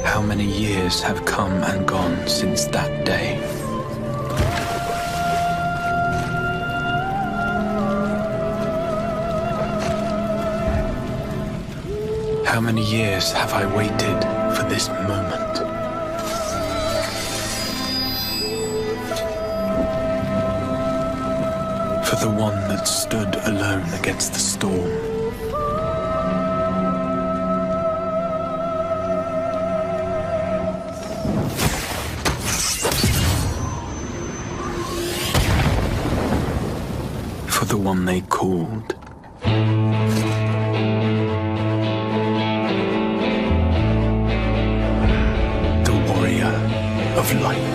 How many years have come and gone since that day? How many years have I waited for this moment? For the one that stood alone against the storm. For the one they called of light.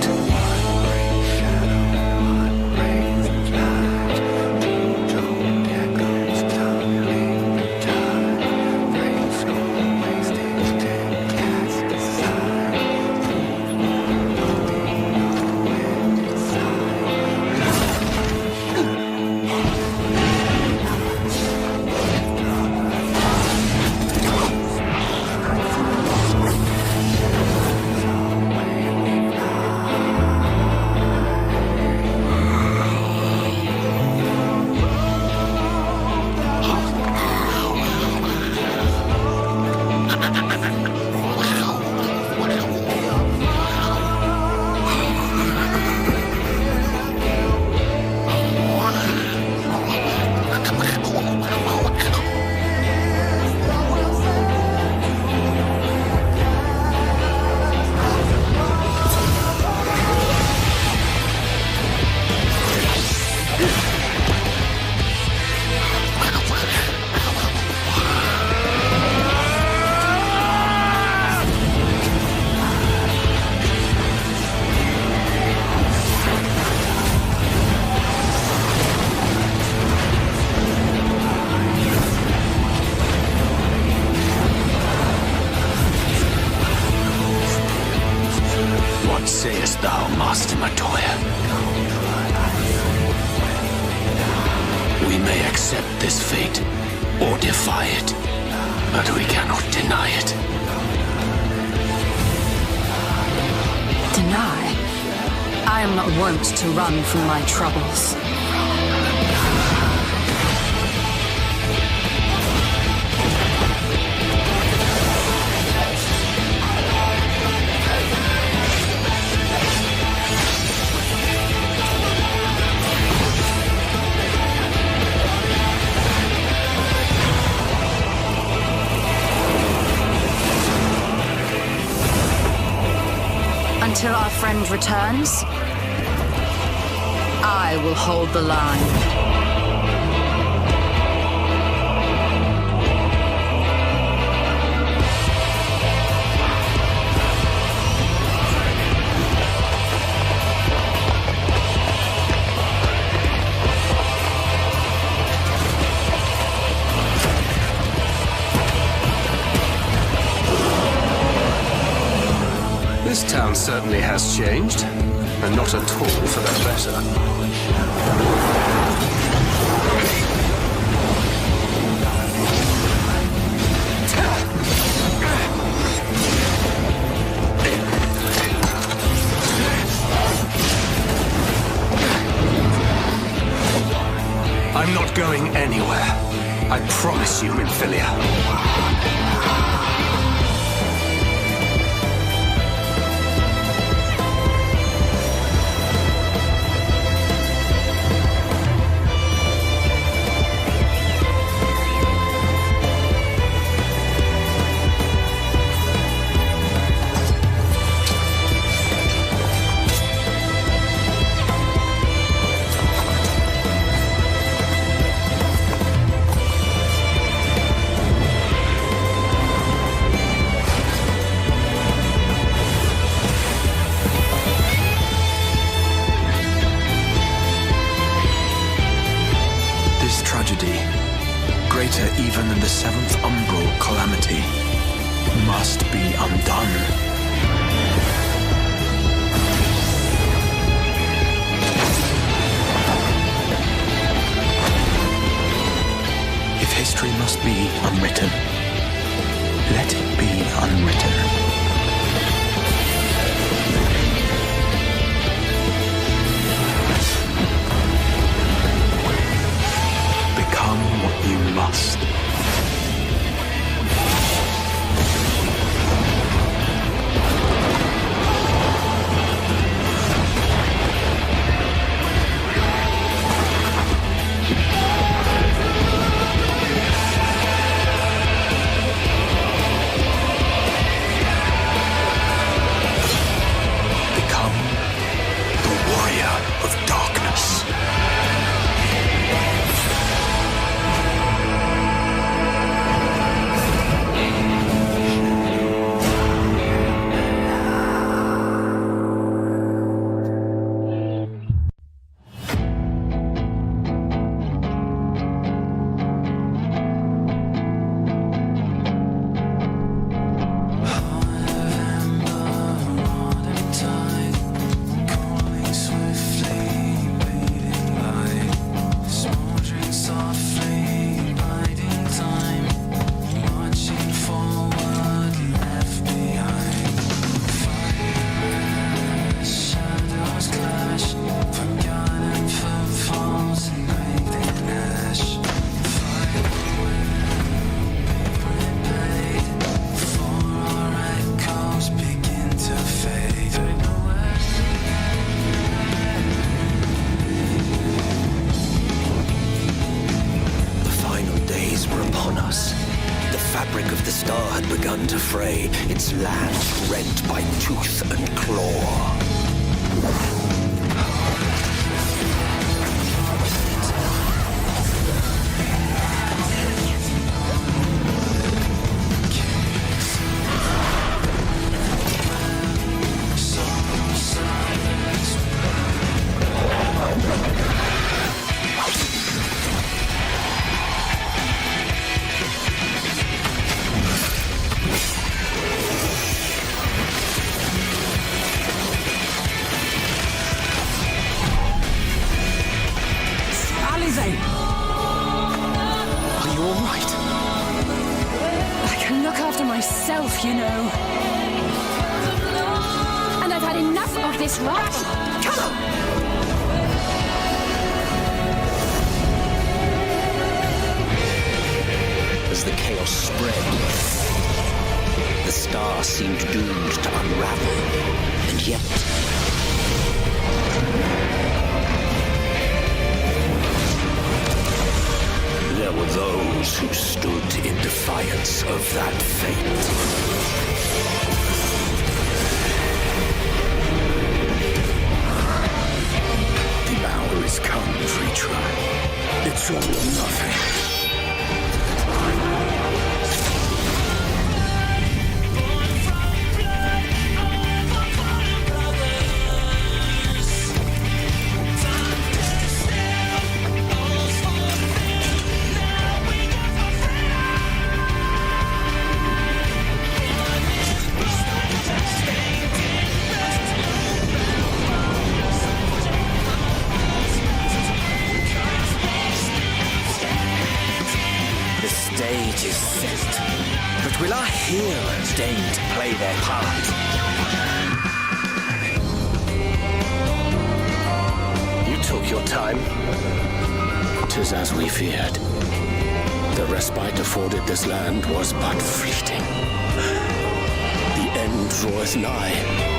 Sayest thou, Master Matoya? We may accept this fate, or defy it, but we cannot deny it. Deny? I am not wont to run from my troubles. Until our friend returns, I will hold the line. This town certainly has changed, and not at all for the better. I'm not going anywhere. I promise you, Minfilia. Greater even than the seventh umbral calamity, must be undone. If history must be unwritten, let it be unwritten. What you must. Become the warrior of darkness. To fray, its land rent by tooth and claw. You know. And I've had enough of this rot. Come on! As the chaos spread, the star seemed doomed to unravel. And yet... there were those who stood in defiance of that fate. deign to play their part. You took your time. 'Tis as we feared. The respite afforded this land was but fleeting. The end draweth nigh.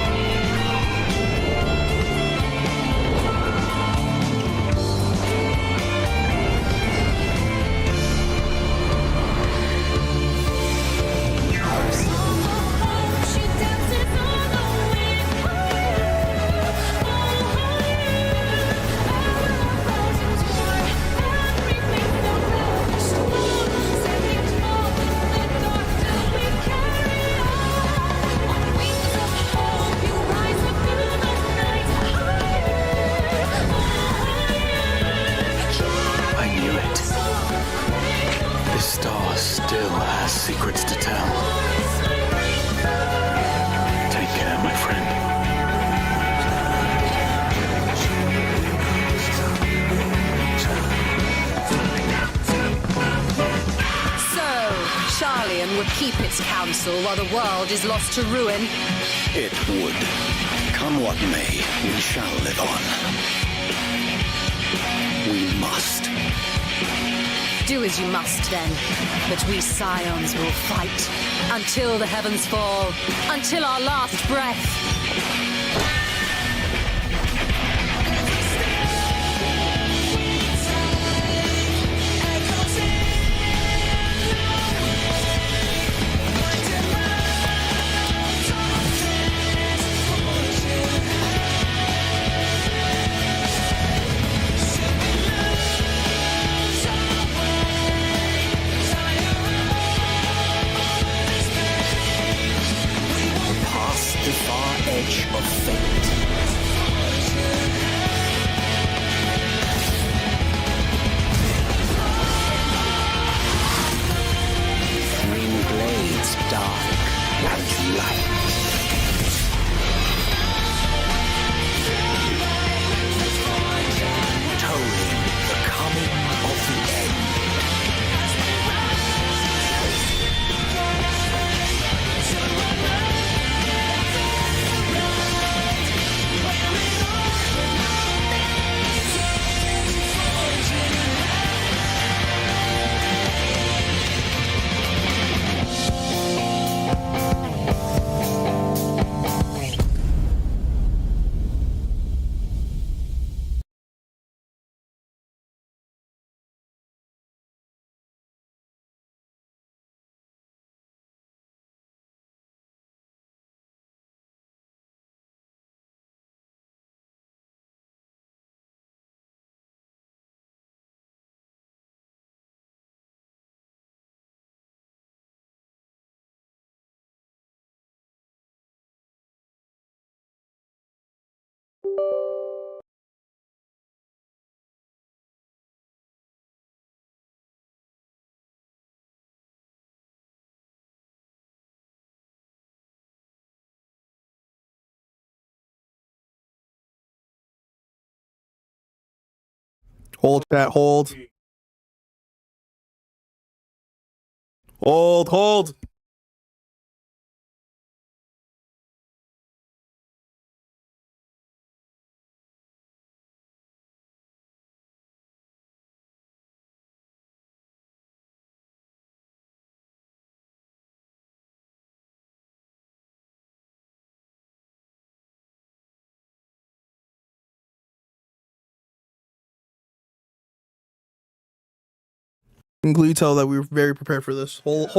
Secrets to tell. Take care, my friend. So, Charlian would keep its counsel while the world is lost to ruin. It would. Come what may, we shall live on. We must. Do as you must, then. But we scions will fight until the heavens fall, until our last breath. Of fate. Green blades dark and light. Tolling the coming of the end. Hold that, hold. Hold. Can you tell that we were very prepared for this? Hold.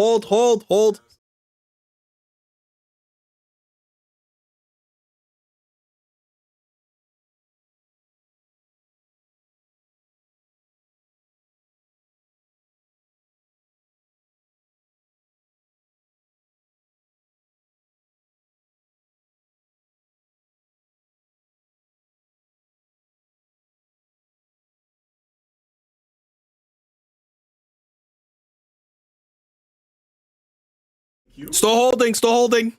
Still holding.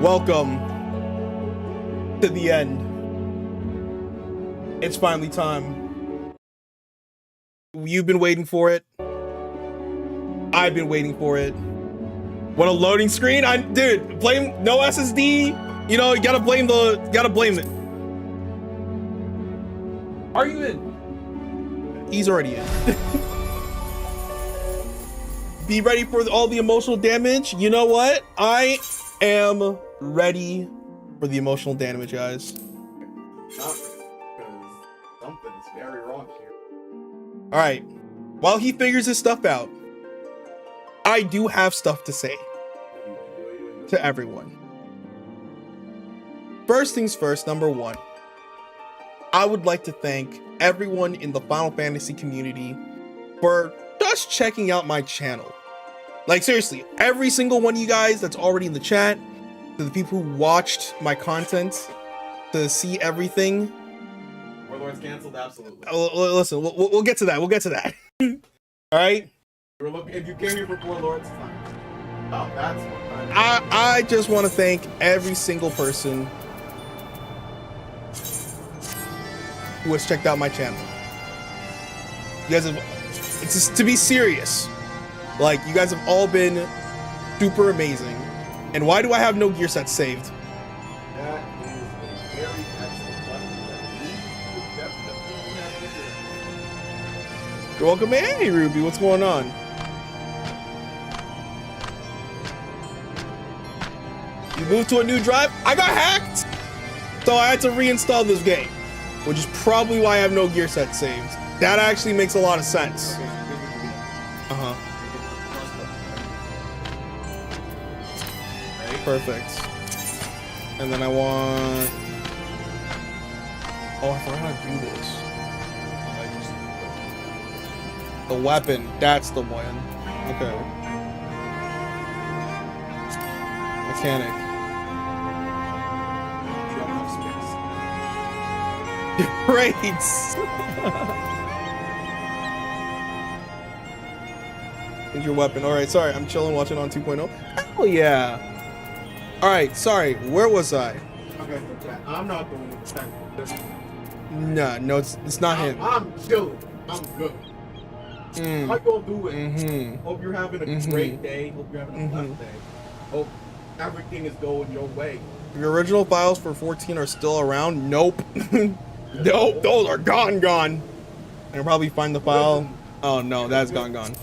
Welcome to the end. It's finally time. You've been waiting for it. I've been waiting for it. What a loading screen! Dude, blame no SSD. You know, you gotta blame it. Are you in? He's already in. Be ready for all the emotional damage. You know what? I am ready for the emotional damage, guys. Because something is very wrong here. All right. While he figures his stuff out, I do have stuff to say to everyone. First things first, number one, I would like to thank everyone in the Final Fantasy community for just checking out my channel. Like, seriously, every single one of you guys that's already in the chat, to the people who watched my content, to see everything. Warlord's canceled, absolutely. Listen, we'll get to that. We'll get to that. All right? If you came here for Warlords, fine. Oh, that's what I just want to thank every single person who has checked out my channel. You guys have, it's just to be serious. Like, you guys have all been super amazing. And why do I have no gear set saved? That is a very excellent question that we definitely have to do. You're welcome. Hey, Ruby, what's going on? You moved to a new drive? I got hacked! So I had to reinstall this game, which is probably why I have no gear set saved. That actually makes a lot of sense. Uh-huh. Perfect. And then I want... Oh, I forgot how to do this. The weapon, that's the one. Okay. Mechanic. Great. Here's your weapon. All right, sorry, I'm chilling, watching on 2.0. Hell yeah. All right, sorry, where was I? Okay, I'm not going to attack this. No, it's not him. I'm chilling. I'm good. How you gonna do it? Mm-hmm. Hope you're having a great day. Hope you're having a blessed day. Hope everything is going your way. Your original files for 14 are still around? Nope. Nope, those are gone. And I'll probably find the file. Oh no, that's gone.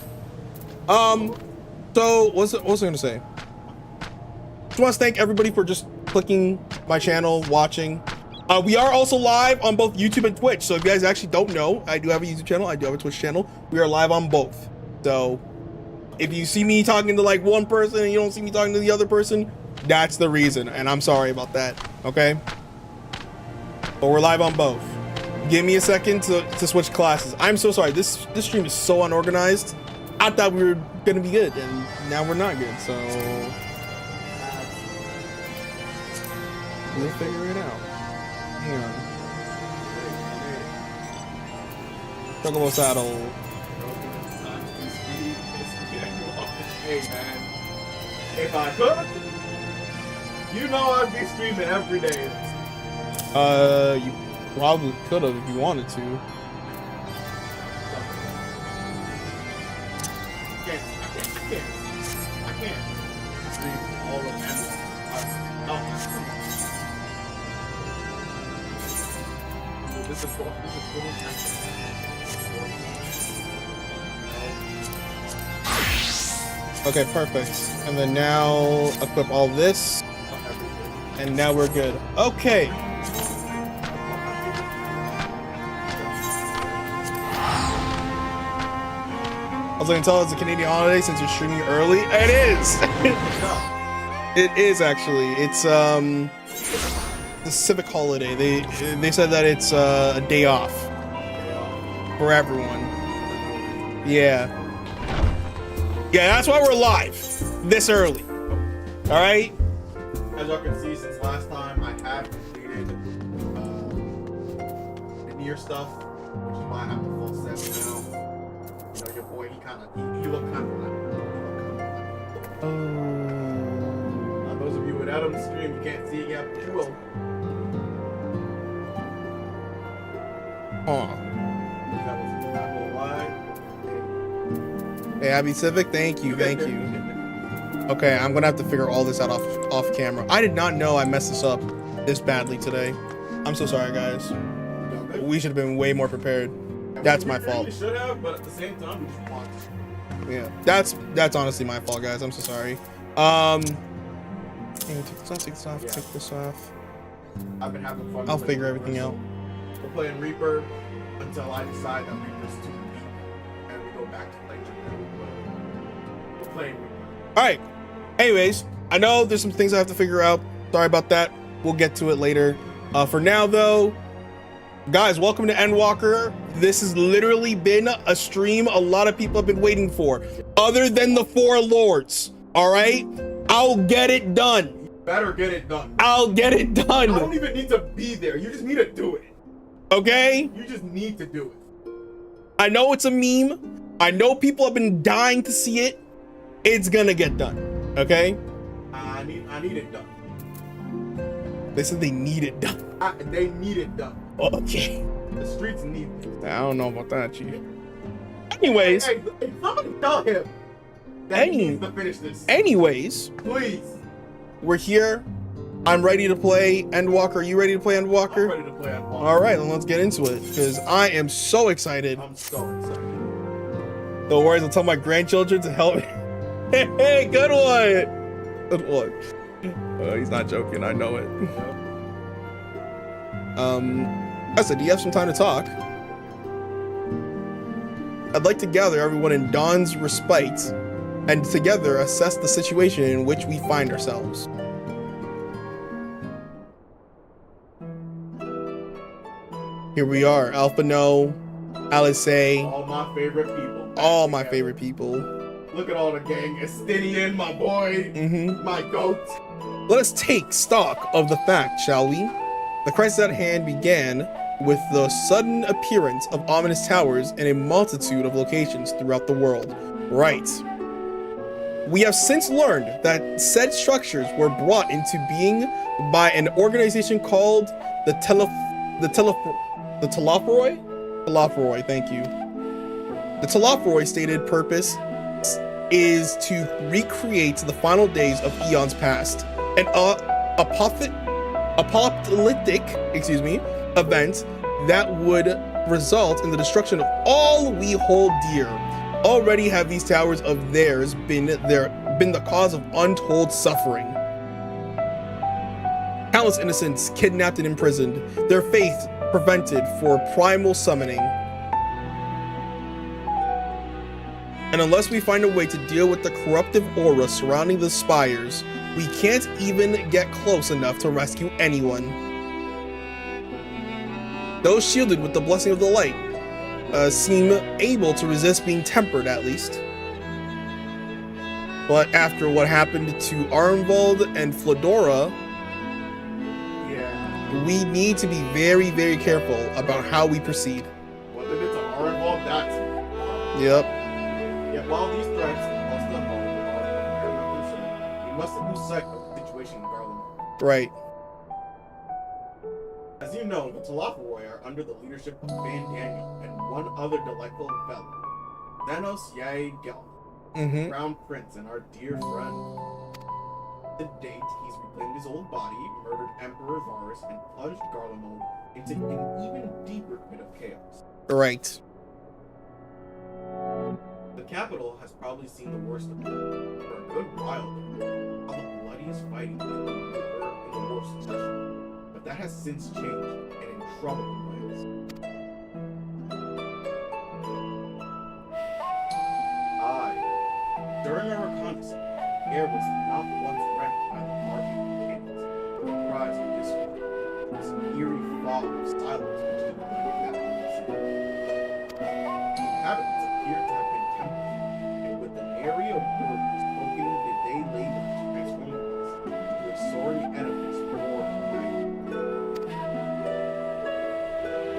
So what's I gonna say? Just want to thank everybody for just clicking my channel, watching. We are also live on both YouTube and Twitch. So if you guys actually don't know, I do have a YouTube channel. I do have a Twitch channel. We are live on both. So if you see me talking to like one person and you don't see me talking to the other person, that's the reason. And I'm sorry about that. Okay. But we're live on both. Give me a second to switch classes. I'm so sorry. This stream is so unorganized. I thought we were gonna be good, and now we're not good. So we'll figure it out. Hang on. Chocobo saddle. Hey man, if I could, you know I'd be streaming every day. You probably could have if you wanted to. I can't stream all of them. No. This is cool. Okay, perfect. And then now equip all this. And now we're good. Okay. I was gonna tell it's a Canadian holiday since you're streaming early. It is. It is actually. It's the civic holiday. They said that it's a day off for everyone. Yeah. Yeah, that's why we're live this early. All right. As y'all can see, since last time, I have completed the near stuff, which is why I have the full set now. You know, your boy, he looked kind of like. Those of you with Adam stream, you can't see it yet, but you will. Huh. That was not gonna lie. Hey, Abby Civic, thank you. Okay, I'm gonna have to figure all this out off camera. I did not know I messed this up this badly today. I'm so sorry, guys. We should have been way more prepared. That's my fault. We should have, but at the same time, we just watched. Yeah, that's honestly my fault, guys. I'm so sorry. Take this off. Yeah. Take this off. I've been having fun. I'll playing figure Reaper, everything so out. We're playing Reaper until I decide that Reaper's too weak, and we go back to Legendary. But we're playing Reaper. All right. Anyways, I know there's some things I have to figure out. Sorry about that. We'll get to it later. For now, though, guys, welcome to Endwalker. This has literally been a stream a lot of people have been waiting for. Other than the 4 lords, all right? I'll get it done. You better get it done. I'll get it I don't done. even need to be there. You just need to do it. Okay? You just need to do it. I know it's a meme. I know people have been dying to see it. It's gonna get done. Okay? I need it done. They said they need it done. They need it done. Okay. The streets need it. I don't know about that, Chief. Anyways. Hey, somebody tell him that he needs to finish this. Anyways, Please. we're here. I'm ready to play Endwalker. Are you ready to play I'm Endwalker? ready to play Endwalker. All right, then let's get into it because I am so excited. I'm so excited. Don't worry, I'll tell my grandchildren to help me. Hey, good one. Good one. He's not joking. I know it. I said, do you have some time to talk? I'd like to gather everyone in Dawn's respite and together assess the situation in which we find ourselves. Here we are, Alpha No, Alice, All my favorite people. all my favorite people. Look at all the gang. Estinian, my boy. My goat. Let us take stock of the fact, shall we? The crisis at hand began with the sudden appearance of ominous towers in a multitude of locations throughout the world. Right. We have since learned that said structures were brought into being by an organization called the Telophoroi, thank you. The Telophoroi stated purpose is to recreate the final days of eons past. An apocalyptic, event that would result in the destruction of all we hold dear. Already have these towers of theirs been the cause of untold suffering. Countless innocents kidnapped and imprisoned, their faith prevented for primal summoning. And unless we find a way to deal with the corruptive aura surrounding the spires, we can't even get close enough to rescue anyone. Those shielded with the blessing of the light seem able to resist being tempered, at least. But after what happened to Armvald and Flodora, Yeah. we need to be very, very careful about how we proceed. What they did to Arnwald, that's... Yep. Yeah, while these threats must unfold, we must lose sight of the situation in Garland. Right. As you know, the Telophoroi are under the leadership of Van Daniel and one other delightful fellow, Thanos Yaed Gel, Crown Prince and our dear friend. To date, he's reclaimed his old body, murdered Emperor Varus, and plunged Garlemald into an even deeper pit of chaos. Right. The capital has probably seen the worst of it. For a good while, all the bloodiest fighting was in the war succession. But that has since changed, and in troubling ways. During our reconnaissance, the air was not once rent by the marching cannons, or the cries of discord. This eerie fog of silence which did not that city. The inhabitants appeared to have been tempered, and with an area of words spoken did they labor to transform the place into a soaring edifice for night.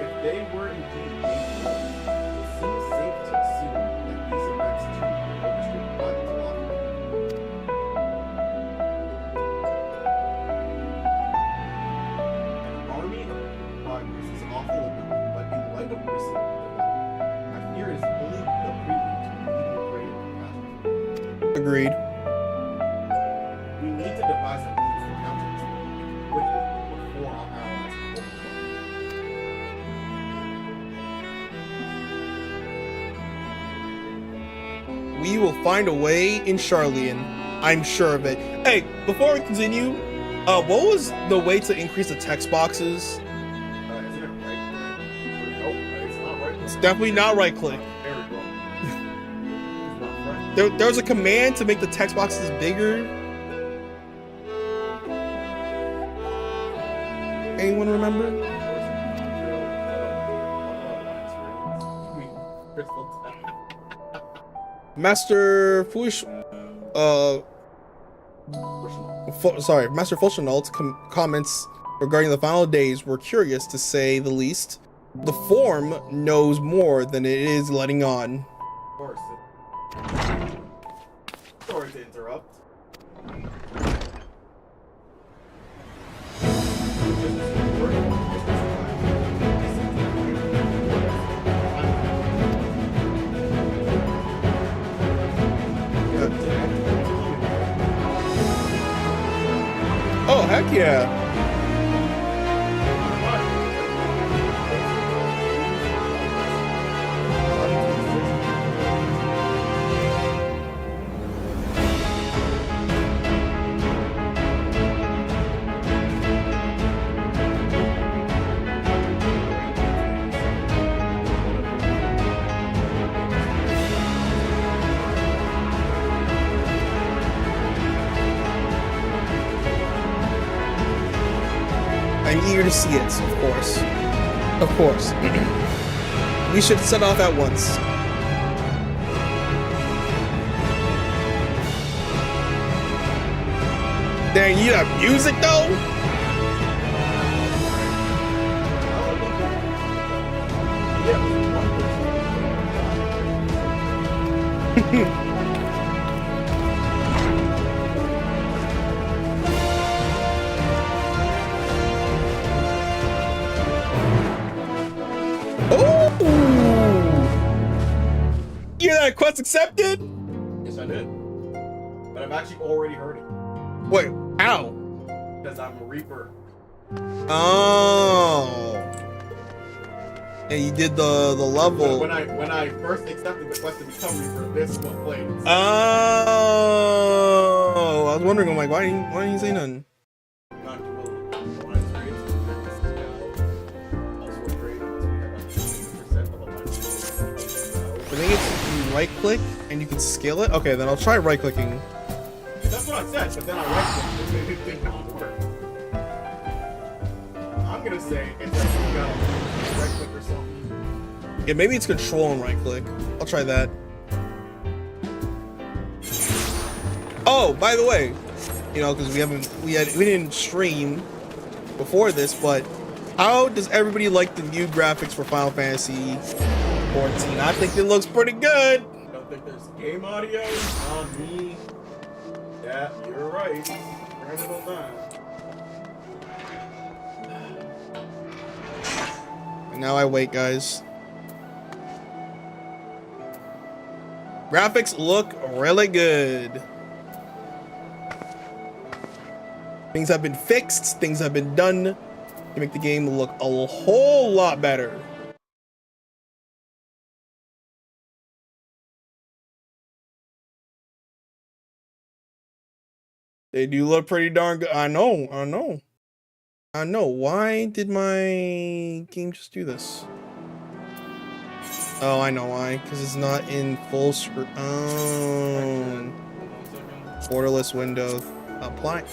If they were indeed dangerous, it seems safe to assume that these events too were orchestrated by the Telophoroi. Agreed. We need to devise a means to counter this quickly before our allies overthrow. We will find a way in Charlian. I'm sure of it. Hey, before we continue, what was the way to increase the text boxes? Isn't it right? Nope, it's not right. It's definitely not right click. Very wrong. It's not right. There's a command to make the text boxes bigger. Anyone remember? Master Fuish, Master Fulchenalt comments regarding the final days were curious to say the least. The form knows more than it is letting on. Of course. Sorry to interrupt. Oh, heck yeah. I'm eager to see it, of course. Of course. We should set off at once. Dang, you have music though? You hear that quest accepted? Yes, I did. But I've actually already heard it. Wait, how? Because I'm a Reaper. Oh. And you did the level. When I first accepted the quest to become Reaper, this is what played. Oh. I was wondering, I'm like, why didn't you say nothing? Not to really. When I trained, also trained to get about 50% of a bunch. I think it's you right click and you can scale it. Okay, then I'll try right clicking. That's what I said, but then I right-clicked and it did not work. I'm gonna say it's like you got a right-click or something. Yeah, maybe it's control and right click. I'll try that. Oh, by the way, you know, because we didn't stream before this, but how does everybody like the new graphics for Final Fantasy XIV? I think it looks pretty good. I don't think there's game audio on me. Yeah, you're right. Granted on that. And now I wait, guys. Graphics look really good. Things have been fixed, things have been done to make the game look a whole lot better. They do look pretty darn good. I know. Why did my game just do this? Oh, I know why. Because it's not in full screen. Oh. Borderless window. Apply.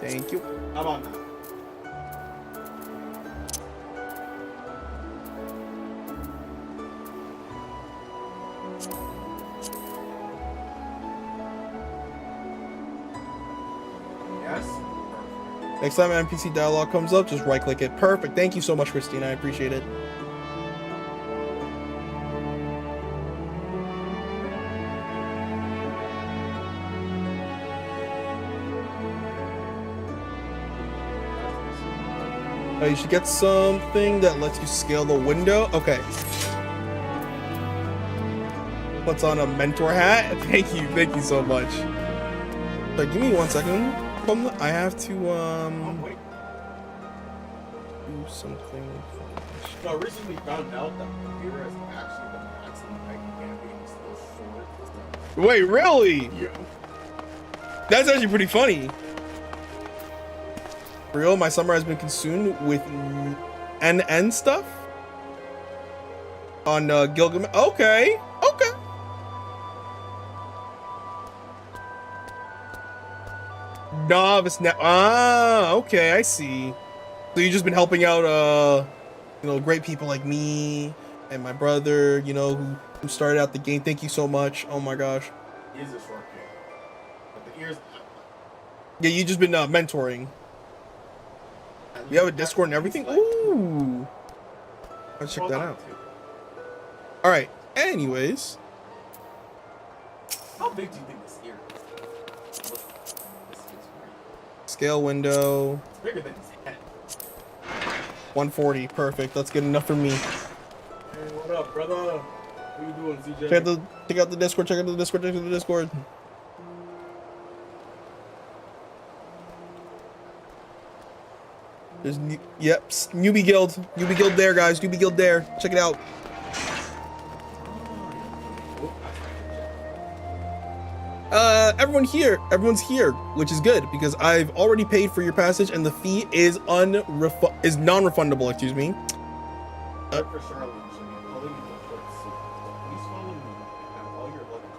Thank you. How about now? Yes? Next time an NPC dialogue comes up, just right click it. Perfect. Thank you so much, Christina. I appreciate it. You should get something that lets you scale the window. Okay. puts on a mentor hat. Thank you so much. But give me 1 second. I have to do something. No, I recently found out that the computer is actually the maximum height you can be and still short. Wait, really? Yeah. That's actually pretty funny. For real, my summer has been consumed with NN stuff on Gilgamesh. Okay. Novice now. Ah, okay, I see. So you've just been helping out, you know, great people like me and my brother, you know, who started out the game. Thank you so much. Oh my gosh. He is a short kid. But the ears. Yeah, you just been mentoring. You have a Discord and everything? Ooh. Let's check that out. All right. Anyways. How big do you think this ear is? Scale window. It's bigger than his head. 140. Perfect. That's good enough for me. Hey, what up, brother? What you doing, CJ? Check out the Discord. Check out the Discord. There's newbie guild there, guys. Newbie guild there. Check it out. Everyone's here, which is good because I've already paid for your passage and the fee is non-refundable. Excuse me. For Charlotte, all you need is a short suit. Please follow me and have all your luggage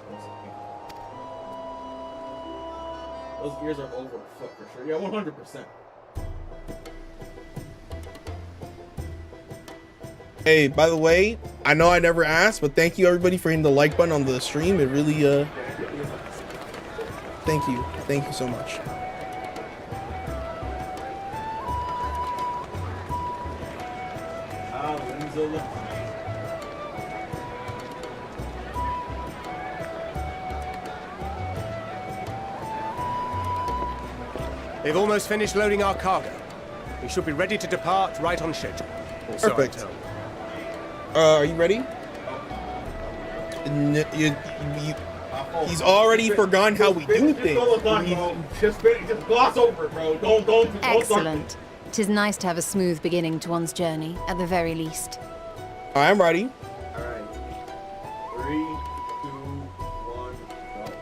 close. Those ears are over a foot for sure. Yeah, 100%. Hey, by the way, I know I never asked, but thank you everybody for hitting the like button on the stream. It really thank you so much. They've almost finished loading our cargo. We should be ready to depart right on schedule. Also, Perfect. Are you ready? He's already forgotten how we do things. Just gloss over it, bro. Don't. Excellent. 'Tis nice to have a smooth beginning to one's journey, at the very least. I'm ready. All right. 3, 2, 1, go.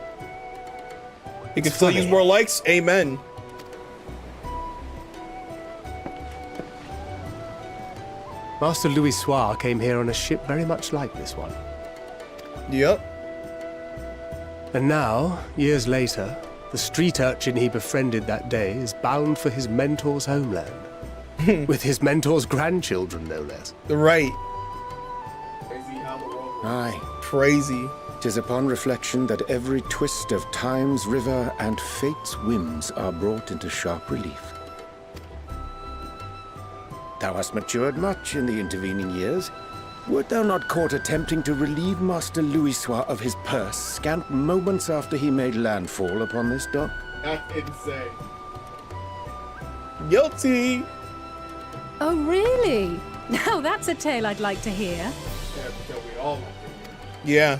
He can still use more likes. Amen. Master Louis Soir came here on a ship very much like this one. Yep. And now, years later, the street urchin he befriended that day is bound for his mentor's homeland. With his mentor's grandchildren, no less. Right. Crazy how the world Aye, Crazy. 'tis upon reflection that every twist of time's river and fate's whims are brought into sharp relief. Thou hast matured much in the intervening years. Wert thou not caught attempting to relieve Master Louisois of his purse scant moments after he made landfall upon this dock? That's insane. Guilty. Oh, really? Now that's a tale I'd like to hear. Yeah, because we all want to Yeah.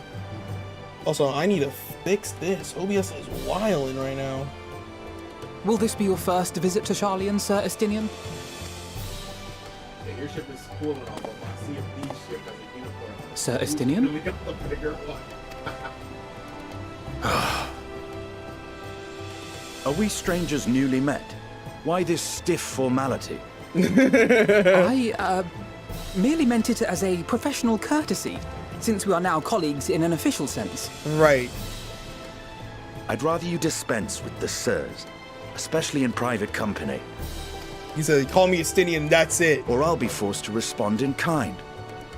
Also, I need to fix this. OBS is wilding right now. Will this be your first visit to Charlian, Sir Estinian? Yeah, your ship is cool and all, but I see if these ship has a unicorn. Sir Estinian? Really got the bigger one. Are we strangers newly met? Why this stiff formality? I merely meant it as a professional courtesy, since we are now colleagues in an official sense. Right. I'd rather you dispense with the sirs, especially in private company, He said, call me Estinian, that's it. or I'll be forced to respond in kind.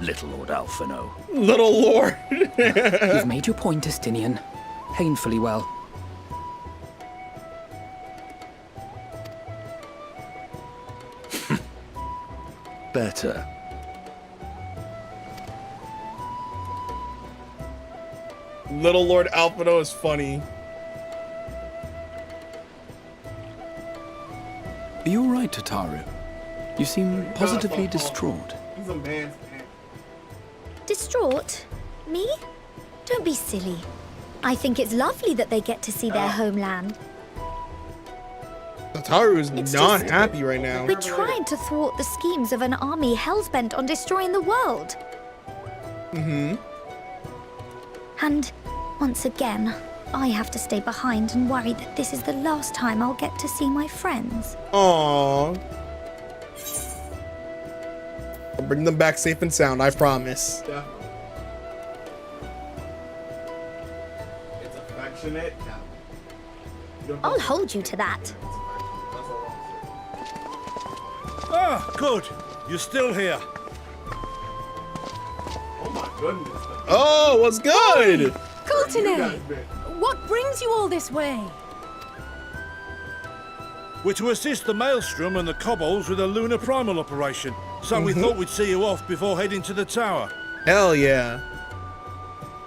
Little Lord Alphino. Little Lord. You've made your point, Estinian. Painfully well. Better. Little Lord Alphino is funny. Are you all right, Tataru? You seem positively distraught. He's a man's man. Distraught? Me? Don't be silly. I think it's lovely that they get to see their homeland. Tataru is It's not just- happy right now. We're trying to thwart the schemes of an army hellbent on destroying the world. Mm-hmm. And once again, I have to stay behind and worry that this is the last time I'll get to see my friends. Aww. I'll bring them back safe and sound, I promise. Definitely. It's affectionate. Yeah. You don't I'll know- hold you to that. It's affectionate. That's all I'm saying. Ah, good. You're still here. Oh my goodness. Oh, what's good? Coulternay, what brings you all this way? We're to assist the Maelstrom and the Kobolds with a lunar primal operation, so we thought we'd see you off before heading to the tower. Hell yeah.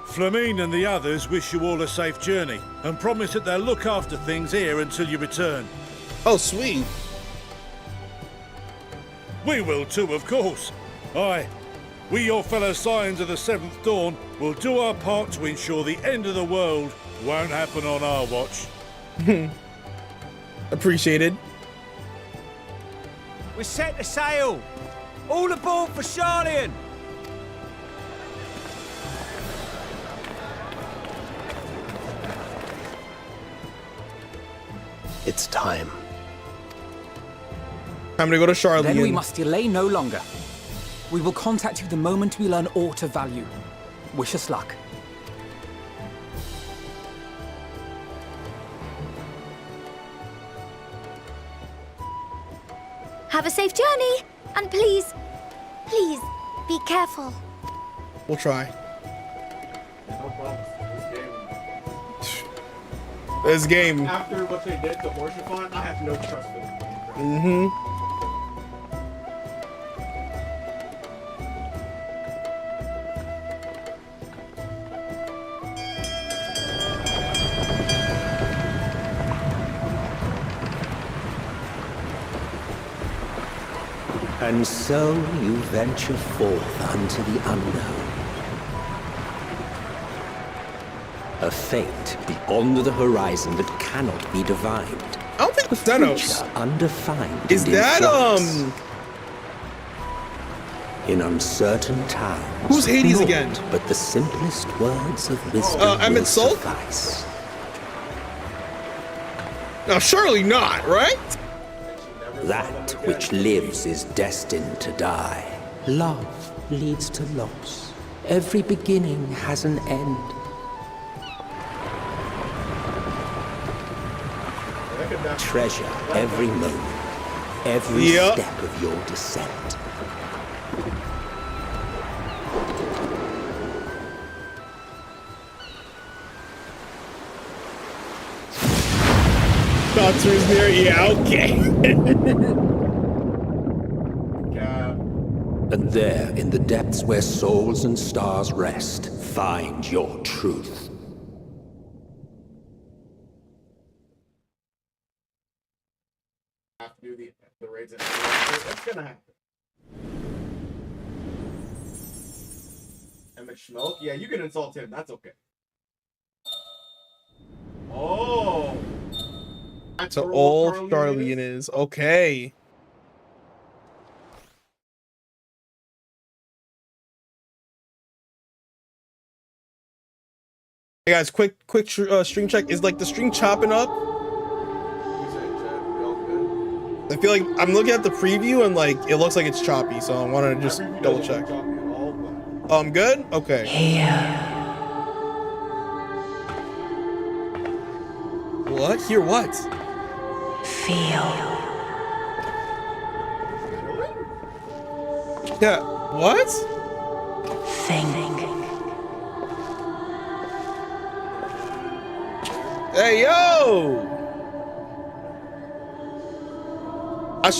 Flamine and the others wish you all a safe journey and promise that they'll look after things here until you return. Oh, sweet. We will too, of course. Aye. We, your fellow Scions of the Seventh Dawn, will do our part to ensure the end of the world won't happen on our watch. Appreciated. We're set to sail! All aboard for Sharlayan! It's time. Time to go to Charlotte. Then we must delay no longer. We will contact you the moment we learn aught of value. Wish us luck. Have a safe journey, and please, please, be careful. We'll try. No promise. This game. After what they did to Horsefont, I have no trust in them. Mm-hmm. And so you venture forth unto the unknown. A fate beyond the horizon that cannot be divined. I don't think A it's Thanos. future undefined. Is and in that flux. In uncertain times. Who's Hades naught again? But the simplest words of wisdom Emmett will Soul? suffice. No, surely not, right? That which lives is destined to die. Love leads to loss. Every beginning has an end. Treasure every moment, every Yep. step of your descent. Doctor's near. Yeah, okay. And there, in the depths where souls and stars rest, find your truth. Have to do the raids. It's gonna happen. Emmett Schmelk? Yeah, you can insult him. That's okay. Oh. That's So where all Charlian Charlian is. Okay. Hey guys, quick stream check. Is like the stream chopping up? I feel like I'm looking at the preview and like it looks like it's choppy, so I want to just double check. Oh, I'm good? Okay. What? Hear what? Yeah. What? Hey, yo!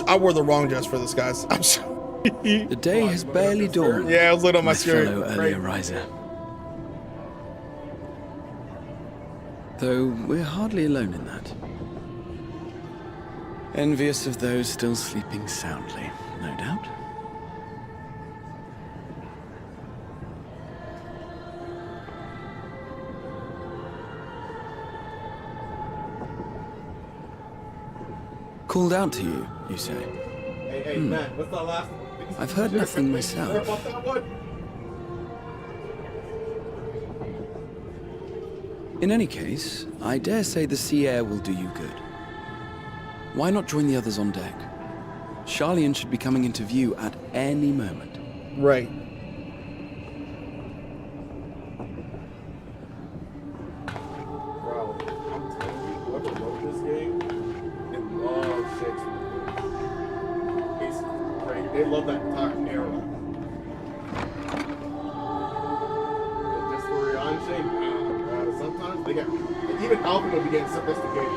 I wore the wrong dress for this, guys. I'm sorry. The day has barely dawned. Yeah, I was looking on my skirt. fellow earlier riser. Though we're hardly alone in that. Envious of those still sleeping soundly, no doubt. Called out to you, you say? Hey, man, what's that last one? I've heard nothing myself. In any case, I dare say the sea air will do you good. Why not join the others on deck? Charlian should be coming into view at any moment. Right. Bro, I'm telling you, whoever wrote this game, they love Shakespeare. It's great. They love that time era. Just for Rianche, sometimes they get, even Alvin will be getting sophisticated.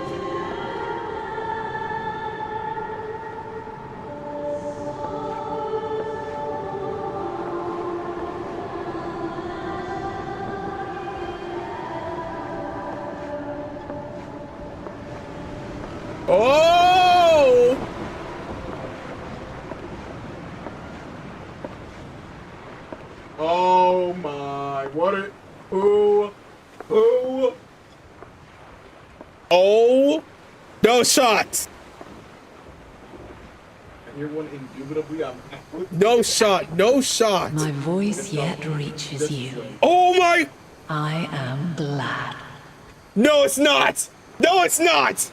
Oh! Oh my, what it, who? Oh, no shots. And you're one indubitably, no shot. My voice yet reaches you. Oh my. I am glad. No, it's not. No, it's not.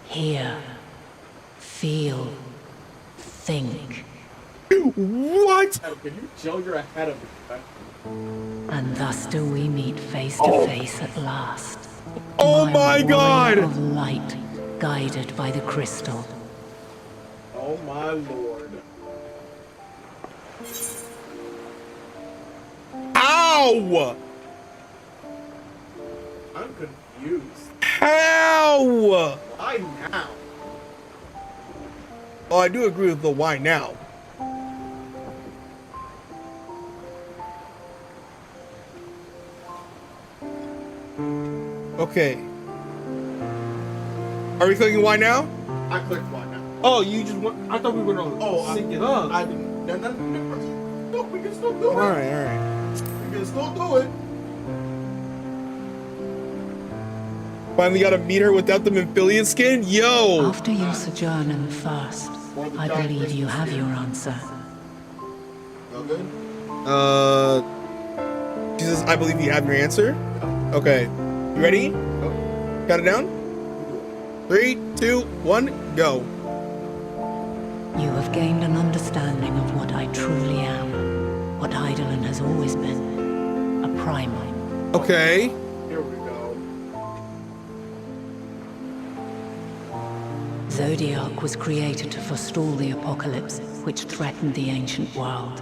Hear, feel, think. What? Can you chill? You're ahead of me. And thus do we meet face to face at last. Oh my God! Of light, guided by the crystal. Oh my lord! Ow! I'm confused. How? Why now? Oh, I do agree with the why now. Okay. Are we clicking why now? I clicked why now. Oh, you just want. I thought we were gonna sync it up. No, we can still do it. Alright. We can still do it. Finally got to meet her without the Memphilia skin? Yo! After your sojourn in the first, I believe you have your answer. No good? She says, I believe you have your answer. Okay. You ready? Got it down? 3, 2, 1, go. You have gained an understanding of what I truly am. What Eidolon has always been. A primal. Okay. Here we go. Zodiac was created to forestall the apocalypse which threatened the ancient world.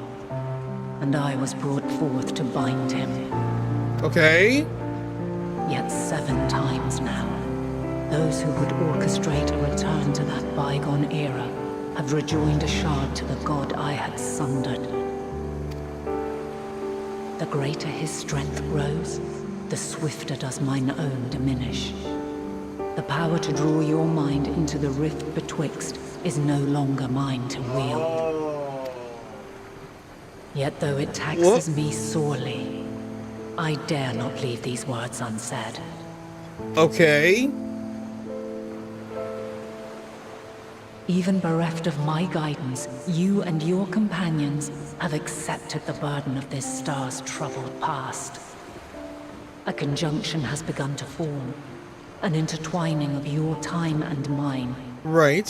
And I was brought forth to bind him. Okay. Yet 7 times now, those who would orchestrate a return to that bygone era have rejoined a shard to the god I had sundered. The greater his strength grows, the swifter does mine own diminish. The power to draw your mind into the rift betwixt is no longer mine to wield. Yet though it taxes me sorely, I dare not leave these words unsaid. Okay. Even bereft of my guidance, you and your companions have accepted the burden of this star's troubled past. A conjunction has begun to form, an intertwining of your time and mine. Right.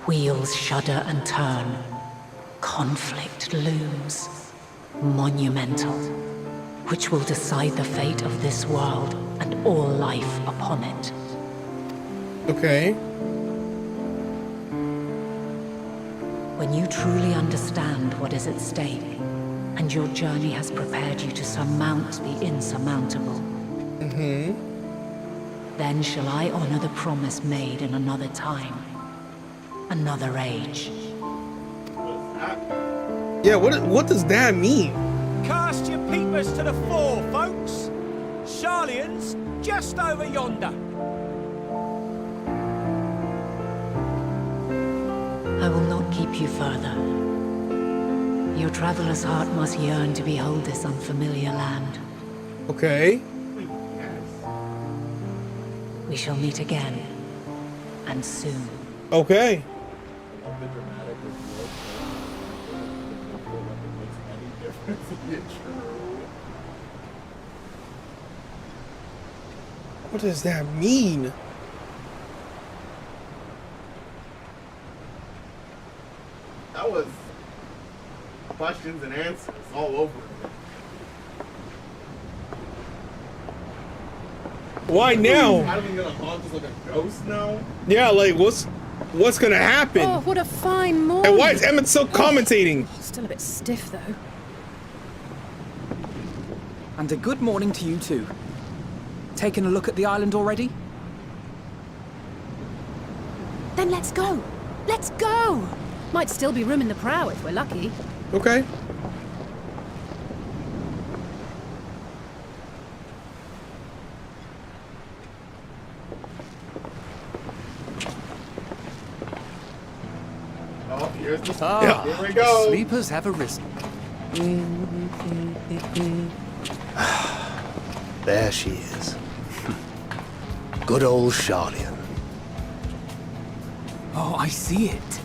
Wheels shudder and turn. Conflict looms. Monumental. Which will decide the fate of this world and all life upon it. Okay. When you truly understand what is at stake, and your journey has prepared you to surmount the insurmountable, then shall I honor the promise made in another time, another age. Yeah, what does that mean? Cast your peepers to the fore, folks. Charlian's just over yonder. I will not keep you further. Your traveler's heart must yearn to behold this unfamiliar land. Okay. We shall meet again, and soon. Okay. What does that mean? That was questions and answers all over it. Why now? Kind of gonna haunt us like a ghost now? Yeah, like what's gonna happen? Oh, what a fine morning. And why is Emmett still commentating? Still a bit stiff, though. And a good morning to you too. Taking a look at the island already? Then let's go. Let's go. Might still be room in the prow if we're lucky. Okay. Oh, here's the Ah, Here we go. Sleepers have arisen. There she is. Good old Charlian. Oh, I see it.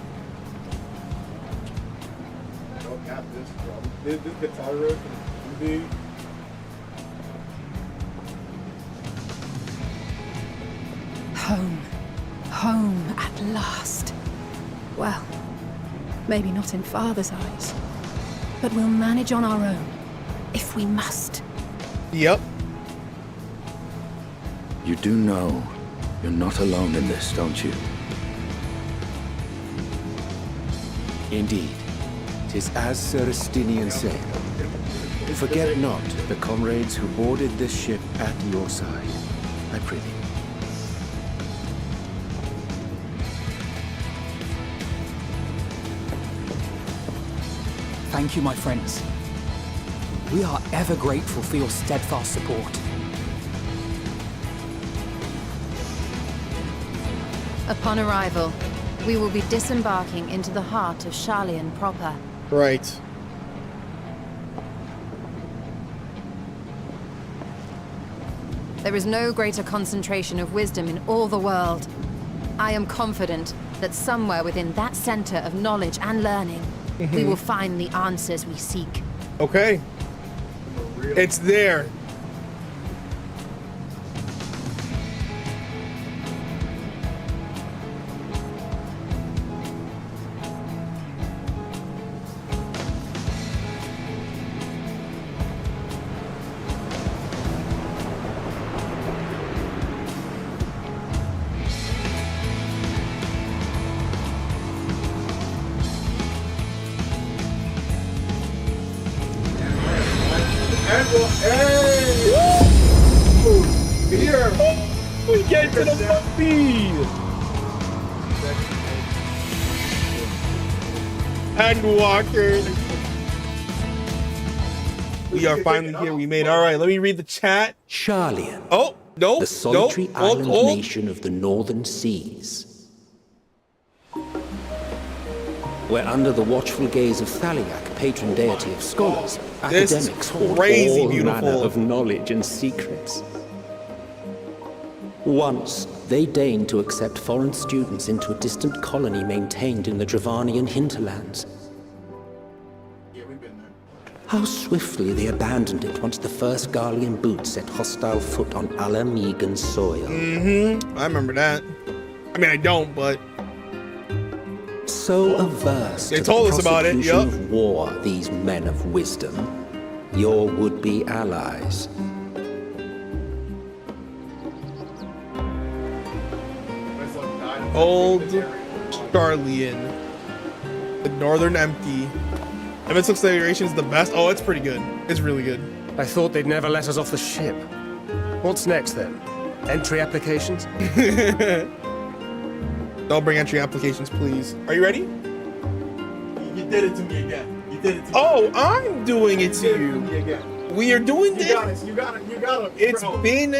Don't have this, bro. This guitar riff is easy. Home. Home at last. Well, maybe not in Father's eyes, but we'll manage on our own, if we must. Yep. You do know you're not alone in this, don't you? Indeed, 'tis as Sir Estinian said. Forget not the comrades who boarded this ship at your side, I prithee. Thank you, my friends. We are ever grateful for your steadfast support. Upon arrival, we will be disembarking into the heart of Charlian proper. Right. There is no greater concentration of wisdom in all the world. I am confident that somewhere within that center of knowledge and learning, we will find the answers we seek. Okay. It's there. Here! We get to the puppy! Endwalker. We are finally here. We made it. All right, let me read the chat. Charlian. Oh, no. The solitary no, island oh. nation of the northern seas. Where under the watchful gaze of Thaliak, patron deity of scholars, academics hoard all manner of knowledge and secrets. Once, they deigned to accept foreign students into a distant colony maintained in the Dravanian hinterlands. How swiftly they abandoned it once the first Garlean boot set hostile foot on Alamegan soil. I remember that. I mean, I don't, but... So averse they to told the us about it, prosecution of war, these men of wisdom, your would-be allies. Old Charlian. The Northern Empty. Emmett's Acceleration is the best. Oh, it's pretty good. It's really good. I thought they'd never let us off the ship. What's next then? Entry applications? Don't bring entry applications, please. Are you ready? You did it to me again. You did it to me. Oh, I'm doing it to you. We are doing this. You got it. It's bro. been...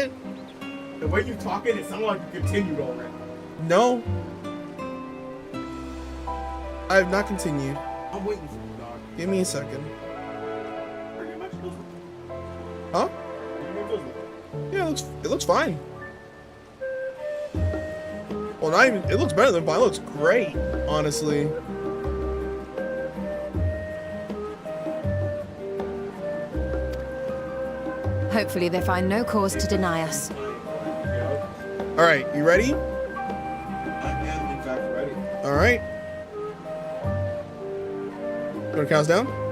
The way you talking, it sounded like you continued already. No. I have not continued. I'm waiting for you, dog. Give me a second. Huh? Yeah, it looks fine. Well, not even, it looks better than Final. It looks great, honestly. Hopefully they find no cause to deny us. All right, you ready? I am, in fact, ready. All right. You want to count us down?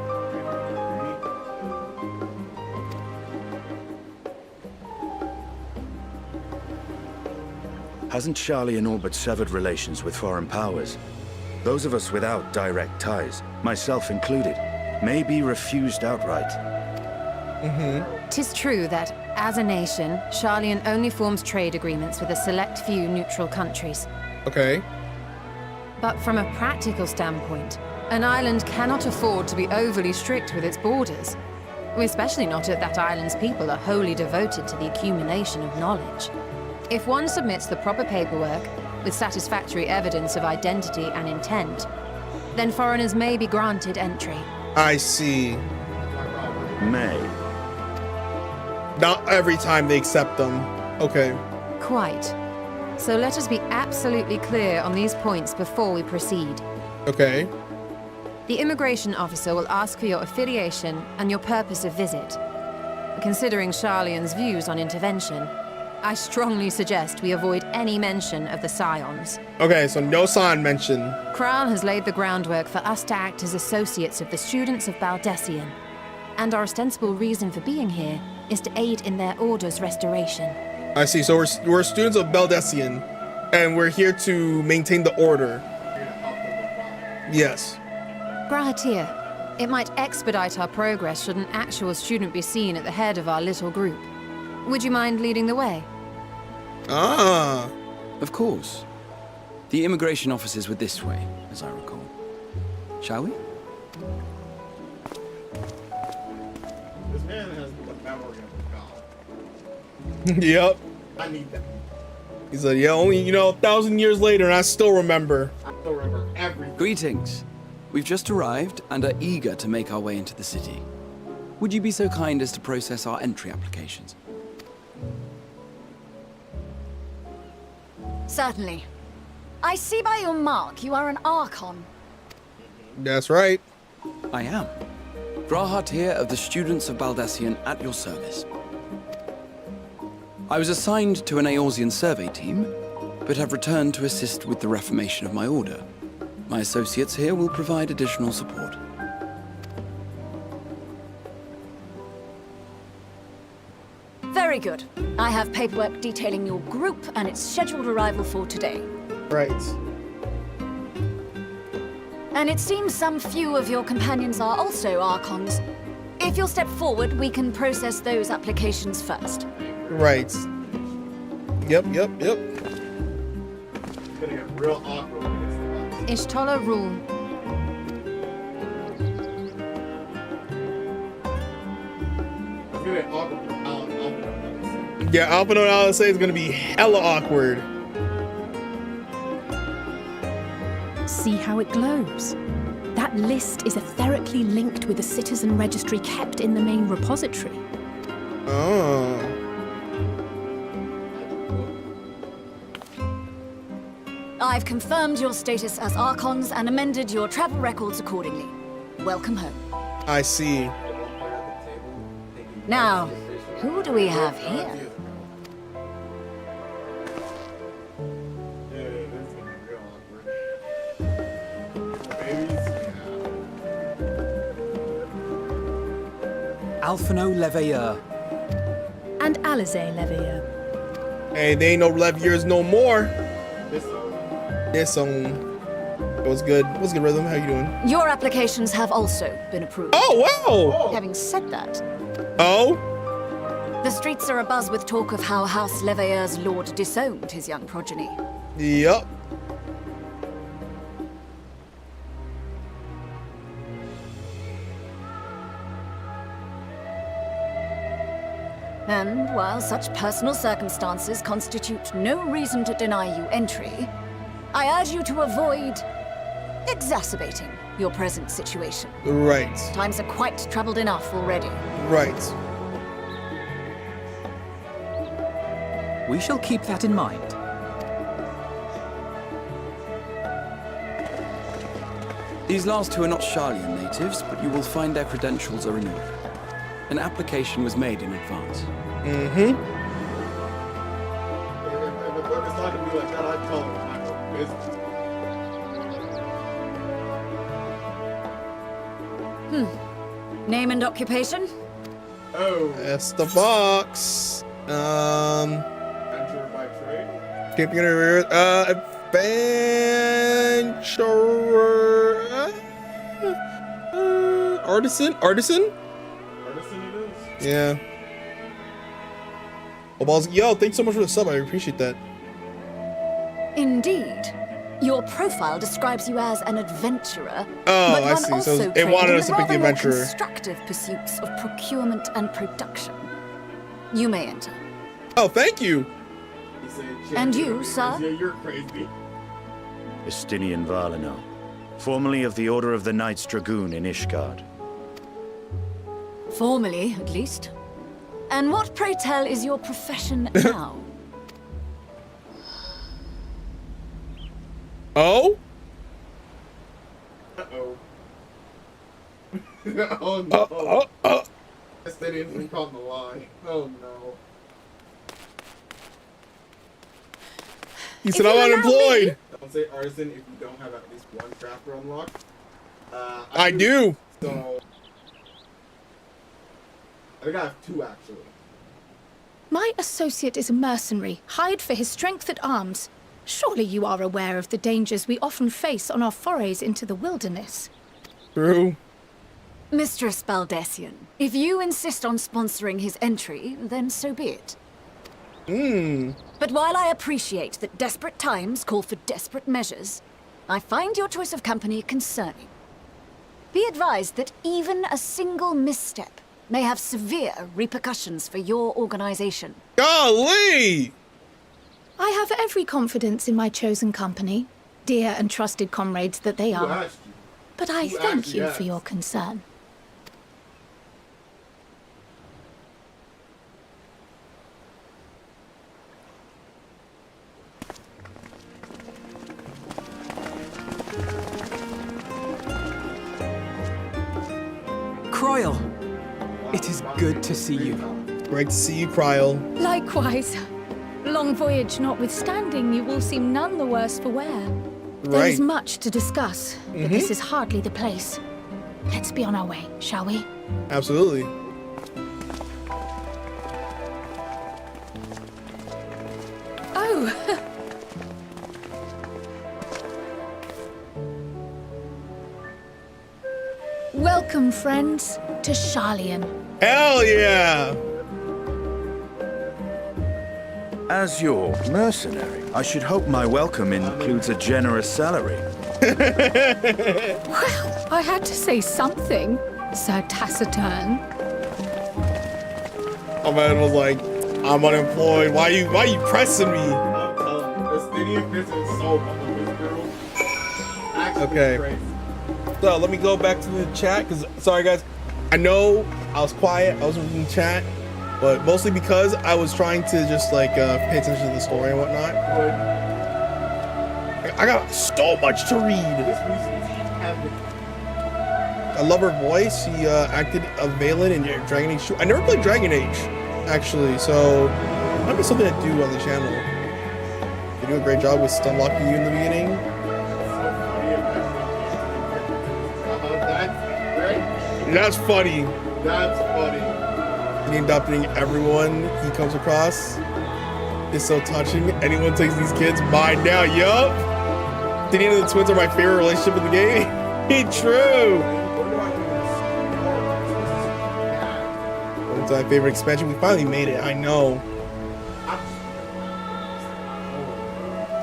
Hasn't Charlian all but severed relations with foreign powers? Those of us without direct ties, myself included, may be refused outright. Tis true that, as a nation, Charlian only forms trade agreements with a select few neutral countries. Okay. But from a practical standpoint, an island cannot afford to be overly strict with its borders. Especially not if that island's people are wholly devoted to the accumulation of knowledge. If one submits the proper paperwork, with satisfactory evidence of identity and intent, then foreigners may be granted entry. I see. May. Not every time they accept them. Okay. Quite. So let us be absolutely clear on these points before we proceed. Okay. The immigration officer will ask for your affiliation and your purpose of visit. Considering Charlian's views on intervention, I strongly suggest we avoid any mention of the Scions. Okay, so no Scion mention. Kral has laid the groundwork for us to act as associates of the students of Baldessian, and our ostensible reason for being here is to aid in their order's restoration. I see. So we're students of Baldessian, and we're here to maintain the order. Yes. Grahatir, it might expedite our progress should an actual student be seen at the head of our little group. Would you mind leading the way? Ah. Of course. The immigration officers were this way, as I recall. Shall we? This man has the memory of a god. Yep. I need that. He said, yeah, only, 1,000 years later, and I still remember. I still remember everything. Greetings. We've just arrived and are eager to make our way into the city. Would you be so kind as to process our entry applications? Certainly. I see by your mark you are an Archon. That's right. I am. Grahatir of the Students of Baldessian at your service. I was assigned to an Eorzean survey team, but have returned to assist with the reformation of my order. My associates here will provide additional support. Very good. I have paperwork detailing your group and its scheduled arrival for today. Right. And it seems some few of your companions are also Archons. If you'll step forward, we can process those applications first. Right. Yep. It's gonna get real awkward when it gets to Ishtola rule. It's gonna get awkward with Alpha. Yeah, Alpha and LSA is gonna be hella awkward. See how it glows? That list is etherically linked with the citizen registry kept in the main repository. Oh. I've confirmed your status as Archons and amended your travel records accordingly. Welcome home. I see. Now, who do we have here? Alphino Leveilleur. And Alize Leveilleur. Hey, they ain't no Leviers no more. This song. What's good? What's good, Rhythm? How you doing? Your applications have also been approved. Oh, wow! Having said that, Oh? the streets are abuzz with talk of how House Leveilleur's lord disowned his young progeny. Yup. And while such personal circumstances constitute no reason to deny you entry, I urge you to avoid exacerbating your present situation. Right. Times are quite troubled enough already. Right. We shall keep that in mind. These last two are not Sharlayan natives, but you will find their credentials are in order. An application was made in advance. Mm-hmm. If it's not gonna be like that, I'd tell them I'm not business. Name and occupation? Oh. That's the box. Adventurer by trade? Adventurer. Artisan? Artisan it is. Yeah. Well, balls. Yo, thanks so much for the sub. I appreciate that. Indeed. Your profile describes you as an adventurer. Oh, but I one see. So also it wanted trained us in to pick the rather more adventurer. constructive pursuits of procurement and production. You may enter. Oh, thank you. He said, And you, sir? Yeah, you're crazy. Estinian Valino, formerly of the Order of the Knights Dragoon in Ishgard. Formally, at least. And what, pray tell, is your profession now? Oh? Uh-oh. Oh no. Guess they didn't think on the line. Oh no. He said I'm unemployed. Don't say artisan if you don't have at least one crafter unlocked. I do. So I think I have two actually. My associate is a mercenary, hired for his strength at arms. Surely you are aware of the dangers we often face on our forays into the wilderness. True. Mistress Baldessian, if you insist on sponsoring his entry, then so be it. But while I appreciate that desperate times call for desperate measures, I find your choice of company concerning. Be advised that even a single misstep may have severe repercussions for your organization. Golly! I have every confidence in my chosen company, dear and trusted comrades that they Who are. asked you? But I Who thank asked you you? for your concern. Croyle, it is good to see you. Great to see you, Kryl. Likewise. Long voyage notwithstanding, you will seem none the worse for wear. There is Right. much to discuss, but this is hardly the place. Let's be on our way, shall we? Absolutely. Oh! Welcome, friends, to Sharlayan. Hell yeah! As your mercenary, I should hope my welcome includes a generous salary. Well, I had to say something, Sir Taciturn. My man was like, I'm unemployed. Why you pressing me? I'm telling you, Estinian business is so fucking miserable. Actually Okay. crazy. So let me go back to the chat, because sorry guys, I know I was quiet, I wasn't reading the chat, but mostly because I was trying to just like pay attention to the story and whatnot. I got so much to read. I love her voice. She acted a Valen in Dragon Age 2. I never played Dragon Age, actually, so it might be something to do on the channel. They do a great job with stun locking you in the beginning. That's funny. That's funny. He adopting everyone he comes across is so touching. Anyone takes these kids, mine now. Yup. Diddy and the twins are my favorite relationship in the game. True. It's my favorite expansion. We finally made it. I know.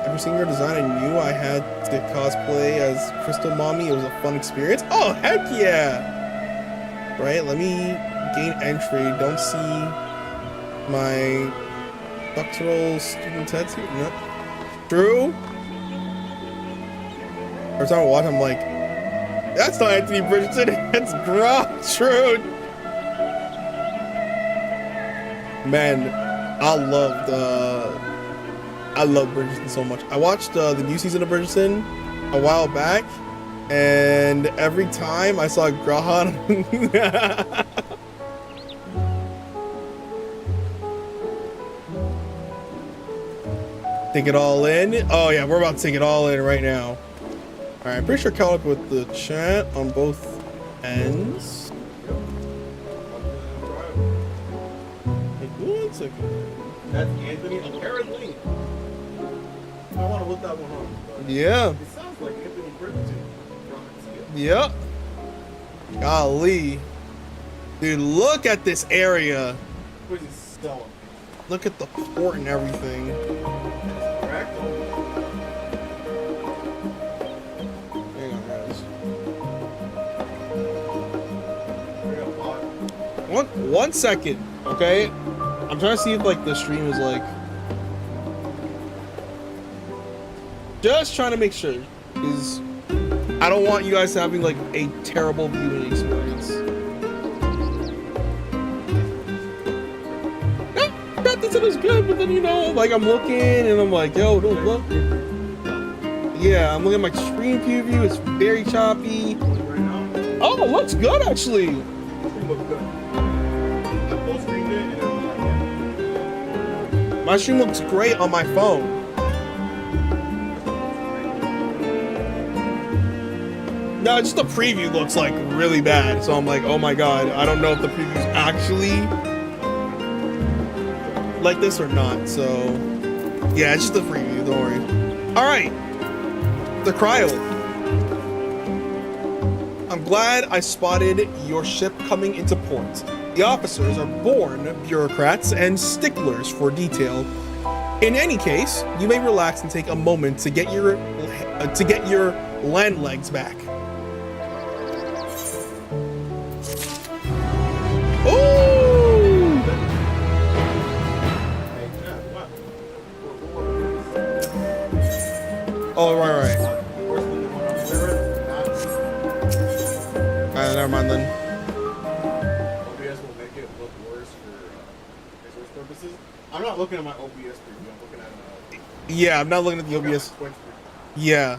Ever seen your design? I knew I had to cosplay as Crystal Mommy. It was a fun experience. Oh, heck yeah. Right, let me gain entry. Don't see my doctoral student tattoo. No. True. Every time I watch, I'm like, that's not Anthony Bridgerton. That's Grok. True. Man, I love Bridgerton so much. I watched the new season of Bridgerton a while back, And every time I saw Grahan, take it all in. Oh yeah, we're about to take it all in right now. All right, I'm pretty sure caught up with the chat on both ends. Like, 1 second. That's Anthony, apparently. I want to look that one up. Yeah. It sounds like Anthony Bridgerton from it. Yep. Golly. Dude, look at this area. What is he selling? Look at the port and everything. Hang on, guys. One second, okay? I'm trying to see if like the stream is like just trying to make sure, because I don't want you guys having like a terrible viewing experience. Not that it was good, but then you know, like I'm looking and I'm like, yo, don't look. Yeah, I'm looking at my stream preview. It's very choppy. Oh, it looks good actually. My stream looks great on my phone. No, just the preview looks like really bad. So I'm like, oh my god, I don't know if the preview's actually like this or not. So yeah, it's just the preview, don't worry. All right, the cryo. I'm glad I spotted your ship coming into port. The officers are born bureaucrats and sticklers for detail. In any case, you may relax and take a moment to get your land legs back. Ooh! Oh, right. Never mind then. I'm not looking at my OBS preview. I'm looking at yeah, I'm not looking at the OBS. Yeah,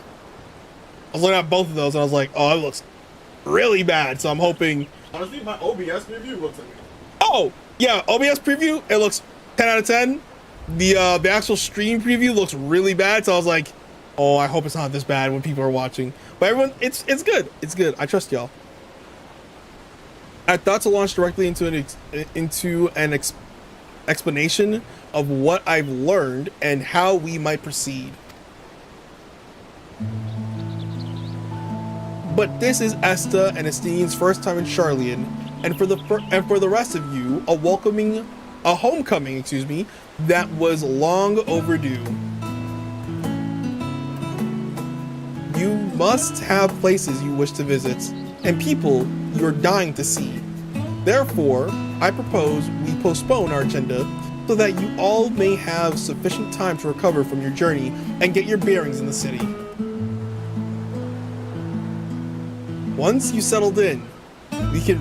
I was looking at both of those and I was like, oh, it looks really bad. So I'm hoping. Honestly, my OBS preview looks like. Oh yeah, OBS preview. It looks 10 out of 10. The actual stream preview looks really bad. So I was like, oh, I hope it's not this bad when people are watching. But everyone, it's good. It's good. I trust y'all. I thought to launch directly into an explanation of what I've learned and how we might proceed. But this is Esta and Estine's first time in Sharlayan, and for the rest of you, a homecoming, that was long overdue. You must have places you wish to visit and people you're dying to see. Therefore, I propose we postpone our agenda so that you all may have sufficient time to recover from your journey and get your bearings in the city. Once you settled in, we can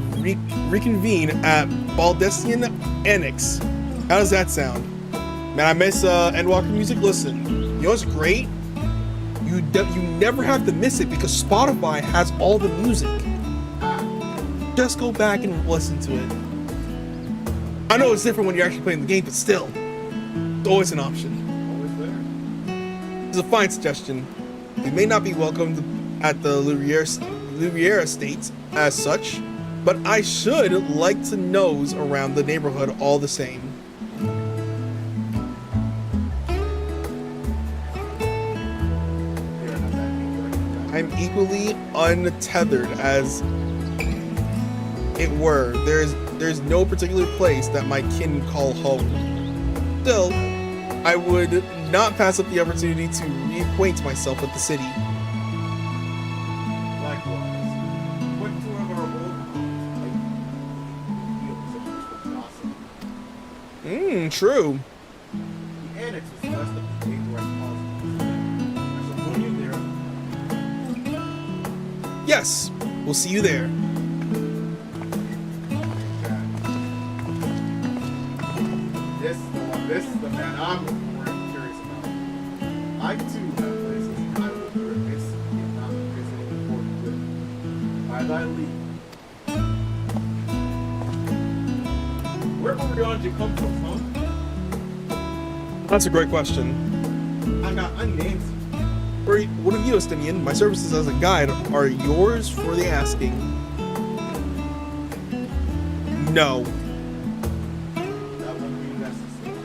reconvene at Baldessian Annex. How does that sound? Man, I miss Endwalker music. Listen, you know what's great? You never have to miss it because Spotify has all the music. Just go back and listen to it. I know it's different when you're actually playing the game, but still, it's always an option. Always there. It's a fine suggestion. You may not be welcomed at the Lumiere Estate as such, but I should like to nose around the neighborhood all the same. I'm equally untethered as it were. There's no particular place that my kin call home. Still, I would not pass up the opportunity to reacquaint myself with the city. Likewise. What two of our old True. The annex is west of the gate where I shall put you there. Yes, we'll see you there. This is the man I'm more curious about. I too have places I will miss if not visiting important I leave? Where did you come from, huh? That's a great question. I need answers. What of you, Estinian? My services as a guide are yours for the asking. No. That won't be necessary.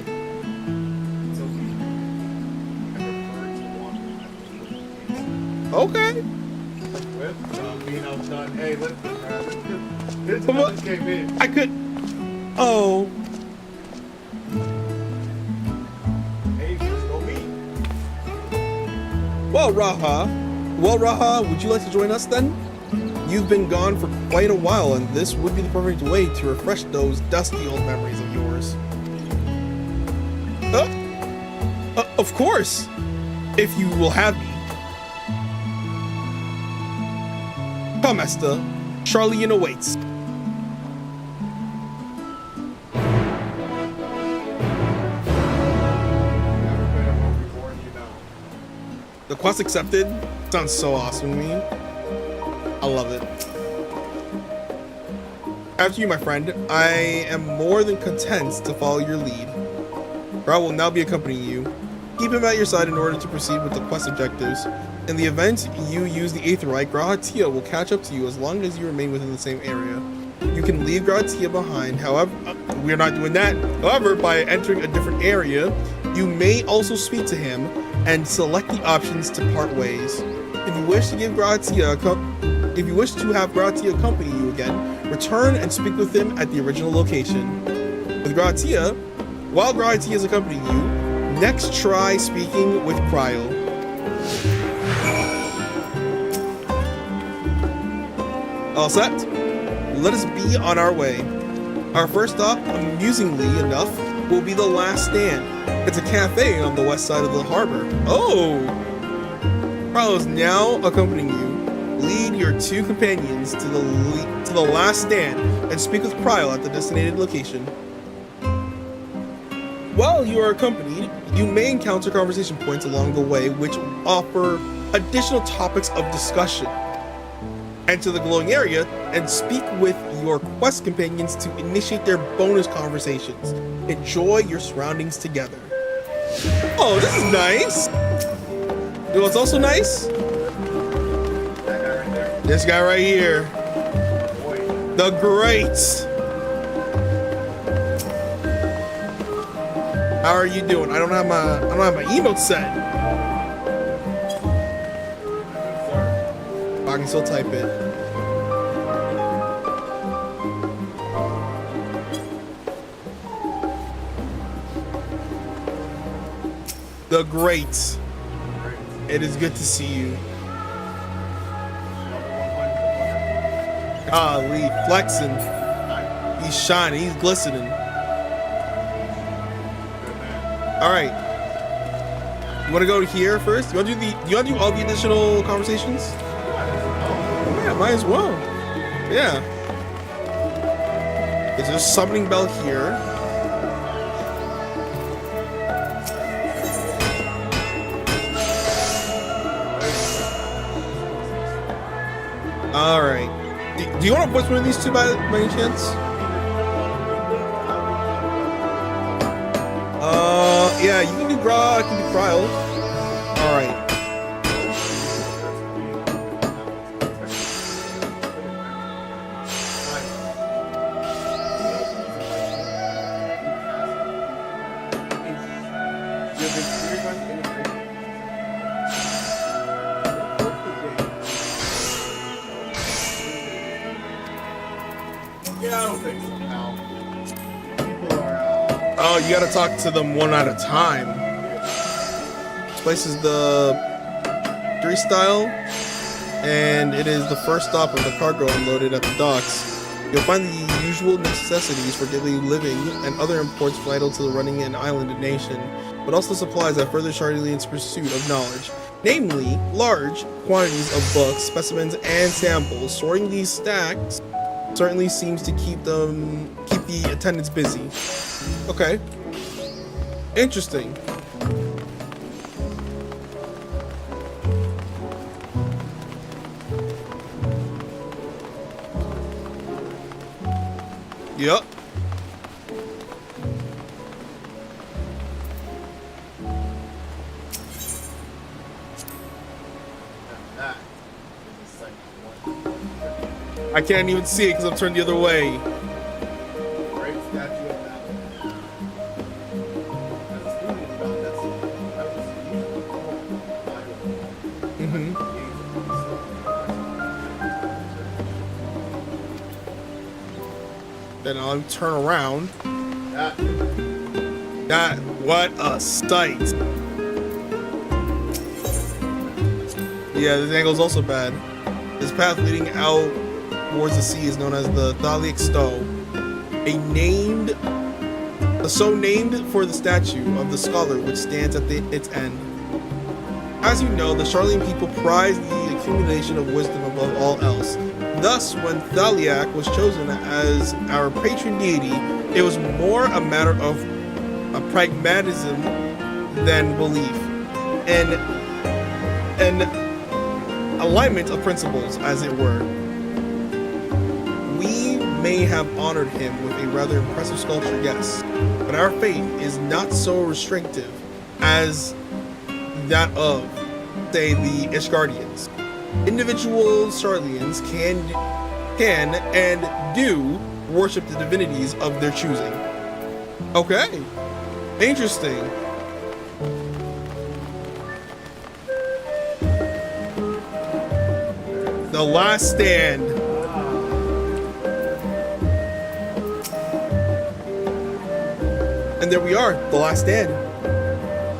It's okay. I prefer to walk in. Okay. With being outdone. Hey, listen, man. This came in. I could. Oh. Hey, let's go meet. Well, Raha, would you like to join us then? You've been gone for quite a while, and this would be the perfect way to refresh those dusty old memories of yours. Of course, if you will have me. Come, Esther. Charlian awaits. The quest accepted sounds so awesome to me. I love it. After you, my friend, I am more than content to follow your lead. Ra will now be accompanying you. Keep him at your side in order to proceed with the quest objectives. In the event you use the Aetheryte, Grahatia will catch up to you as long as you remain within the same area. You can leave Grahatia behind, however, we're not doing that. However, by entering a different area, you may also speak to him and select the options to part ways. If you wish to have Grahatia accompany you again, return and speak with him at the original location. While Grahatia is accompanying you, next try speaking with Cryo. All set? Let us be on our way. Our first stop, amusingly enough, will be the Last Stand. It's a cafe on the west side of the harbor. Oh! Cryo is now accompanying you. Lead your two companions to the Last Stand and speak with Cryo at the designated location. While you are accompanied, you may encounter conversation points along the way which offer additional topics of discussion. Enter the glowing area and speak with your quest companions to initiate their bonus conversations. Enjoy your surroundings together. Oh, this is nice. You know what's also nice? This guy right here. The Great. How are you doing? I don't have my emote set. I can still type it. The Great. It is good to see you. Lee flexing. He's shining. He's glistening. All right. You want to go here first? You want to do all the additional conversations? Yeah, might as well. Yeah. There's a summoning bell here. All right. Do you want to voice one of these two by any chance? Yeah, you can do Gra, I can do Cryo. All right. Yeah, I don't think so, pal. Oh, you gotta talk to them one at a time. This place is the 3 style, and it is the first stop of the cargo unloaded at the docks. You'll find the usual necessities for daily living and other imports vital to the running an island nation, but also supplies that further Charlian's pursuit of knowledge, namely large quantities of books, specimens, and samples. Sorting these stacks certainly seems to keep the attendants busy. Okay. Interesting. Yep. I can't even see it because I'm turned the other way. Great statue of that. Then I'll turn around. That, what a sight. Yeah, this angle's also bad. This path leading out towards the sea is known as the Thalic Stowe, so named for the statue of the scholar which stands at its end. As you know, the Charlian people prize the accumulation of wisdom above all else. Thus, when Thaliak was chosen as our patron deity, it was more a matter of pragmatism than belief, and an alignment of principles, as it were. We may have honored him with a rather impressive sculpture, yes, but our faith is not so restrictive as that of, say, the Ishgardians. Individual Charlians can and do worship the divinities of their choosing. Okay, interesting. The Last Stand. And there we are, The Last Stand.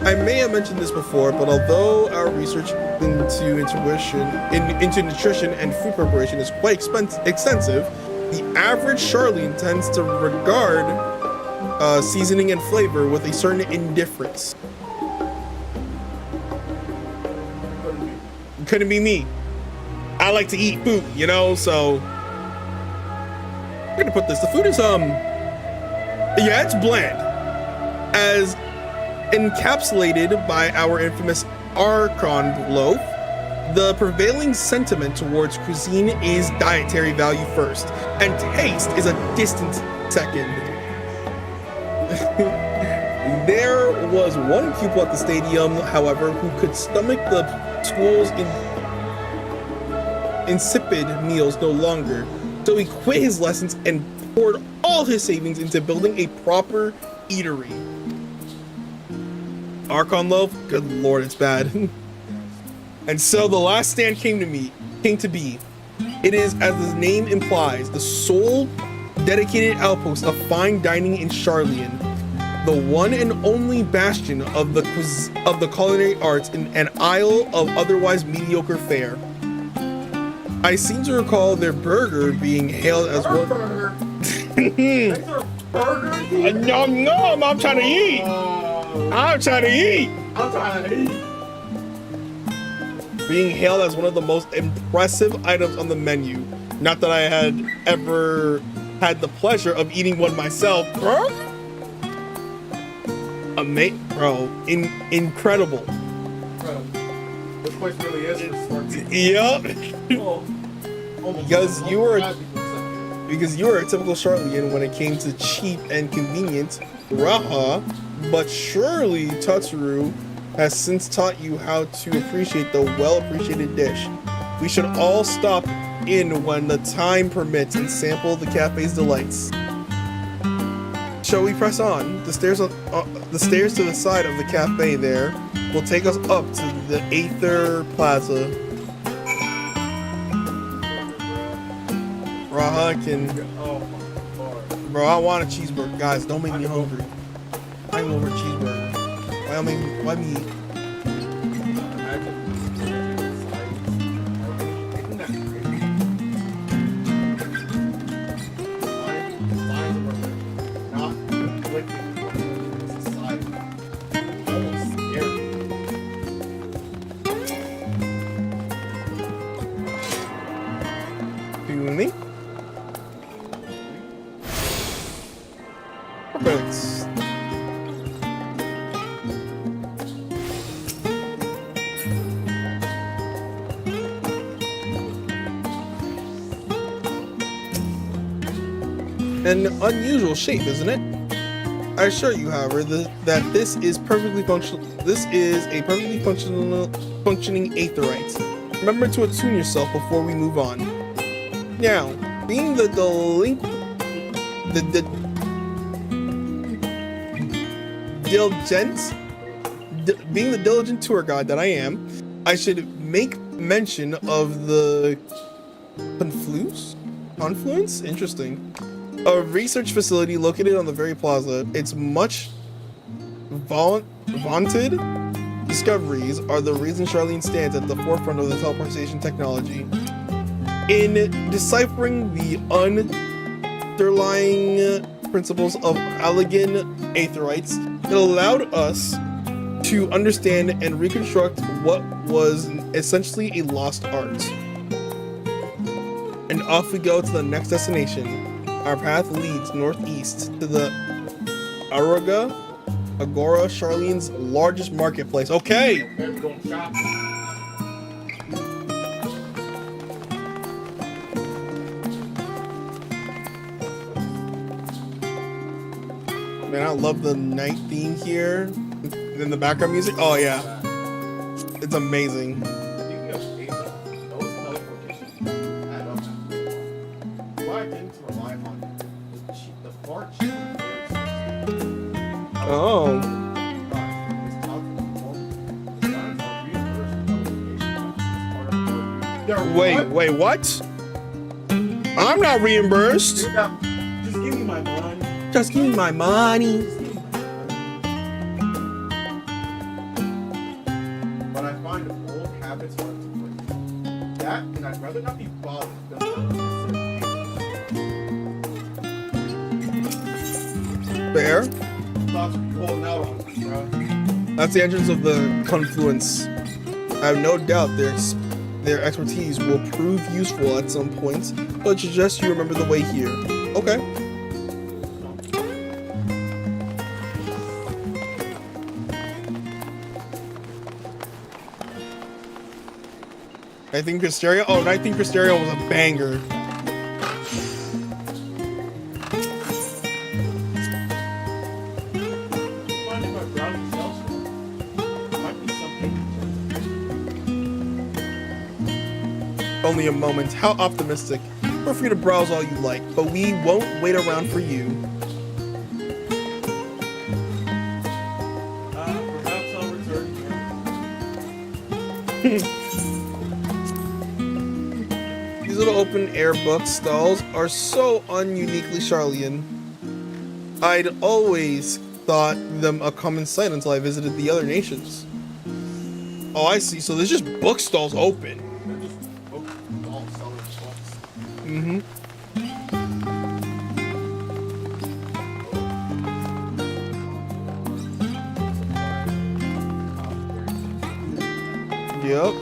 I may have mentioned this before, but although our research into nutrition and food preparation is quite extensive, the average Charlian tends to regard seasoning and flavor with a certain indifference. Couldn't be me. I like to eat food, you know, so I'm gonna put this. The food is yeah, it's bland, as encapsulated by our infamous Archon loaf. The prevailing sentiment towards cuisine is dietary value first, and taste is a distant second. There was one pupil at the stadium, however, who could stomach the school's insipid meals no longer, so he quit his lessons and poured all his savings into building a proper eatery. Archon loaf? Good lord, it's bad. And so the Last Stand came to be. It is, as the name implies, the sole dedicated outpost of fine dining in Charlian, the one and only bastion of the culinary arts in an isle of otherwise mediocre fare. I seem to recall their burger being hailed as one. Nom nom! I'm trying to eat. I'm trying to eat. Being hailed as one of the most impressive items on the menu. Not that I had ever had the pleasure of eating one myself, bro. Incredible. This place really is for smart people. Yep. Because you were a typical Charlian when it came to cheap and convenient raha, but surely Tatsuru has since taught you how to appreciate the well-appreciated dish. We should all stop in when the time permits and sample the cafe's delights. Shall we press on? The stairs to the side of the cafe there will take us up to the Aether Plaza. Raha can... Bro, I want a cheeseburger. Guys, don't make me hungry. I'm over cheeseburger. Why me? Me? an unusual shape, isn't it? I assure you, however, that this is perfectly functional. This is a perfectly functioning aetheryte. Remember to attune yourself before we move on. Now, being the diligent tour guide that I am, I should make mention of the confluence. Interesting. A research facility located on the very plaza. Its much vaunted discoveries are the reason Charlene stands at the forefront of the teleportation technology. In deciphering the underlying principles of Allegan aetherites, it allowed us to understand and reconstruct what was essentially a lost art. And off we go to the next destination. Our path leads northeast to the Agora, Charlene's largest marketplace. Okay! Man, I love the night theme here. And then the background music. Oh yeah. It's amazing. Oh. Wait, what? I'm not reimbursed. Just give me my money. Just give me my money. But I find old habits hard to break. That, and I'd rather not be bothered. Fair. Bro. That's the entrance of the confluence. I have no doubt their expertise will prove useful at some points, but I suggest you remember the way here. Okay. Nighting Pisteria? Oh, Nighting Pisteria was a banger. Only a moment. How optimistic. Feel free to browse all you like, but we won't wait around for you. Perhaps I'll return here. These little open-air book stalls are so ununiquely Charlean. I'd always thought them a common sight until I visited the other nations. Oh, I see. So there's just bookstalls open. Mm-hmm. Yep.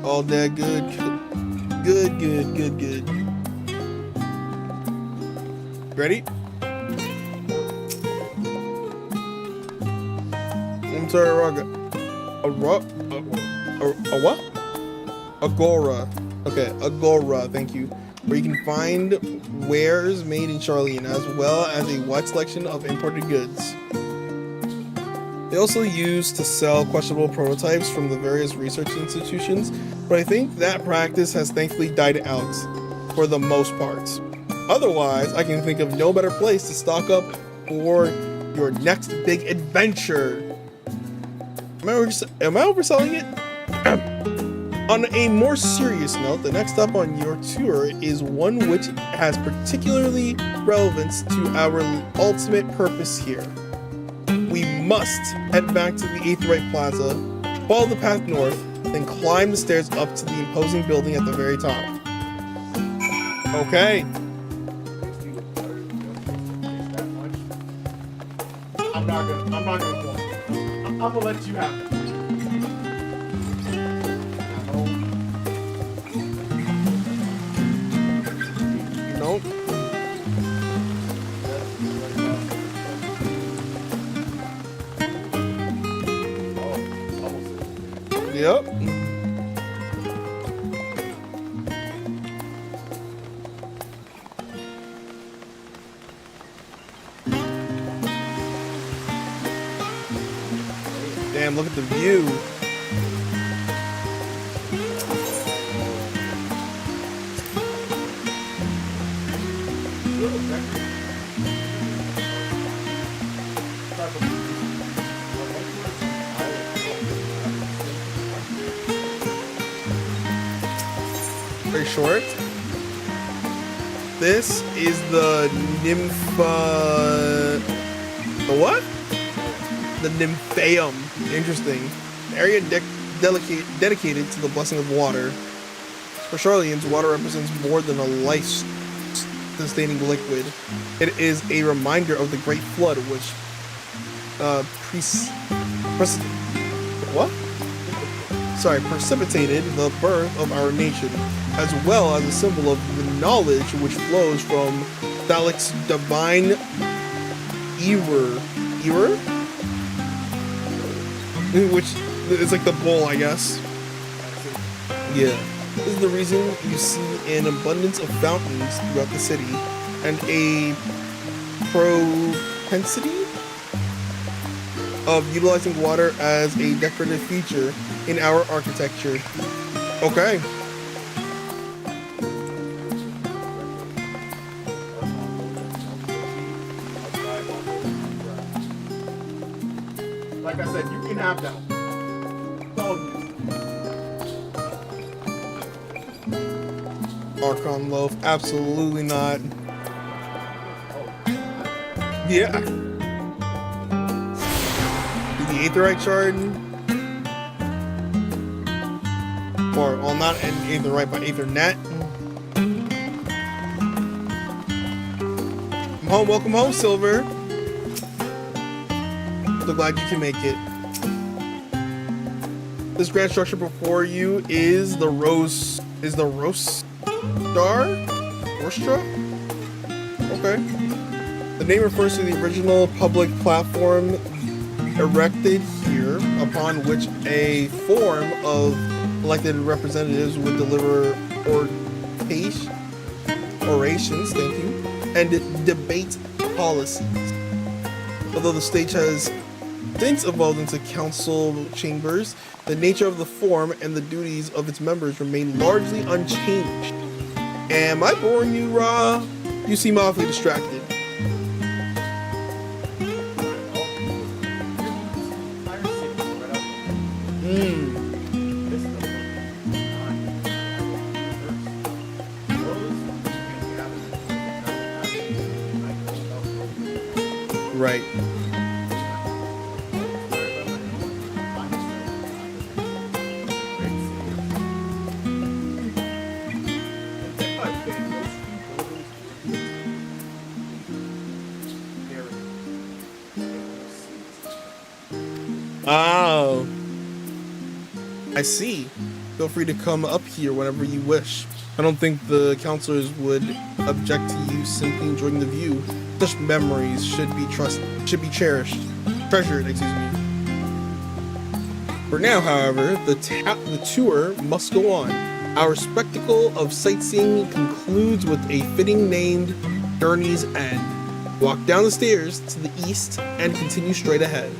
All that good. Good. Ready? I'm sorry, a what? Agora. Okay, Agora, thank you. Where you can find wares made in Charlene, as well as a wide selection of imported goods. They also use to sell questionable prototypes from the various research institutions, but I think that practice has thankfully died out for the most part. Otherwise, I can think of no better place to stock up for your next big adventure. Am I overselling it? On a more serious note, the next stop on your tour is one which has particularly relevance to our ultimate purpose here. We must head back to the Aetherite Plaza, follow the path north, then climb the stairs up to the imposing building at the very top. Okay. I'm gonna let you have it. Nope. Yep. Damn, look at the view. Very short. This is the Nympha... The what? The Nymphaeum. Interesting. An area dedicated to the blessing of water. For Charlians, water represents more than a life-sustaining liquid. It is a reminder of the Great Flood, which precipitated the birth of our nation, as well as a symbol of the knowledge which flows from Thalic's divine Ewer, which is like the bowl, I guess. Yeah. This is the reason you see an abundance of fountains throughout the city, and a propensity of utilizing water as a decorative feature in our architecture. Okay. Like I said, you can have that. Archon loaf, absolutely not. Yeah. The Aetherite shard. Or, well, not an Aetherite, but Aethernet. Come home, welcome home, Silver. So glad you can make it. This grand structure before you is the Rose. Is the Rose Star? Rostra? Okay. The name refers to the original public platform erected here, upon which a form of elected representatives would deliver orations, thank you, and debate policies. Although the stage has since evolved into council chambers, the nature of the form and the duties of its members remain largely unchanged. Am I boring you, Ra? You seem awfully distracted. Right. Oh, I see. Feel free to come up here whenever you wish. I don't think the counselors would object to you simply enjoying the view. Such memories should be treasured, excuse me. For now, however, the tour must go on. Our spectacle of sightseeing concludes with a fitting named Journey's End. Walk down the stairs to the east and continue straight ahead.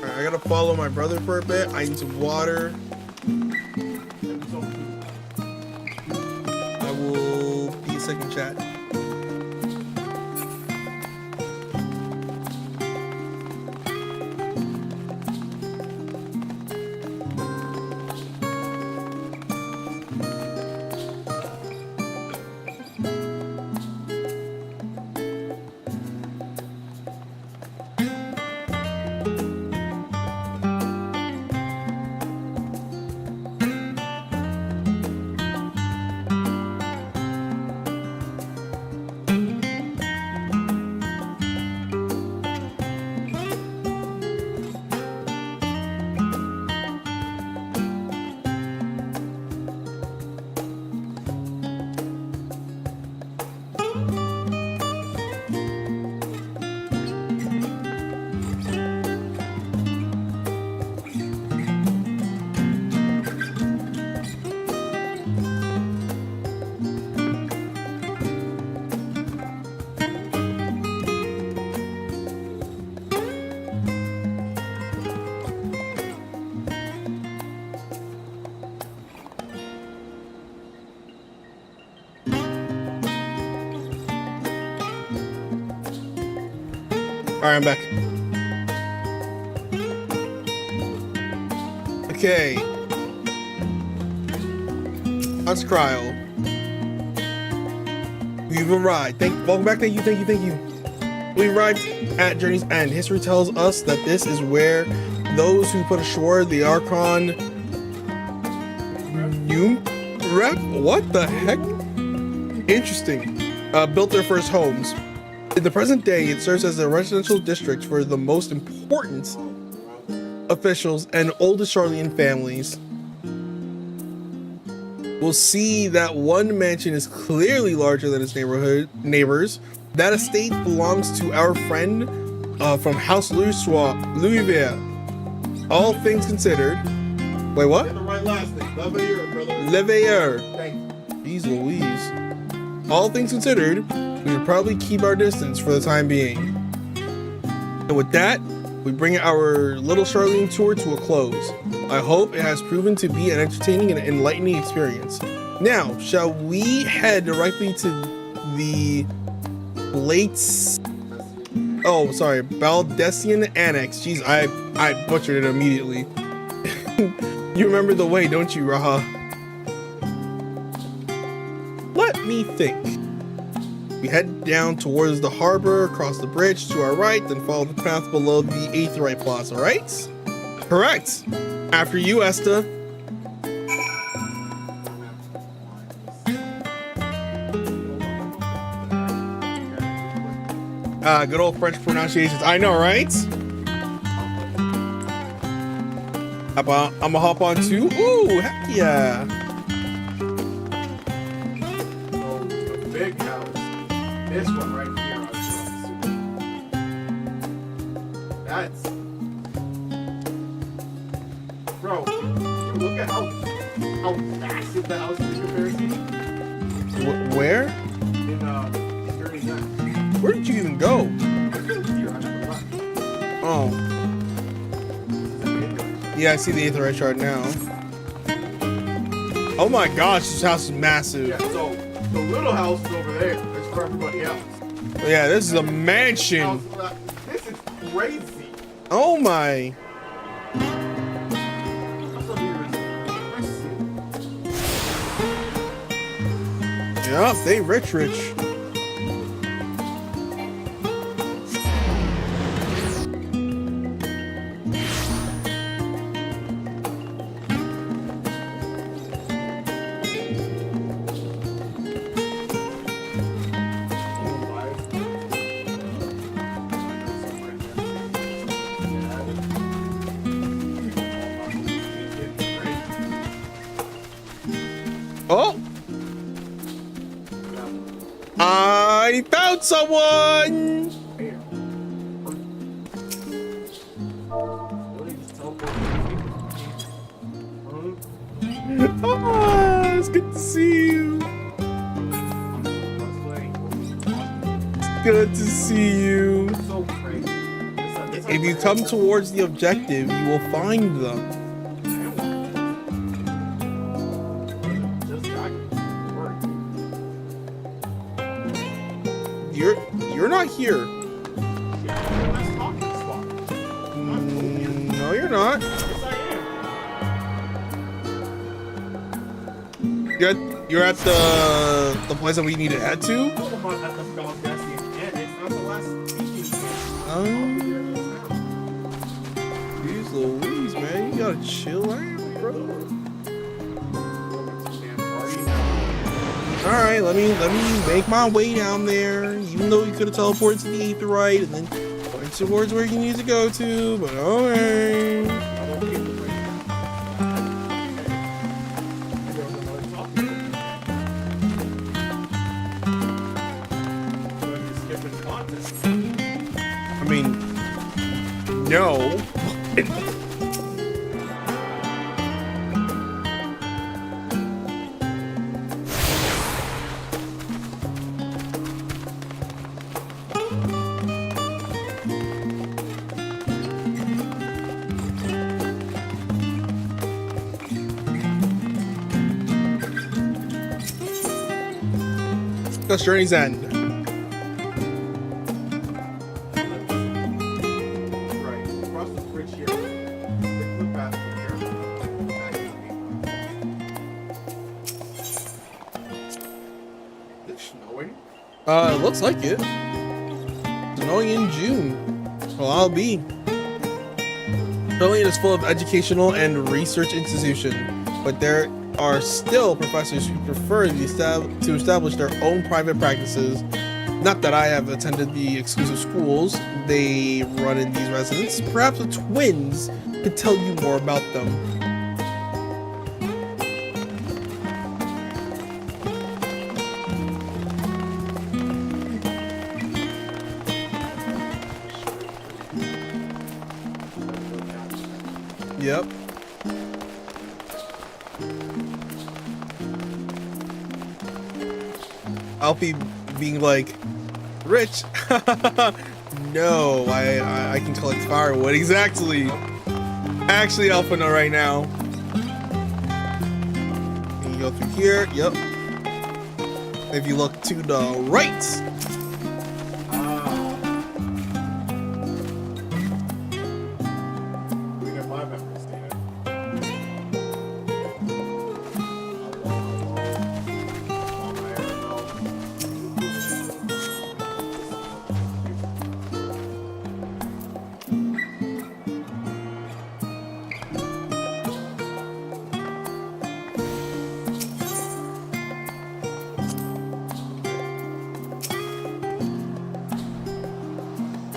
Alright, I gotta follow my brother for a bit. I need some water. I will be a second, chat. All right, I'm back. Okay. Let's Cryo. We've arrived. Welcome back. Thank you. We arrived at Journey's End. History tells us that this is where those who put ashore the Archon what the heck? Interesting. Built their first homes. In the present day, it serves as a residential district for the most important officials and oldest Charlian families. We'll see that one mansion is clearly larger than its neighbors. That estate belongs to our friend from House Louisville. All things considered. Wait, what? Get the right last name. Leveilleur, brother. Leveilleur. Thank you. Jeez Louise. All things considered, we should probably keep our distance for the time being. And with that, we bring our little Charlene tour to a close. I hope it has proven to be an entertaining and enlightening experience. Now, shall we head directly to the Baldessian Annex. Jeez, I butchered it immediately. You remember the way, don't you, Raha? Let me think. We head down towards the harbor, across the bridge to our right, then follow the path below the Aetheryte Plaza, right? Correct. After you, Esta. Good old French pronunciations. I know, right? I'm gonna hop on too. Ooh, heck yeah. So, the big house. This one right here. That's... Bro, look at how massive the house is in comparison. Where? In, Journey's End. Where did you even go? Oh. Yeah, I see the Aetheryte shard now. Oh my gosh, this house is massive. Yeah, so the little house is over there. That's for everybody else. Yeah, this is a mansion. This is crazy. Oh my. Yup, they rich. Oh! I found someone! Ah, it's good to see you. It's good to see you. If you come towards the objective, you will find them. You're not here. No, you're not. You're at the place that we need to head to. Jeez Louise, man, you gotta chill out, bro. All right, let me make my way down there. Even though you could have teleported to the Aetheryte and then point towards where you need to go to, but okay. I mean, no. That's Journey's End. It looks like it. Snowing in June. Well, I'll be. Berlin is full of educational and research institutions, but there are still professors who prefer to establish their own private practices. Not that I have attended the exclusive schools they run in these residences. Perhaps the twins could tell you more about them. Yep. Alfie being like, Rich, no, I can collect firewood. Exactly. Actually, Alpha know right now. You go through here. Yep. If you look to the right.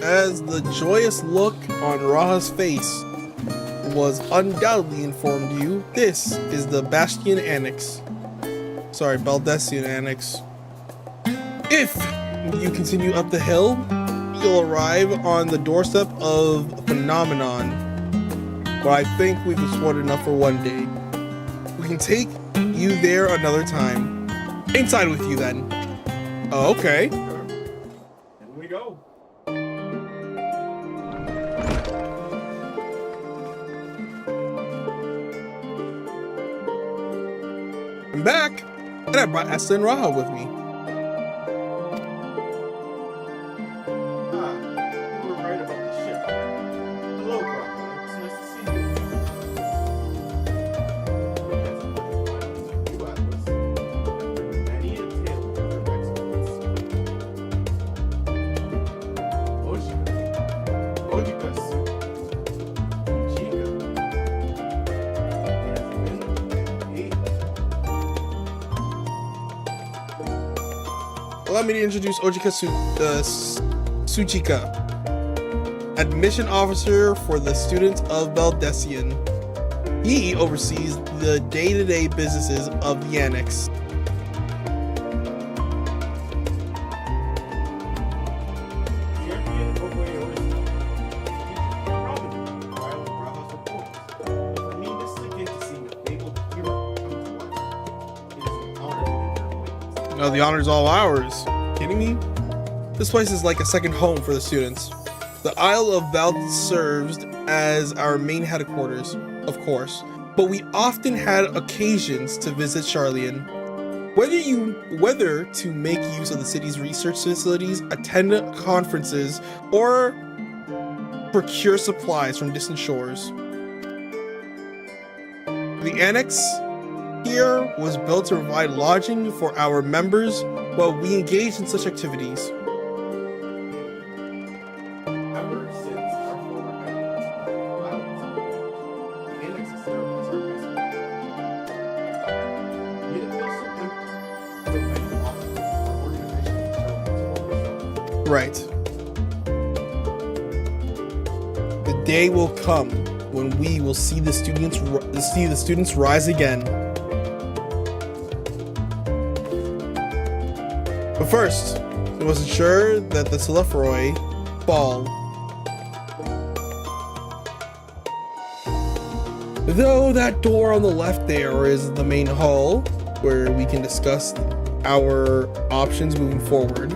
As the joyous look on Raha's face was undoubtedly informed you, this is the Bastion Annex. Sorry, Baldessian Annex. If you continue up the hill, you'll arrive on the doorstep of Phenomenon. But I think we've explored enough for one day. We can take you there another time. Inside with you then. Oh, okay. Here we go. I'm back, and I brought Esther and Raha with me. You were right about the ship. Hello, Raha. It's nice to see you. You Atlas. Many a tale of your exploits. Ojika Suit. Chica. Has been an age. Allow me to introduce Ojika Tsuchika, admission officer for the students of Baldessian. He oversees the day-to-day businesses of the annex. No, the honor is all ours. Kidding me? This place is like a second home for the students. The Isle of Vald serves as our main headquarters, of course, but we often had occasions to visit Charlian. Whether to make use of the city's research facilities, attend conferences, or procure supplies from distant shores. The annex here was built to provide lodging for our members while we engaged in such activities. Ever since our former the annex has served as our base. Yet it feels so empty. So many officers our organization has chosen to Right. The day will come when we will see the students rise again. But first, we must ensure that the Celefroy fall. Though that door on the left there is the main hall, where we can discuss our options moving forward.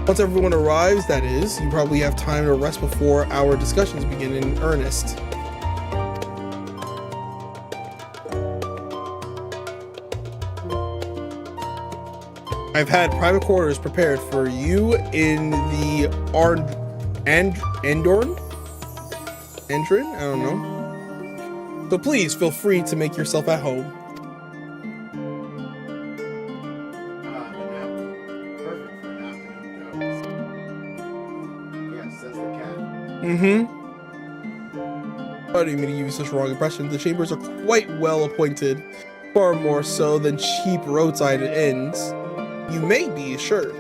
Once everyone arrives, that is, you probably have time to rest before our discussions begin in earnest. I've had private quarters prepared for you in the Endorn? I don't know. So please feel free to make yourself at home. I didn't mean to give you such a wrong impression. The chambers are quite well appointed, far more so than cheap roadside inns. You may be assured.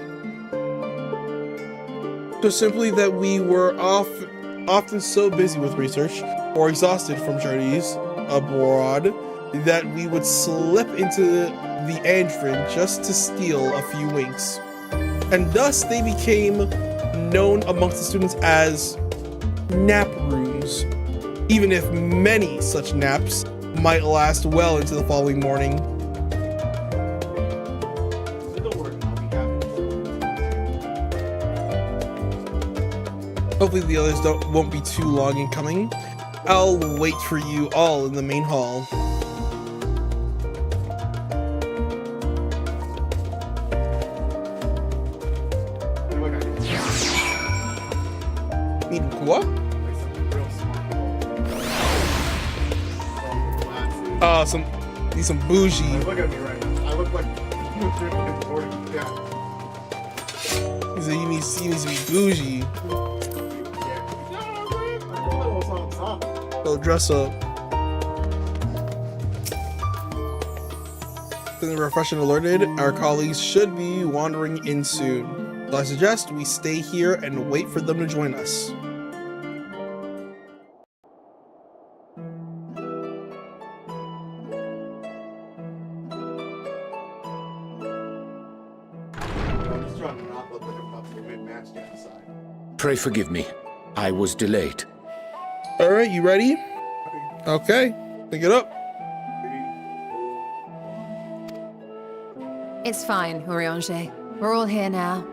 So simply that we were often so busy with research, or exhausted from journeys abroad, that we would slip into the Andrin just to steal a few winks. And thus they became known amongst the students as nap rooms, even if many such naps might last well into the following morning. Hopefully the others won't be too long in coming. I'll wait for you all in the main hall. Need what? Need some bougie. Look at me right now. I look like He said he needs to be bougie. Go dress up. Feeling refreshed and alerted, our colleagues should be wandering in soon. So I suggest we stay here and wait for them to join us. Pray forgive me. I was delayed. All right, you ready? Okay, pick it up. It's fine, Urianger. We're all here now.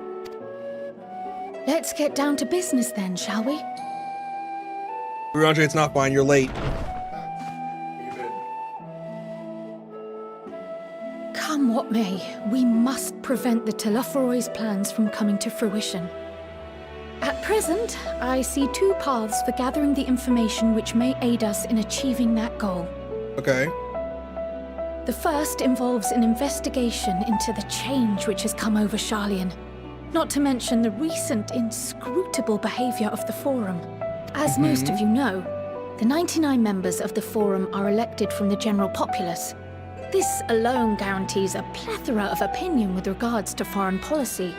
Let's get down to business then, shall we? Urianger, it's not fine. You're late. Come what may, we must prevent the Telophoroid's plans from coming to fruition. At present, I see two paths for gathering the information which may aid us in achieving that goal. Okay. The first involves an investigation into the change which has come over Sharlayan, not to mention the recent inscrutable behavior of the Forum. As most of you know, the 99 members of the Forum are elected from the general populace. This alone guarantees a plethora of opinion with regards to foreign policy.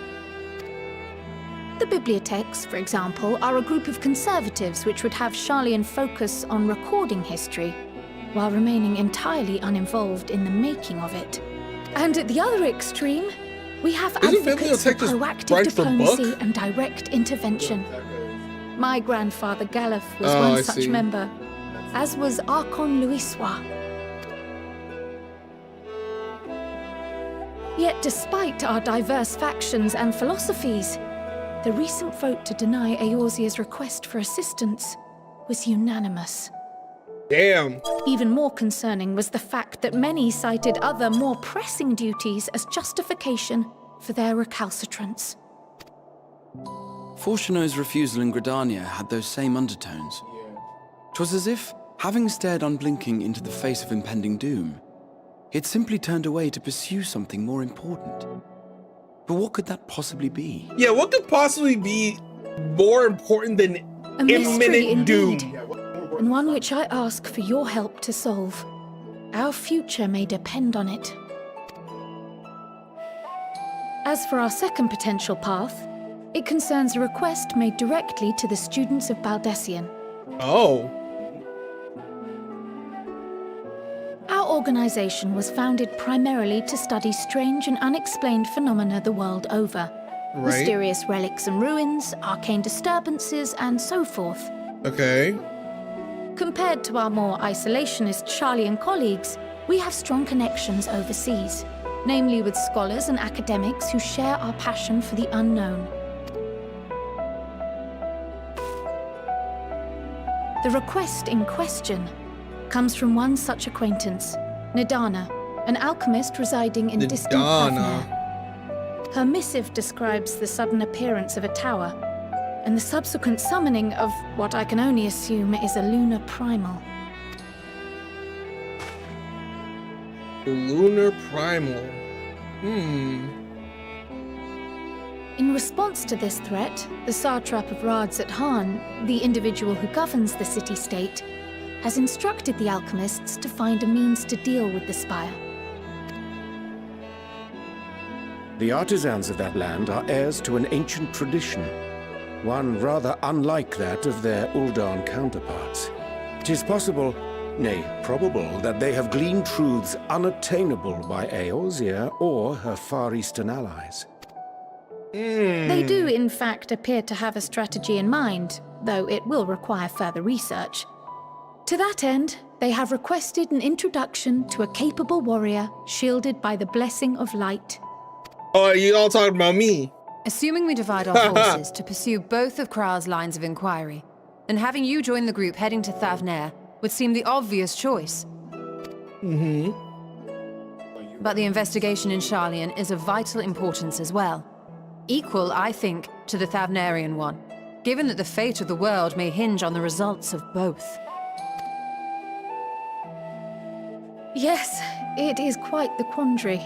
The bibliotheques, for example, are a group of conservatives which would have Sharlayan focus on recording history, while remaining entirely uninvolved in the making of it. And at the other extreme, we have advocates for proactive diplomacy and direct intervention. My grandfather Galef was one such member, as was Archon Louisois. Yet despite our diverse factions and philosophies, the recent vote to deny Eorzea's request for assistance was unanimous. Damn. Even more concerning was the fact that many cited other, more pressing duties as justification for their recalcitrance. Fortuno's refusal in Gridania had those same undertones. 'Twas as if, having stared unblinking into the face of impending doom, he had simply turned away to pursue something more important. But what could that possibly be? Yeah, what could possibly be more important than A mystery imminent doom? indeed, and one which I ask for your help to solve. Our future may depend on it. As for our second potential path, it concerns a request made directly to the students of Baldessian. Oh. Our organization was founded primarily to study strange and unexplained phenomena the world over. Right. Mysterious relics and ruins, arcane disturbances, and so forth. Okay. Compared to our more isolationist Sharlayan colleagues, we have strong connections overseas, namely with scholars and academics who share our passion for the unknown. The request in question comes from one such acquaintance, Nadana, an alchemist residing in distant Havner. Her missive describes the sudden appearance of a tower, and the subsequent summoning of what I can only assume is a lunar primal. The lunar primal. In response to this threat, the satrap of Radzat-Han, the individual who governs the city-state, has instructed the alchemists to find a means to deal with the spire. The artisans of that land are heirs to an ancient tradition, one rather unlike that of their Uldan counterparts. It is possible, nay, probable, that they have gleaned truths unattainable by Eorzea or her Far Eastern allies. They do, in fact, appear to have a strategy in mind, though it will require further research. To that end, they have requested an introduction to a capable warrior shielded by the blessing of light. Oh, you all talking about me? Assuming we divide our forces to pursue both of Kral's lines of inquiry, then having you join the group heading to Thavnair would seem the obvious choice. But the investigation in Sharlayan is of vital importance as well. Equal, I think, to the Thavnarian one, given that the fate of the world may hinge on the results of both. Yes, it is quite the quandary.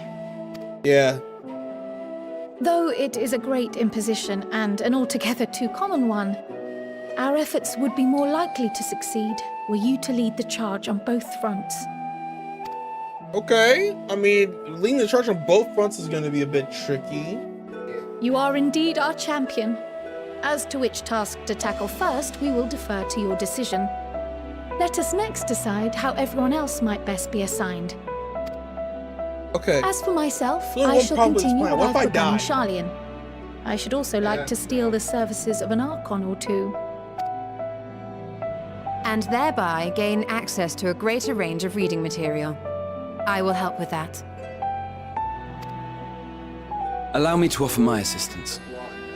Yeah. Though it is a great imposition and an altogether too common one, our efforts would be more likely to succeed were you to lead the charge on both fronts. Okay. I mean, leading the charge on both fronts is going to be a bit tricky. You are indeed our champion. As to which task to tackle first, we will defer to your decision. Let us next decide how everyone else might best be assigned. Okay. As for myself, So I what shall problem is continue mine? what What if I I've begun in die? Sharlayan. I should also like to steal the services of an Archon or two. And thereby gain access to a greater range of reading material. I will help with that. Allow me to offer my assistance.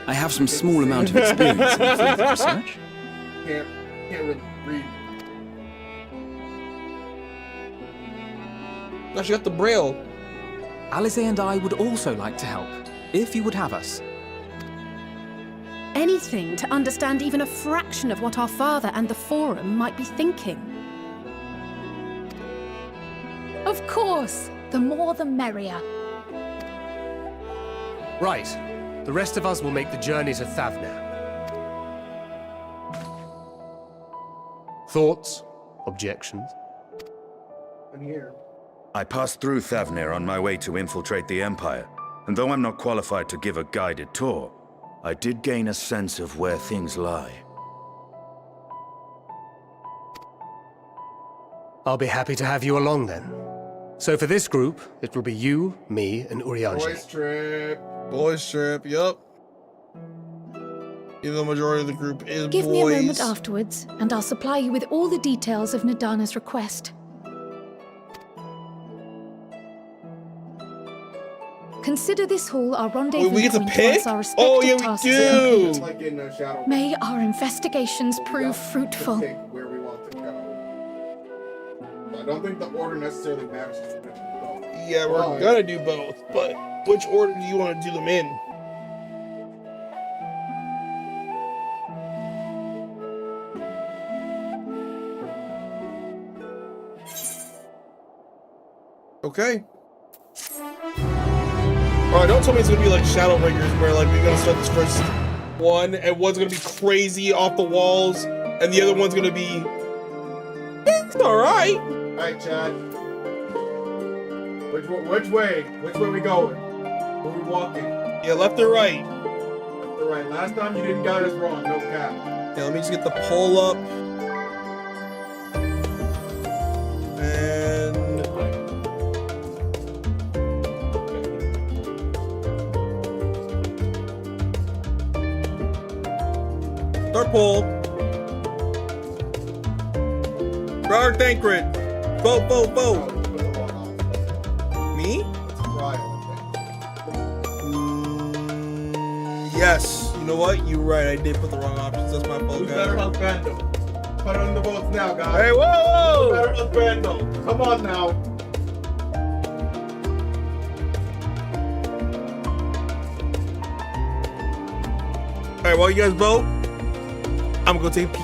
I have some small amount of experience in the field of research. Can't really read. Now she got the braille. Alize and I would also like to help, if you would have us. Anything to understand even a fraction of what our father and the Forum might be thinking. Of course, the more the merrier. Right. The rest of us will make the journey to Thavnair. Thoughts? Objections? I'm here. I passed through Thavnair on my way to infiltrate the Empire, and though I'm not qualified to give a guided tour, I did gain a sense of where things lie. I'll be happy to have you along then. So for this group, it will be you, me, and Urianger. Boys trip. Boys trip, yup. Even the majority of the group is Give boys. me a moment afterwards, and I'll supply you with all the details of Nadana's request. Consider this hall our rendezvous We get to point pick? once our respective Oh, yeah, we tasks do. are complete. It's like in Shadow. May our investigations prove fruitful. Pick where we want to go. I don't think the order necessarily matters. Yeah, we're gonna do both, but which order do you want to do them in? Okay. Alright, don't tell me it's gonna be like Shadowbringers, where like we're gonna start this first one, and one's gonna be crazy off the walls, and the other one's gonna be it's alright. Alright, Chad. Which way? Which way we going? Where we walking? Yeah, left or right? Left or right. Last time you didn't got us wrong, no cap. Yeah, let me just get the poll up. And start poll. Robert Tancred. Vote, vote, vote. Me? Yes. You know what? You're right. I did put the wrong options. That's my fault, Who's guys. better husbando? Put on the votes now, guys. Hey, whoa! Who's better husbando? Come on now. Alright, while you guys vote, I'm gonna go take a pee.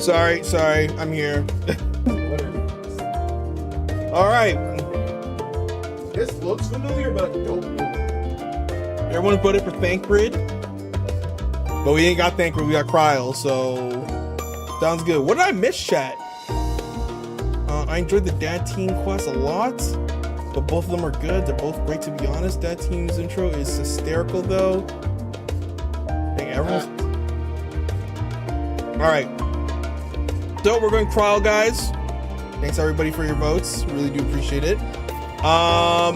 Sorry, I'm here. All right. This looks familiar, but I don't know. Everyone voted for Thancred, but we ain't got Thancred. We got Kryl, so sounds good. What did I miss, chat? I enjoyed the dad team quest a lot, but both of them are good. They're both great, to be honest. Dad team's intro is hysterical, though. Dang, everyone's. All right. So we're going Kryl, guys. Thanks everybody for your votes. Really do appreciate it. All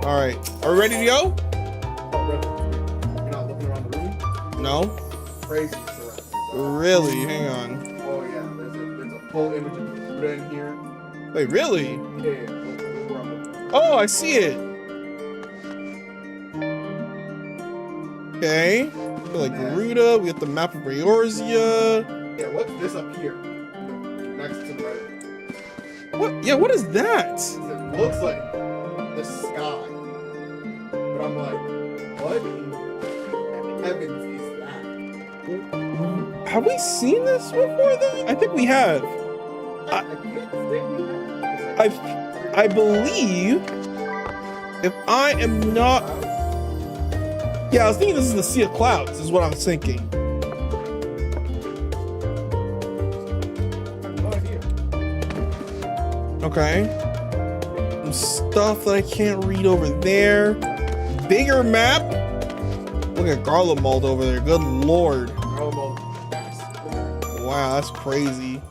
right. Are we ready to go? You're not looking around the room? No. Crazy. Really? Hang on. Oh yeah, there's a full image of Buddha in here. Wait, really? Yeah. Oh, I see it. Okay. Like Garuda, we got the map of Eorzea. Yeah, what's this up here? Next to the right. What? Yeah, what is that? It looks like the sky. But I'm like, what in heavens is that? Have we seen this before though? I think we have. I believe, if I am not... Yeah, I was thinking this is the Sea of Clouds, is what I was thinking. Okay. Some stuff that I can't read over there. Bigger map. Look at Garlemald over there. Good lord. Wow, that's crazy.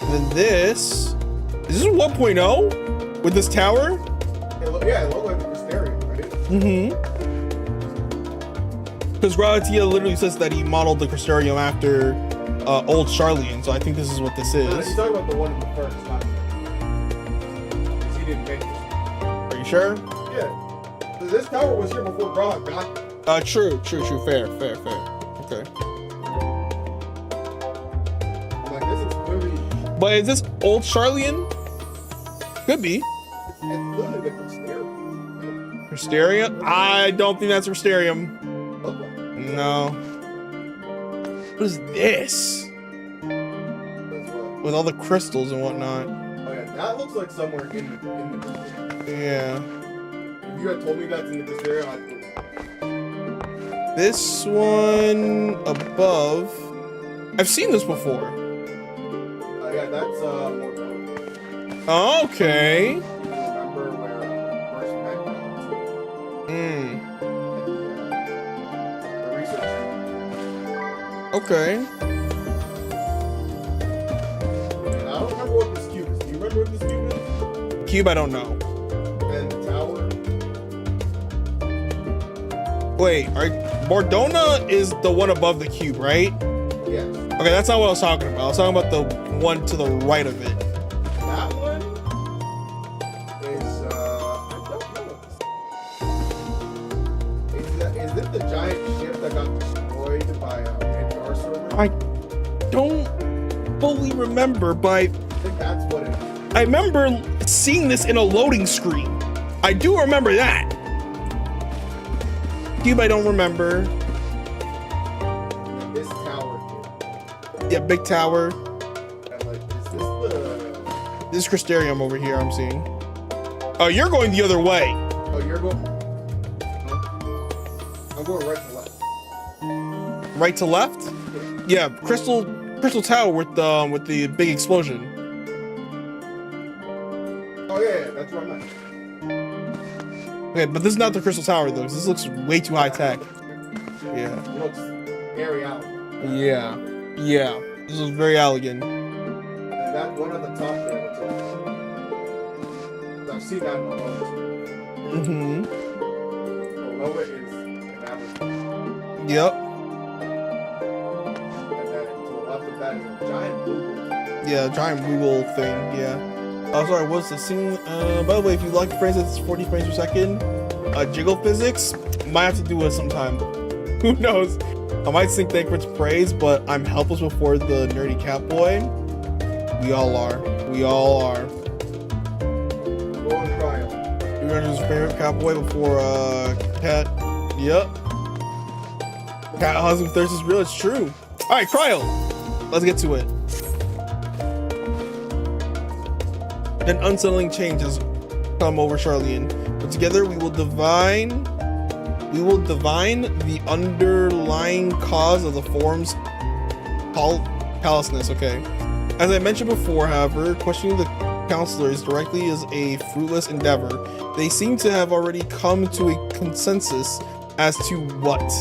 And then this. Is this 1.0? With this tower? Yeah, it looked like the Mysterium, right? Mm-hmm. Because Gratia literally says that he modeled the Crystarium after old Charlian, so I think this is what this is. He's talking about the one in the first, not he didn't make it. Are you sure? Yeah. This tower was here before Grog got it. True. Fair. Okay. I'm like, this is clearly... But is this old Charlian? Could be. It's literally the Crystarium. Crystarium? I don't think that's Crystarium. No. What is this? With all the crystals and whatnot. Oh yeah, that looks like somewhere in the Yeah. If you had told me that's in the Crystarium, I'd believe. This one above. I've seen this before. Yeah, that's more. Okay. Remember where first met the research. Okay. And I don't remember what this cube is. Do you remember what this cube is? Cube, I don't know. And the tower. Wait, Bordona is the one above the cube, right? Yes. Okay, that's not what I was talking about. I was talking about the one to the right of it. That one is I don't know. Is it the giant ship that got destroyed by NR server? I don't fully remember, but I think that's what it is. I remember seeing this in a loading screen. I do remember that. Cube, I don't remember. This tower here. Yeah, big tower. I'm like, is this the... This Crystarium over here I'm seeing. Oh, you're going the other way. Oh, you're going... I'm going right to left. Right to left? Yeah, Crystal Tower with the big explosion. Oh yeah, that's where I'm at. Okay, but this is not the Crystal Tower though. This looks way too high tech. Yeah. It looks very out. Yeah. This is very elegant. And that one at the top there looks like... I've seen that in the lower. Mm-hmm. The lower is an average. Yep. And then to the left of that is a giant blue. Yeah, giant Google thing, yeah. Oh, sorry, what's the scene? By the way, if you like frames at 40 frames per second, jiggle physics, might have to do it sometime. Who knows? I might sing Thancred's praise, but I'm helpless before the nerdy cat boy. We all are. Go on trial. You're gonna just favorite cat boy before cat. Yep. Cat husband thirst is real. It's true. All right, Cryo. Let's get to it. An unsettling change has come over Charlian, but together we will divine the underlying cause of the form's callousness. Okay. As I mentioned before, however, questioning the counselors directly is a fruitless endeavor. They seem to have already come to a consensus as to what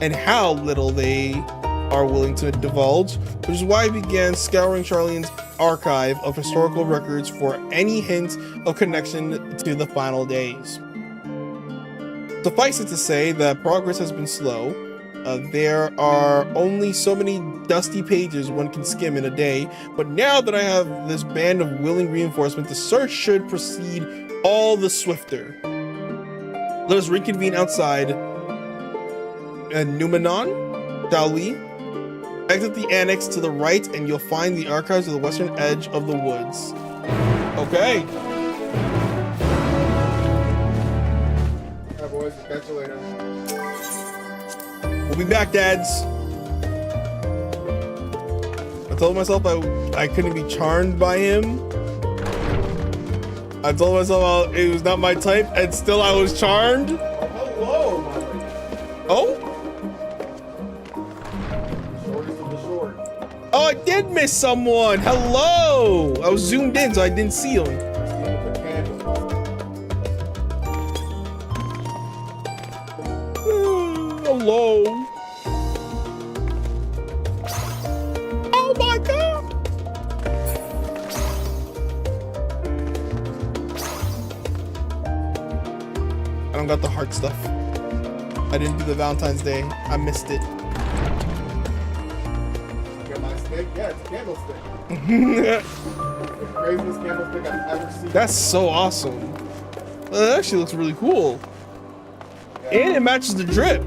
and how little they are willing to divulge, which is why I began scouring Charlian's archive of historical records for any hint of connection to the final days. Suffice it to say that progress has been slow. There are only so many dusty pages one can skim in a day, but now that I have this band of willing reinforcement, the search should proceed all the swifter. Let us reconvene outside Numenon, shall we? Exit the annex to the right and you'll find the archives of the western edge of the woods. Okay. Alright boys, catch you later. We'll be back, dads. I told myself I couldn't be charmed by him. I told myself it was not my type, and still I was charmed. Hello, oh? Oh, I did miss someone. Hello. I was zoomed in, so I didn't see him. Hello. Oh my god. I don't got the heart stuff. I didn't do the Valentine's Day. I missed it. Yeah, it's a candlestick. The craziest candlestick I've ever seen. That's so awesome. That actually looks really cool. Yeah. And it matches the drip.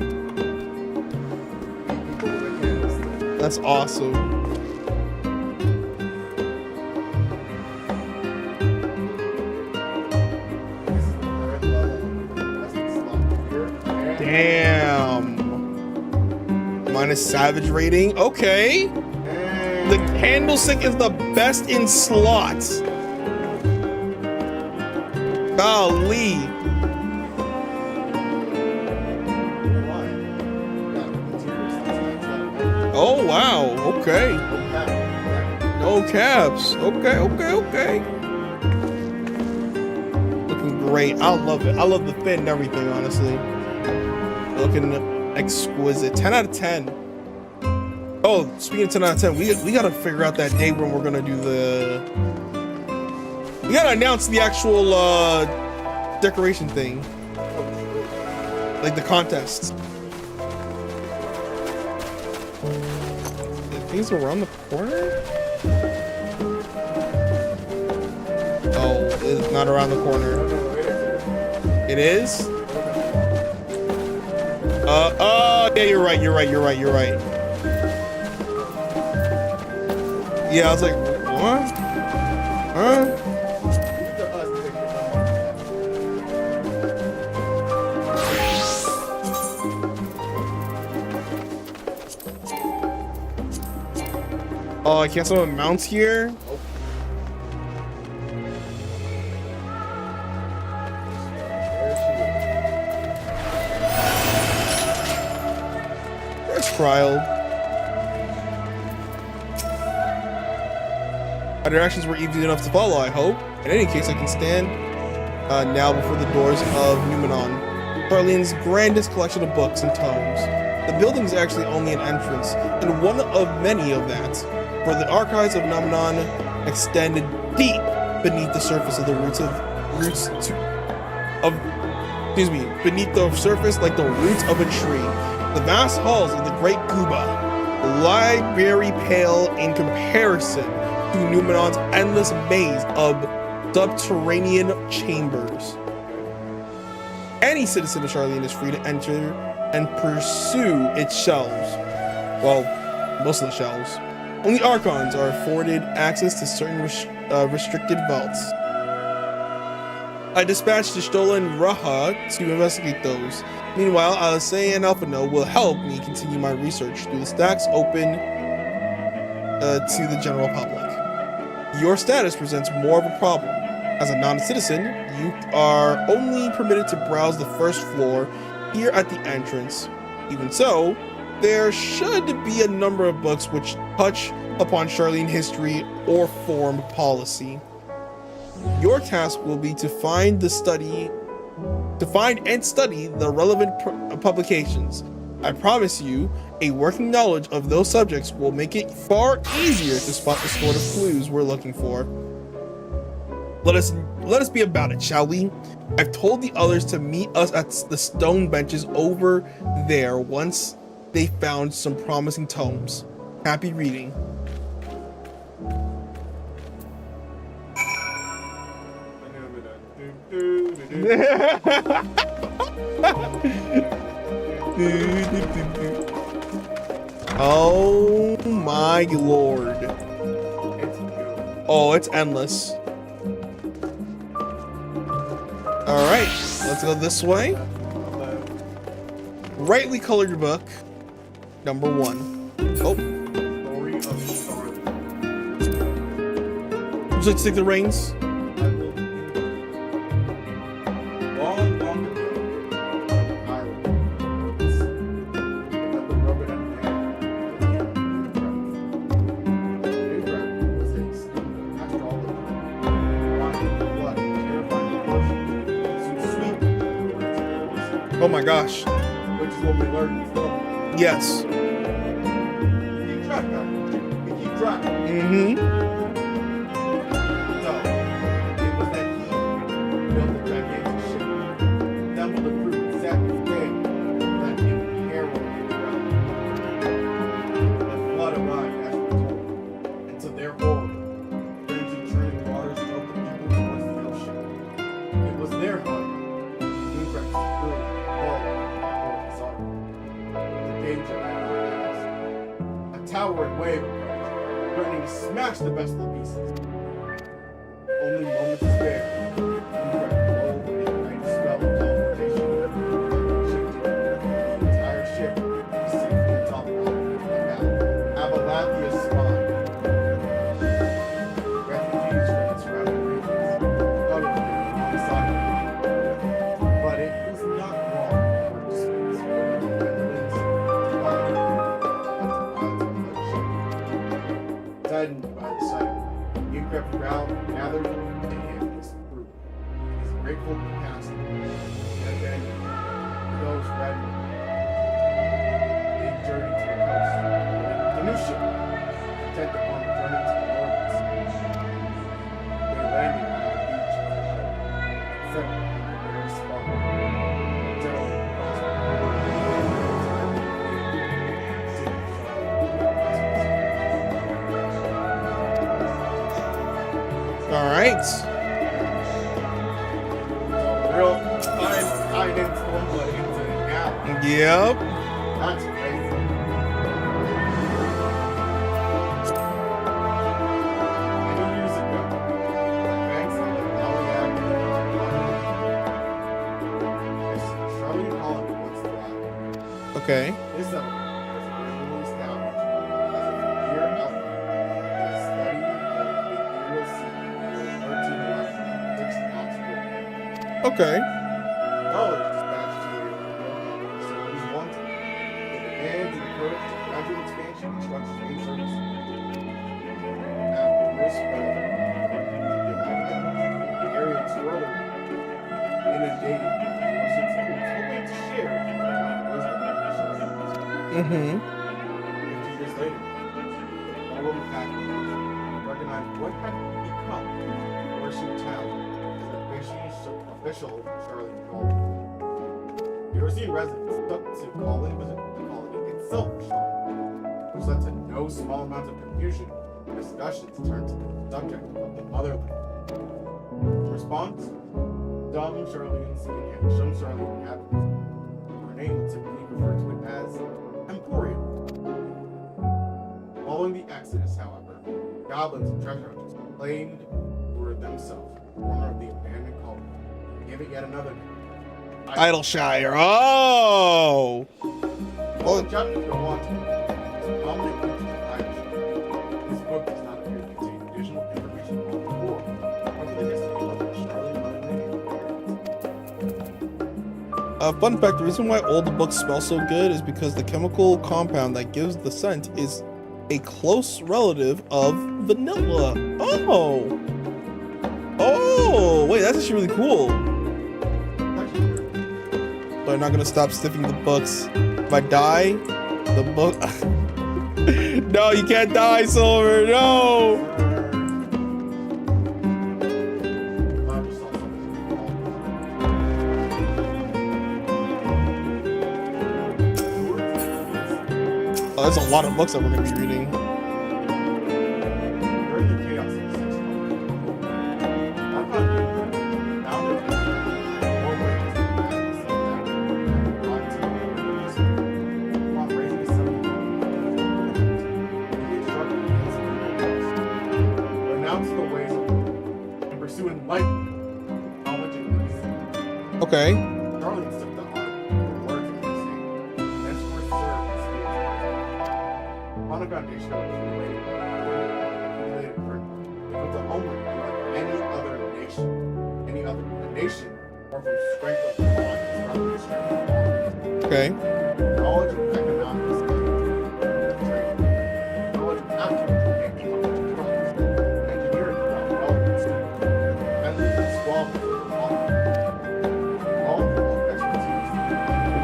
That's awesome. Damn. Minus savage rating. Okay. The candlestick is the best in slots. Golly. Oh wow. Okay. No caps. Okay. Looking great. I love it. I love the fit and everything, honestly. Looking exquisite. 10 out of 10. Oh, speaking of 10 out of 10, we gotta figure out that day when we're gonna do the... We gotta announce the actual decoration thing. Like the contest. Are things around the corner? Oh, it's not around the corner. It is? Yeah, you're right. Yeah, I was like, what? Huh? Oh, I can't summon mounts here? There's Cryo. Our directions were easy enough to follow, I hope. In any case, I can stand now before the doors of Numenon, Charlian's grandest collection of books and tomes. The building is actually only an entrance, and one of many of that, for the archives of Numenon extended deep beneath the surface of the beneath the surface like the roots of a tree. The vast halls of the Great Kuba, library pale in comparison to Numenon's endless maze of subterranean chambers. Any citizen of Charlian is free to enter and pursue its shelves. Well, most of the shelves. Only Archons are afforded access to certain restricted vaults. I dispatched Stola and Raha to investigate those. Meanwhile, Alisei and Alphino will help me continue my research through the stacks open to the general public. Your status presents more of a problem. As a non-citizen, you are only permitted to browse the first floor here at the entrance. Even so, there should be a number of books which touch upon Charlene history or form policy. Your task will be to find and study the relevant publications. I promise you, a working knowledge of those subjects will make it far easier to spot the sort of clues we're looking for. Let us be about it, shall we? I've told the others to meet us at the stone benches over there once they found some promising tomes. Happy reading. Oh my lord. Oh, it's endless. Alright, let's go this way. Brightly colored book, number 1. Oh. Would you like to take the reins? Oh my gosh. Which is what we learned before. Yes. We keep track now. We keep track. Mm-hmm. So, it was that he built a gigantic ship, assembled a crew, and set the thing that he heralded the realm. The flood arrived as foretold, and to their horror, crazy churning waters drove the people towards the ocean. It was their hunt. Newcrest crew. A towering wave approached, threatening to smash the vessel to pieces. Only moments to spare. Newcrest rolled a night spell of teleportation, shifting the entire ship to safely atop Abalathia's spine. Refugees from the surrounding regions huddled on the side. But it was not wrong for disputes saddened by the sight. The Newcrest crowd gathered to him his crew, his grateful capacity, and then those ready. They journeyed to the coast. The new ship, intent upon returning to the Nordics. They landed on the beach of the settled in the very spot. Generally All right. Real I didn't stormplay into it now. Yep. That's crazy. Many years ago, banks on the Eliab Charlie Holland once thrived. Okay. This settlement was originally established as a frontier outpost that studied the imperial sea in 1311 Dixon Oxford. Okay. Knowledge dispatched to the service wanted. It began to encourage the gradual expansion and structured main service. After this spread, the area was further inundated with merchants who was hoping to share in the wisdom of the Charlene. 50 years later, all of the factories recognized what had become the worship town as an official Charlene colony. The Eurasian residents took to calling the colony itself Charlene, which led to no small amounts of confusion and discussions turned to the subject of the motherland. In response, some Charlene's inhabitants, her name would typically refer to it as Emporium. Following the Exodus, however, goblins and treasure hunters claimed were themselves the corner of the abandoned colony, Give it yet another. Idleshire. Oh. Well, chapters go on to prominent mentions of Idleshire. This book does not appear to contain additional information about the war, or for the history of the Charlie. Fun fact, the reason why all the books smell so good is because the chemical compound that gives the scent is a close relative of vanilla. Oh. Oh, wait, that's actually really cool. But I'm not gonna stop sniffing the books. If I die, the book. No, you can't die, Silver. No. Oh, that's a lot of books that we're gonna be reading. Okay. Charlie took the heart, the words of the same, henceforth served as his. Upon a foundation that was related for the homeland like any other nation, nation, or from strength of mind, rather than strength of mind. Okay. Knowledge of economics, trade, knowledge of agriculture, engineering about relevance, and suave.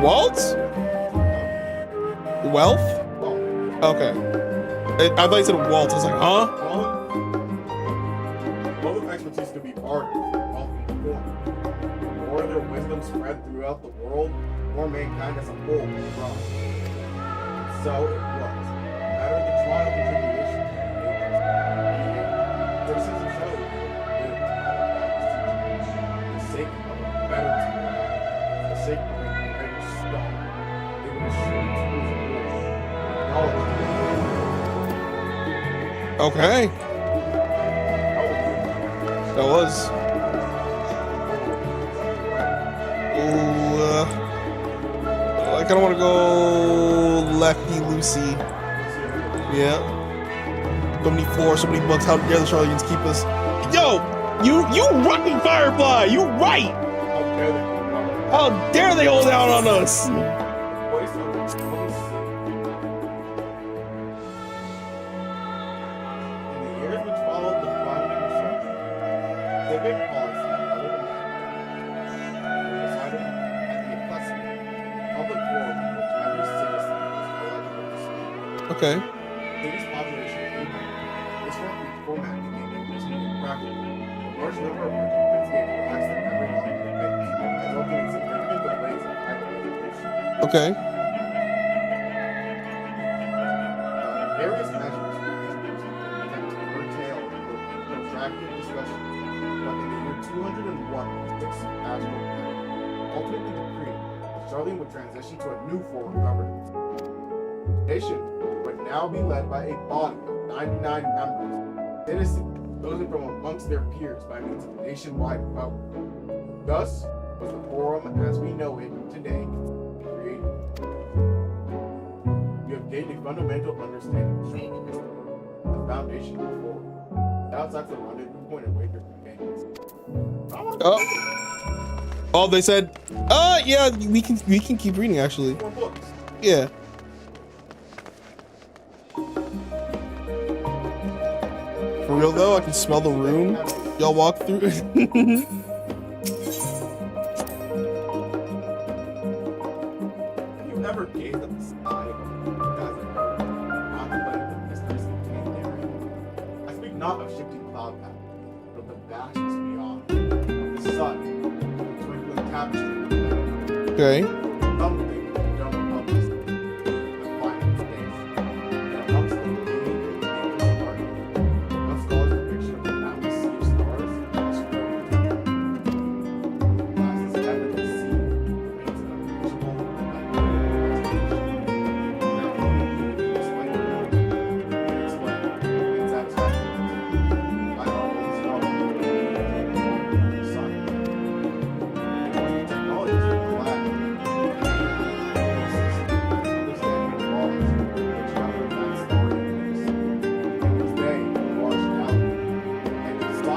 Walt? Wealth? Okay. I thought you said Walt. I was like, huh? Wealth of expertise could be bartered for wealthy form. The more their wisdom spread throughout the world, the more mankind as a whole would thrive. So it was. No matter the trial and tribulation of the citizens of Shadowbringers lived for the sake of a better tomorrow, for the sake of okay. That was. Ooh, I kind of want to go lefty Lucy. Yeah. So many floors, so many books. How dare the Charlotteans keep us? Yo, you right, Firefly. You right. How dare they hold out on us? Okay. City's population increased. This format became increasingly impractical. A large number of participants gained relaxed and memory like resulting in significant delays in higher education. Okay. Various measures were introduced to attempt to curtail protracted discussions, but in the year 201, 6 astral ultimately decreed that Charlene would transition to a new form of governance. The nation would now be led by a body of 99 members, citizens chosen from amongst their peers by means of nationwide vote. Thus was the forum as we know it today created. You have gained a fundamental understanding of Charlene history, the foundation of the forum. Now it's time to rendezvous point and wait your companions. Oh, they said, yeah, we can keep reading actually. More books. Yeah. For real though, I can smell the room. Y'all walk through. Have you ever gazed at the sky and contemplated the mysteries contained therein? I speak not of shifting cloud patterns, but of the vastness beyond, of the sun, twinkling tapestry. Okay. Something in the dome of this, the final space, and amongst the beginning of the invisible arc. One scholar's depiction of the boundless sea of stars is glasses heaven and sea remains an unreachable and unexplainable.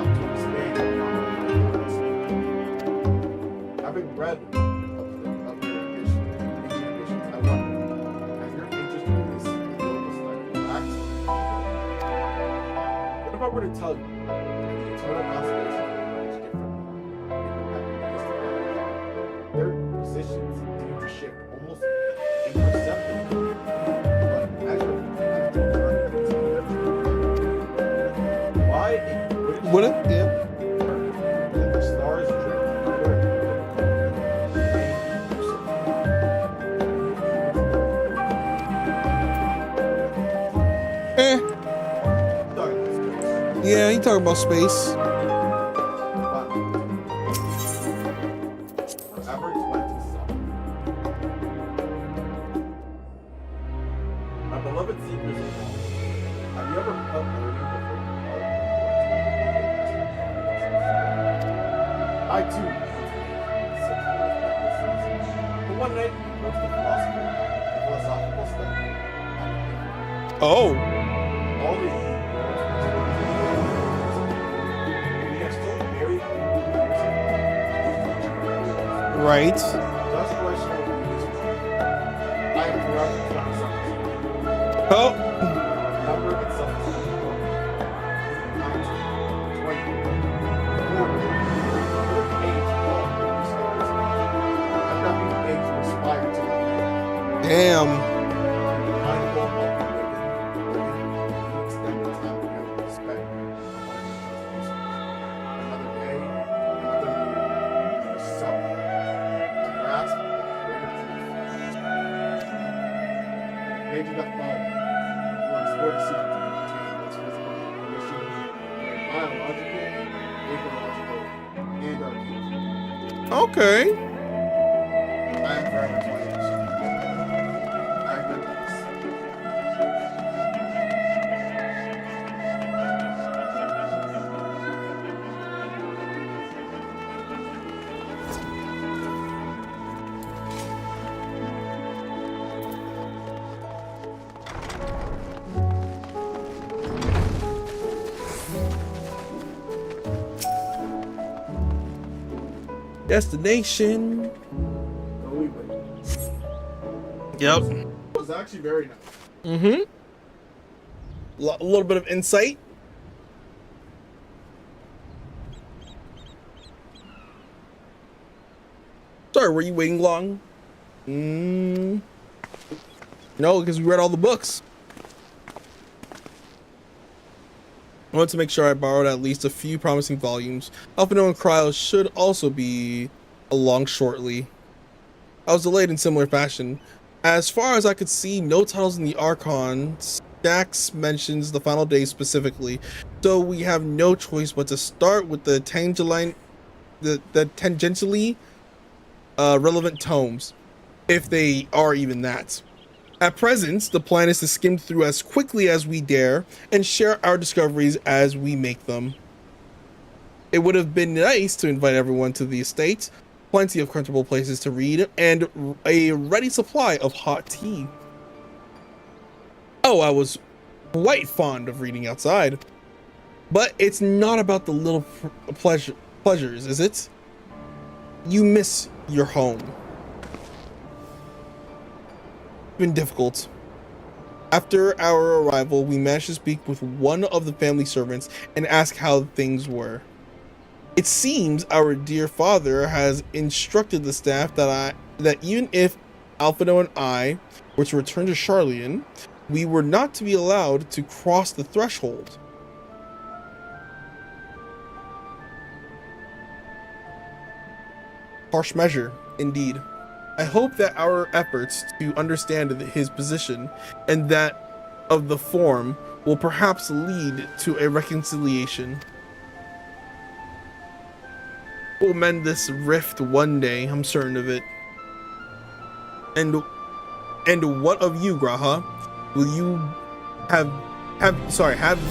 lot to expand on. Having read of their ambitions, I wonder, has your interest in this global study relaxed? What if I were to tell you that the eternal constellations are much different independent their positions seem to shift almost imperceptibly, but measurably as they turn into their why it wouldn't yeah. that the stars drift further Yeah, you talking about space. My beloved seekers of all, have you ever felt learning before you are? I too once but one night we approached the philosophical study. Oh. All these we are still very few years Right. thus do I shall do this one. I am forever 27. Oh. Number itself is 20. Damn. Pages that follow will explore the secret to contain its physical condition, biological, ecological, and archaeological. Okay. I am forever 20 years. I have done this. Destination. Yep. It was actually very nice. Mm-hmm. A little bit of insight. Sorry, were you waiting long? No, because we read all the books. I want to make sure I borrowed at least a few promising volumes. Alphino and Cryo should also be along shortly. I was delayed in similar fashion. As far as I could see, no titles in the Archon. Stax mentions the final day specifically, so we have no choice but to start with the tangentially relevant tomes, if they are even that. At present, the plan is to skim through as quickly as we dare and share our discoveries as we make them. It would have been nice to invite everyone to the estate, plenty of comfortable places to read, and a ready supply of hot tea. Oh, I was quite fond of reading outside. But it's not about the little pleasures, is it? You miss your home. Been difficult. After our arrival, we managed to speak with one of the family servants and ask how things were. It seems our dear father has instructed the staff that even if Alphino and I were to return to Charlian, we were not to be allowed to cross the threshold. Harsh measure, indeed. I hope that our efforts to understand his position and that of the form will perhaps lead to a reconciliation. We'll mend this rift one day, I'm certain of it. And what of you, Graha? Will you have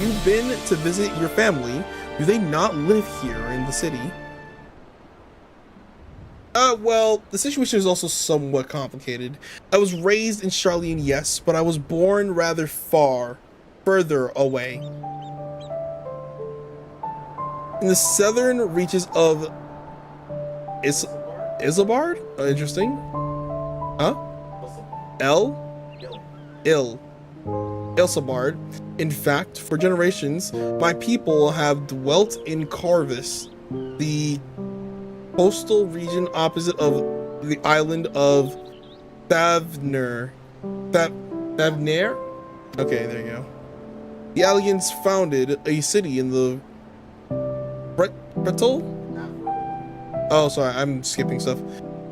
you been to visit your family? Do they not live here in the city? Well, the situation is also somewhat complicated. I was raised in Charlian, yes, but I was born rather further away. in the southern reaches of Isambard? Interesting. Huh? Isambard. In fact, for generations, my people have dwelt in Corvus, the coastal region opposite of the island of Thavner. Thavner? Okay, there you go. The Aliens founded a city in the Pretal? Oh, sorry, I'm skipping stuff.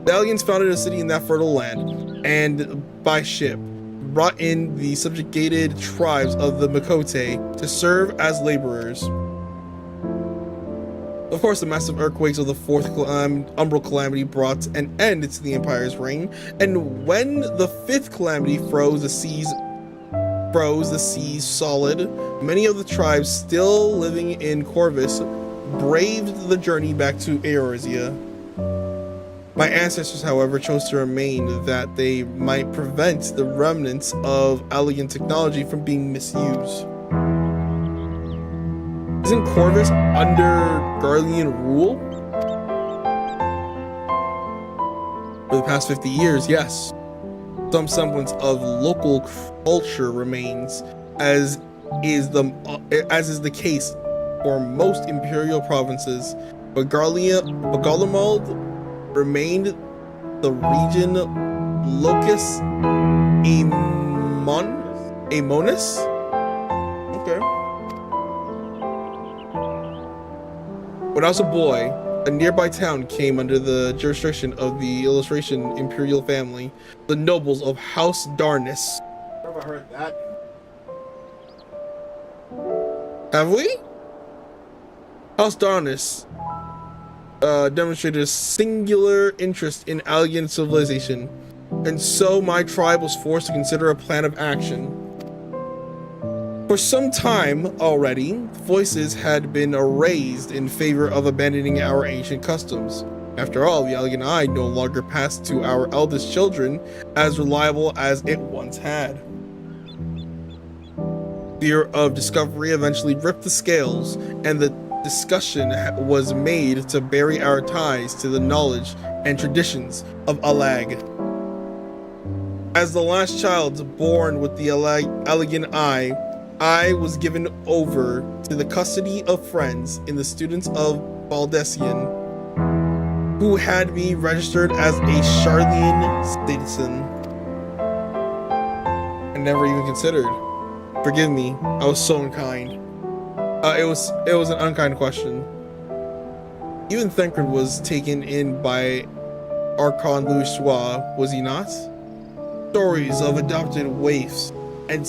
The Aliens founded a city in that fertile land, and by ship, brought in the subjugated tribes of the Makote to serve as laborers. Of course, the massive earthquakes of the fourth umbral calamity brought an end to the Empire's reign, and when the fifth calamity froze the seas solid, many of the tribes still living in Corvus braved the journey back to Eorzea. My ancestors, however, chose to remain that they might prevent the remnants of alien technology from being misused. Isn't Corvus under Garlean rule? For the past 50 years, yes. Some semblance of local culture remains, as is the case for most imperial provinces, but Garlemald remained the region locus Aemonis? Okay. When I was a boy, a nearby town came under the jurisdiction of the Illustration Imperial family, the nobles of House Darnus. Where have I heard that? Have we? House Darnus demonstrated a singular interest in alien civilization, and so my tribe was forced to consider a plan of action. For some time already, voices had been raised in favor of abandoning our ancient customs. After all, the alien eye no longer passed to our eldest children as reliable as it once had. Fear of discovery eventually ripped the scales, and the discussion was made to bury our ties to the knowledge and traditions of Alag. As the last child born with the alien eye, I was given over to the custody of friends in the students of Baldessian, who had me registered as a Charlian citizen. I never even considered. Forgive me, I was so unkind. It was an unkind question. Even Thancred was taken in by Archon Louis Schwa, was he not? Stories of adopted waifs and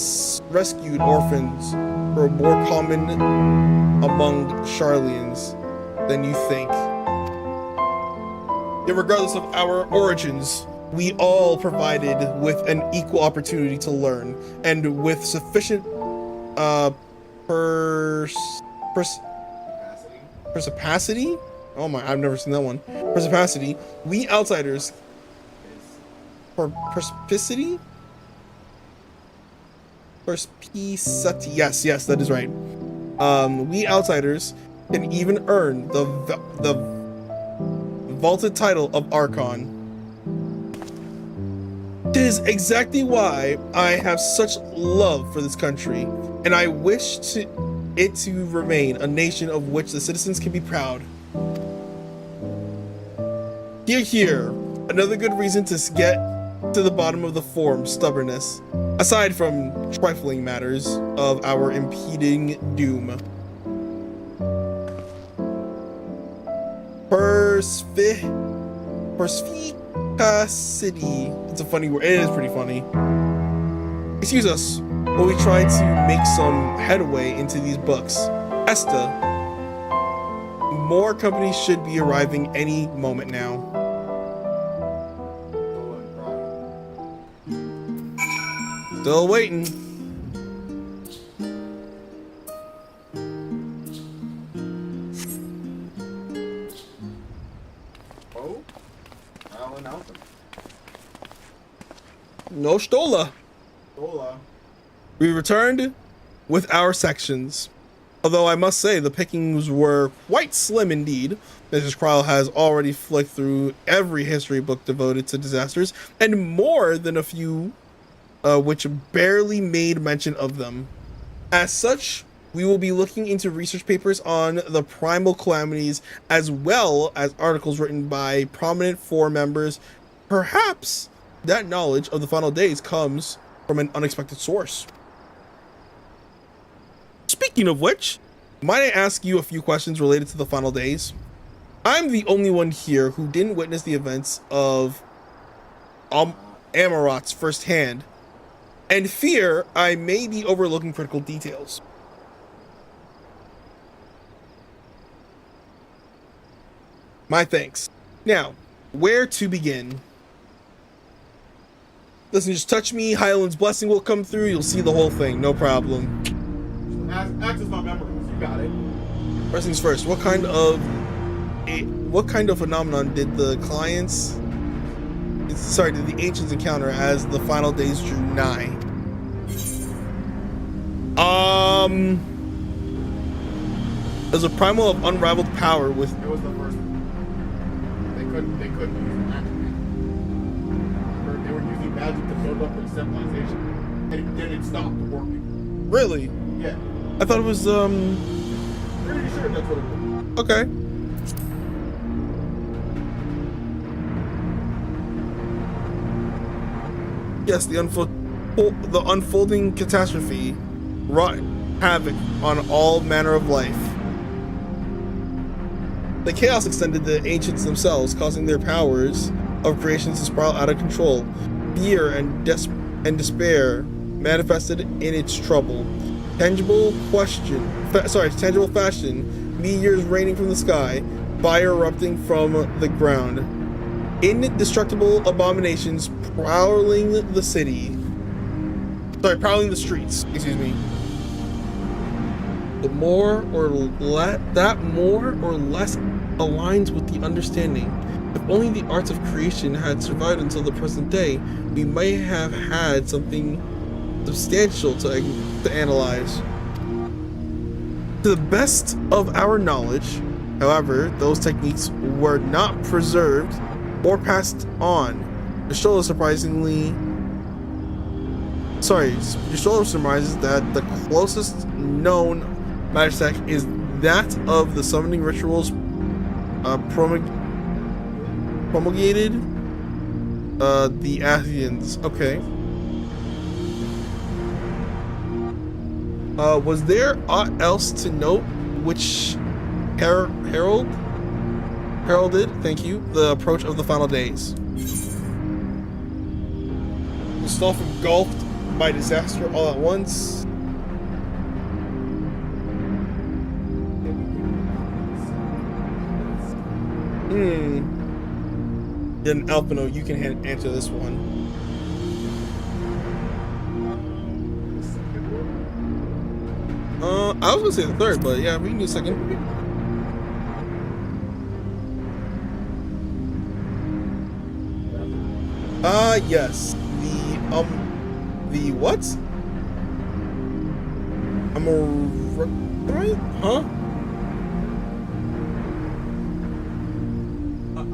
rescued orphans were more common among Charlians than you think. Yet regardless of our origins, we all provided with an equal opportunity to learn, and with sufficient perspicacity? Oh my, I've never seen that one. Perspicacity. We outsiders. Perspicacity? Perspicacity. Yes, that is right. We outsiders can even earn the vaulted title of Archon. It is exactly why I have such love for this country, and I wish it to remain a nation of which the citizens can be proud. Here, another good reason to get to the bottom of the form's stubbornness, aside from trifling matters of our impending doom. Perspicacity. It's a funny word. It is pretty funny. Excuse us while we try to make some headway into these books. Esta, more companies should be arriving any moment now. Still waiting. Oh, I'll announce them. No Stola. Stola. We returned with our sections. Although I must say the pickings were quite slim indeed. Mrs. Krile has already flicked through every history book devoted to disasters, and more than a few which barely made mention of them. As such, we will be looking into research papers on the primal calamities, as well as articles written by prominent Four members. Perhaps that knowledge of the final days comes from an unexpected source. Speaking of which, might I ask you a few questions related to the final days? I'm the only one here who didn't witness the events of Amarots firsthand, and fear I may be overlooking critical details. My thanks. Now, where to begin? Listen, just touch me, Hyland's blessing will come through, you'll see the whole thing, no problem. Access my memories, you got it. First things first, what kind of phenomenon did the ancients encounter as the final days drew nigh? There's a primal of unrivaled power with. It was the first one. They couldn't use magic. They were using magic to build up their civilization, and then it stopped working. Really? Yeah. I thought it was Pretty sure that's what it was. Okay. Yes, the unfolding catastrophe wrought havoc on all manner of life. The chaos extended to the ancients themselves, causing their powers of creation to spiral out of control. Fear and despair manifested in its trouble. Tangible fashion, meteors raining from the sky, fire erupting from the ground. Indestructible abominations prowling the streets, excuse me. That more or less aligns with the understanding. If only the arts of creation had survived until the present day, we might have had something substantial to analyze. To the best of our knowledge, however, those techniques were not preserved or passed on. Yashola surmises that the closest known magic tech is that of the summoning rituals promulgated the Athenians. Okay. Was there aught else to note which heralded, thank you, the approach of the final days? The stuff engulfed by disaster all at once. Then Alpino, you can answer this one. I was gonna say the third, but yeah, we can do the second. Yes. The what? Right? Huh?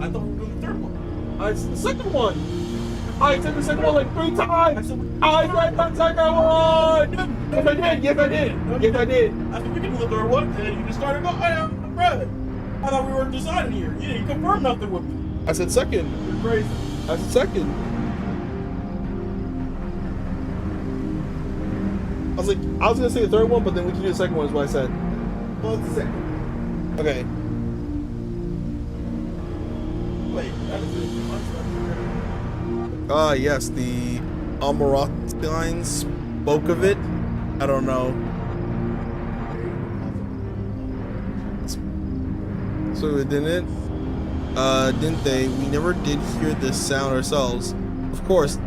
I thought we were doing the third one. It's the second one. I said the second one like 3 times. I said the second one. Yes, I did. I think we can do the third one, and then you just started going, bruh. I thought we were deciding here. You didn't confirm nothing with me. I said second. You're crazy. I said second. I was gonna say the third one, but then we can do the second one is what I said. Well, it's the second. Okay. Wait, that is it. Yes, the Almorathines spoke of it. I don't know. So it didn't? Didn't they? We never did hear this sound ourselves. Of course,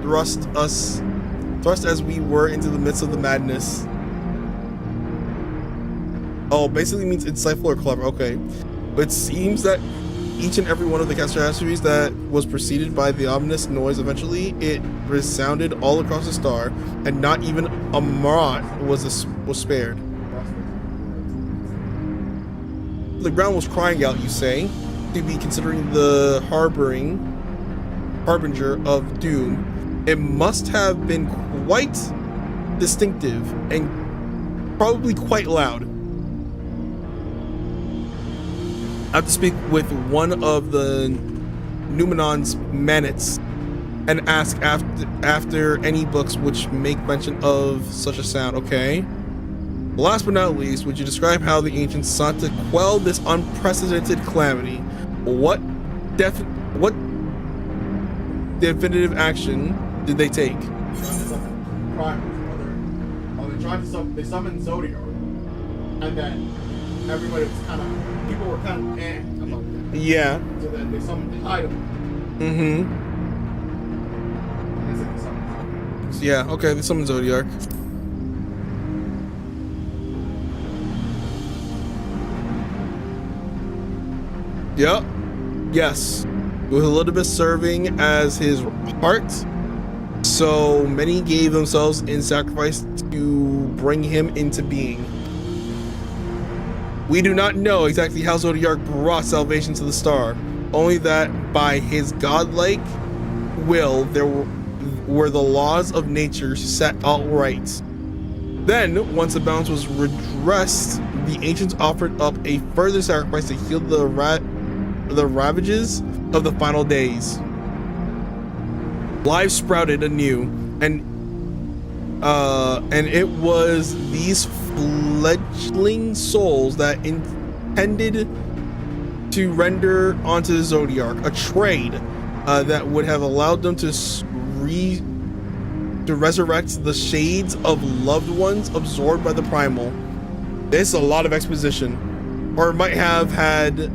thrust as we were into the midst of the madness. Oh, basically means insightful or clever. Okay. But it seems that each and every one of the catastrophes that was preceded by the ominous noise, eventually it resounded all across the star, and not even a Marat was spared. the ground was crying out, you say, to be considering the harbinger of doom. It must have been quite distinctive and probably quite loud. I have to speak with one of the Numenon's Manets and ask after any books which make mention of such a sound. Okay. Last but not least, would you describe how the ancients sought to quell this unprecedented calamity? What definitive action did they take? They summoned Zodiac, and then everybody was people were about that. Yeah. So then they summoned Tidal. Yeah, okay, they summoned Zodiac. Yep. Yes. With Elizabeth serving as his heart, so many gave themselves in sacrifice to bring him into being. We do not know exactly how Zodiac brought salvation to the star, only that by his godlike will there were the laws of nature set outright. Then, once the balance was redressed, the ancients offered up a further sacrifice to heal the ravages of the final days. Life sprouted anew, and it was these fledgling souls that intended to render onto the Zodiac a trade that would have allowed them to resurrect the shades of loved ones absorbed by the primal. This is a lot of exposition. Or it might have had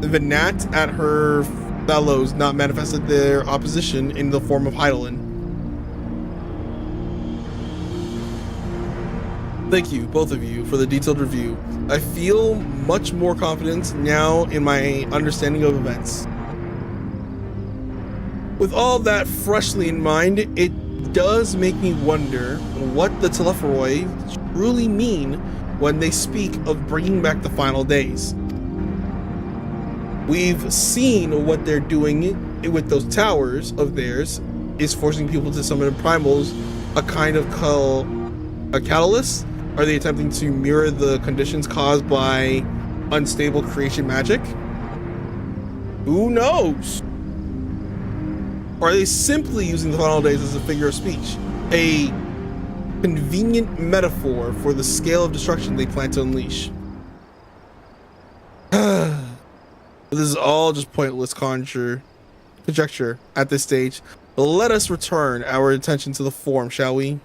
the Nat at her fellows not manifested their opposition in the form of Hydaelyn. Thank you, both of you, for the detailed review. I feel much more confidence now in my understanding of events. With all that freshly in mind, it does make me wonder what the Telepharoi truly mean when they speak of bringing back the final days. We've seen what they're doing with those towers of theirs is forcing people to summon primals, a kind of a catalyst. Are they attempting to mirror the conditions caused by unstable creation magic? Who knows? Or are they simply using the final days as a figure of speech? A convenient metaphor for the scale of destruction they plan to unleash? This is all just pointless conjecture at this stage. But let us return our attention to the form, shall we?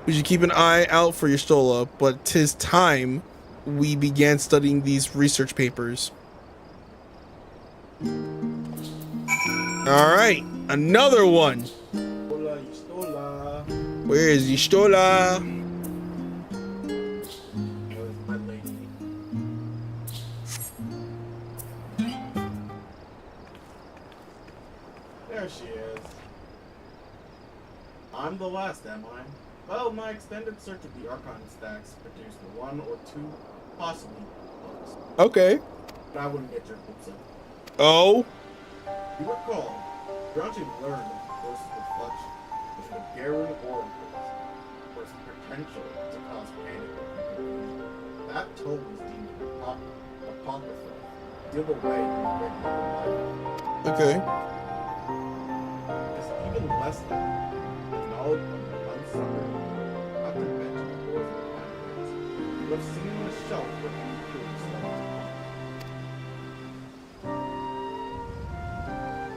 We should keep an eye out for your Stola, but 'tis time we began studying these research papers. Alright, another one. Where is Stola? There she is. I'm the last, am I? Well, my extended search of the Archon stacks produced one or two, possibly books. Okay. But I wouldn't get your hopes up. Oh? You recall, Grouchy learned of the force's reflection with the Garun oracles for its potential to cause panic. That toll was deemed apocryphal, sealed away in the regular life. Okay. It's even less than the knowledge of the unsummoned, not to mention the wars of the planets. You have seen on the shelf where the curious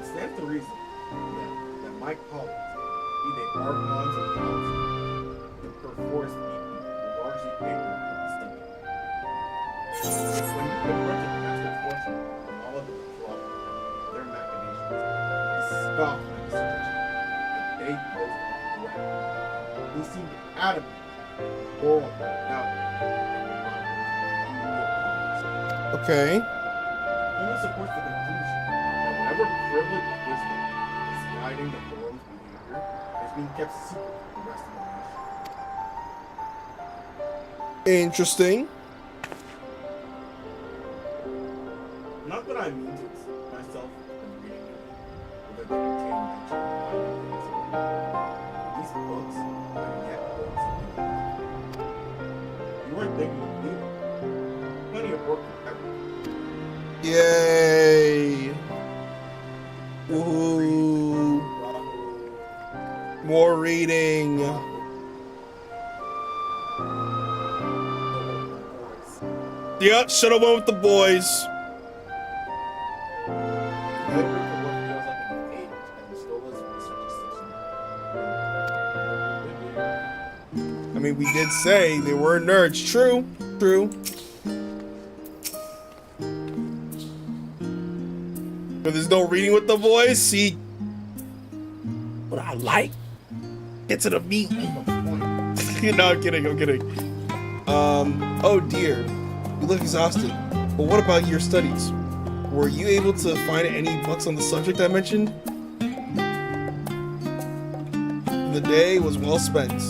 stands to reason that my colleagues, be they Archons or Council, would perforce be largely ignorant of the study. When you confront a master fortune from all of the corrupt, their machinations, they scoff at the suggestion, and they pose a threat. They seem adamant, moral, now, Okay. only supports the conclusion that whatever privileged wisdom is guiding the Baron's behavior is being kept secret from the rest of the nation. Interesting. Not that I mean to myself reading them, but they contain these books are yet books. You weren't thinking of me. Plenty of work for everyone. Yay! Woohoo! More reading. Yep, should have went with the boys. I mean, we did say they were nerds. True, true. But there's no reading with the boys. See what I like. Get to the meat. No, I'm kidding. I'm kidding. Oh dear. You look exhausted. But what about your studies? Were you able to find any books on the subject I mentioned? The day was well spent.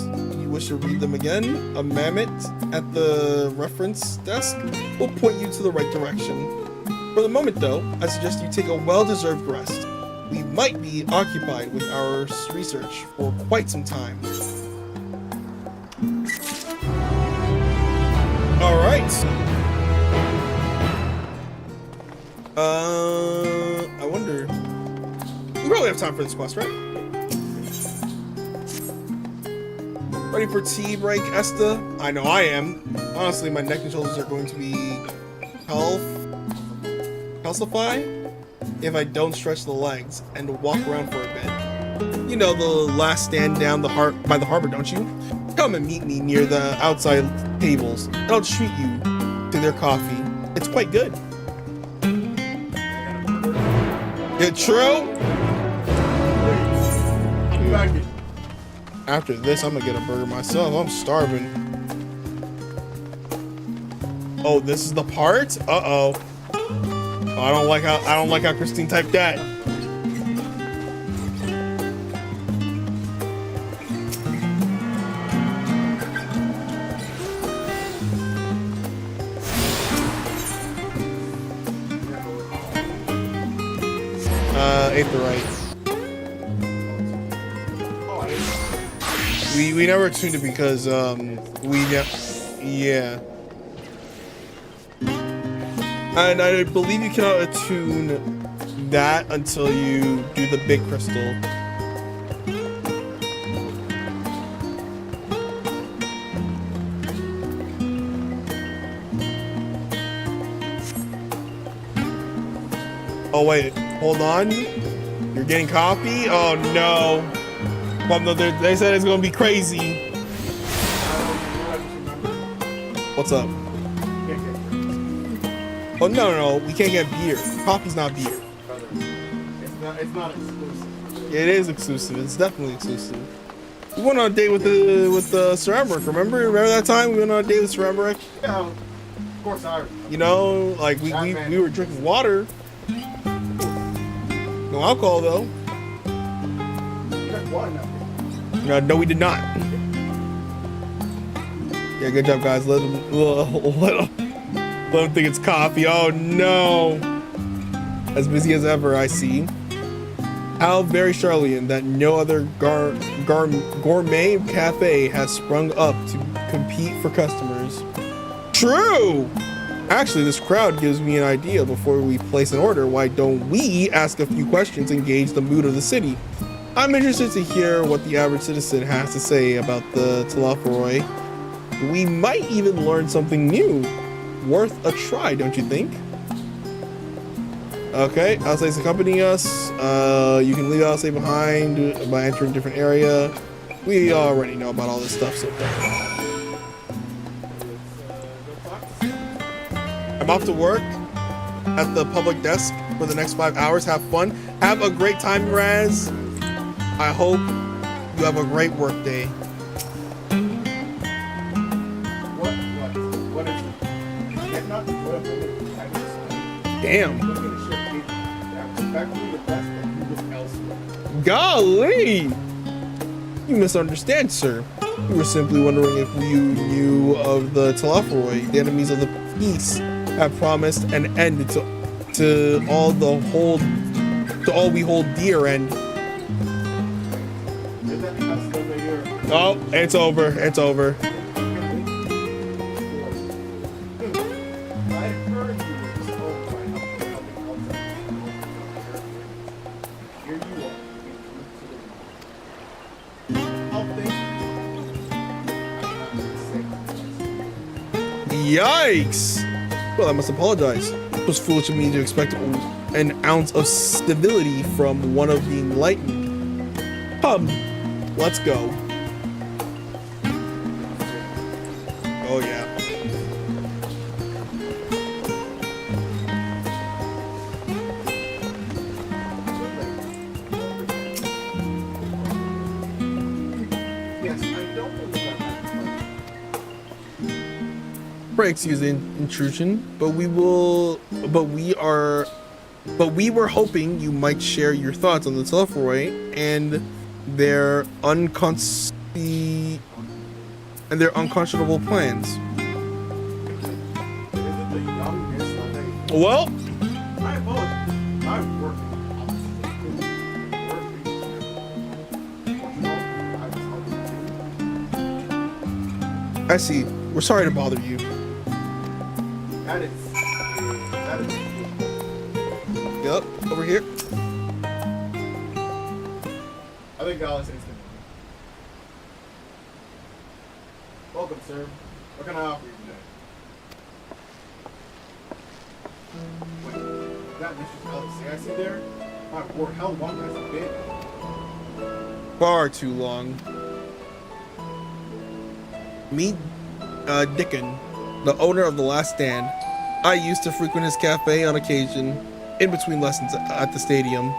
You wish to read them again? A mammoth at the reference desk will point you to the right direction. For the moment, though, I suggest you take a well-deserved rest. We might be occupied with our research for quite some time. All right. I wonder. We probably have time for this quest, right? Ready for tea break, Esta? I know I am. Honestly, my neck and shoulders are going to be calcify if I don't stretch the legs and walk around for a bit. You know the last stand down by the harbor, don't you? Come and meet me near the outside tables, and I'll treat you to their coffee. It's quite good. Yeah, true? After this, I'm gonna get a burger myself. I'm starving. Oh, this is the part? Uh-oh. Oh, I don't like how Christine typed that. Ain't the right. We never tuned it because yeah. And I believe you cannot attune that until you do the big crystal. Oh wait, hold on. You're getting coffee? Oh no. Well, no, they said it's gonna be crazy. What's up? Oh no, we can't get beer. Coffee's not beer. It's not exclusive. It is exclusive. It's definitely exclusive. We went on a date with the Cerambric. Remember that time we went on a date with Cerambric? Yeah, of course I remember. You know, like we were drinking water. No alcohol though. You drank water now. No, we did not. Yeah, good job, guys. Let them think it's coffee. Oh no! As busy as ever, I see. How very Charlian that no other gourmet cafe has sprung up to compete for customers. True! Actually, this crowd gives me an idea. Before we place an order, why don't we ask a few questions and gauge the mood of the city? I'm interested to hear what the average citizen has to say about the Telophoroi. We might even learn something new. Worth a try, don't you think? Okay, Alsace accompany us. You can leave Alsace behind by entering a different area. We already know about all this stuff, so I'm off to work at the public desk for the next 5 hours. Have fun. Have a great time, Raz. I hope you have a great work day. What is it? Damn. Golly! You misunderstand, sir. We were simply wondering if you knew of the Telophoroi. The enemies of the peace have promised an end to to all we hold dear, and oh, it's over. It's over. Yikes! Well, I must apologize. It was foolish of me to expect an ounce of stability from one of the enlightened. Let's go. Oh yeah. Pray excuse the intrusion, but we were hoping you might share your thoughts on the Telephorai and their unconscionable plans. Well, I see. We're sorry to bother you. That is. Yep, over here. I think Gala says good. Welcome, sir. What can I offer you today? Wait, that Mistress Alice I see there? My word, how long has it been? Far too long. Meet Dickon, the owner of The Last Stand. I used to frequent his cafe on occasion, in between lessons at the stadium.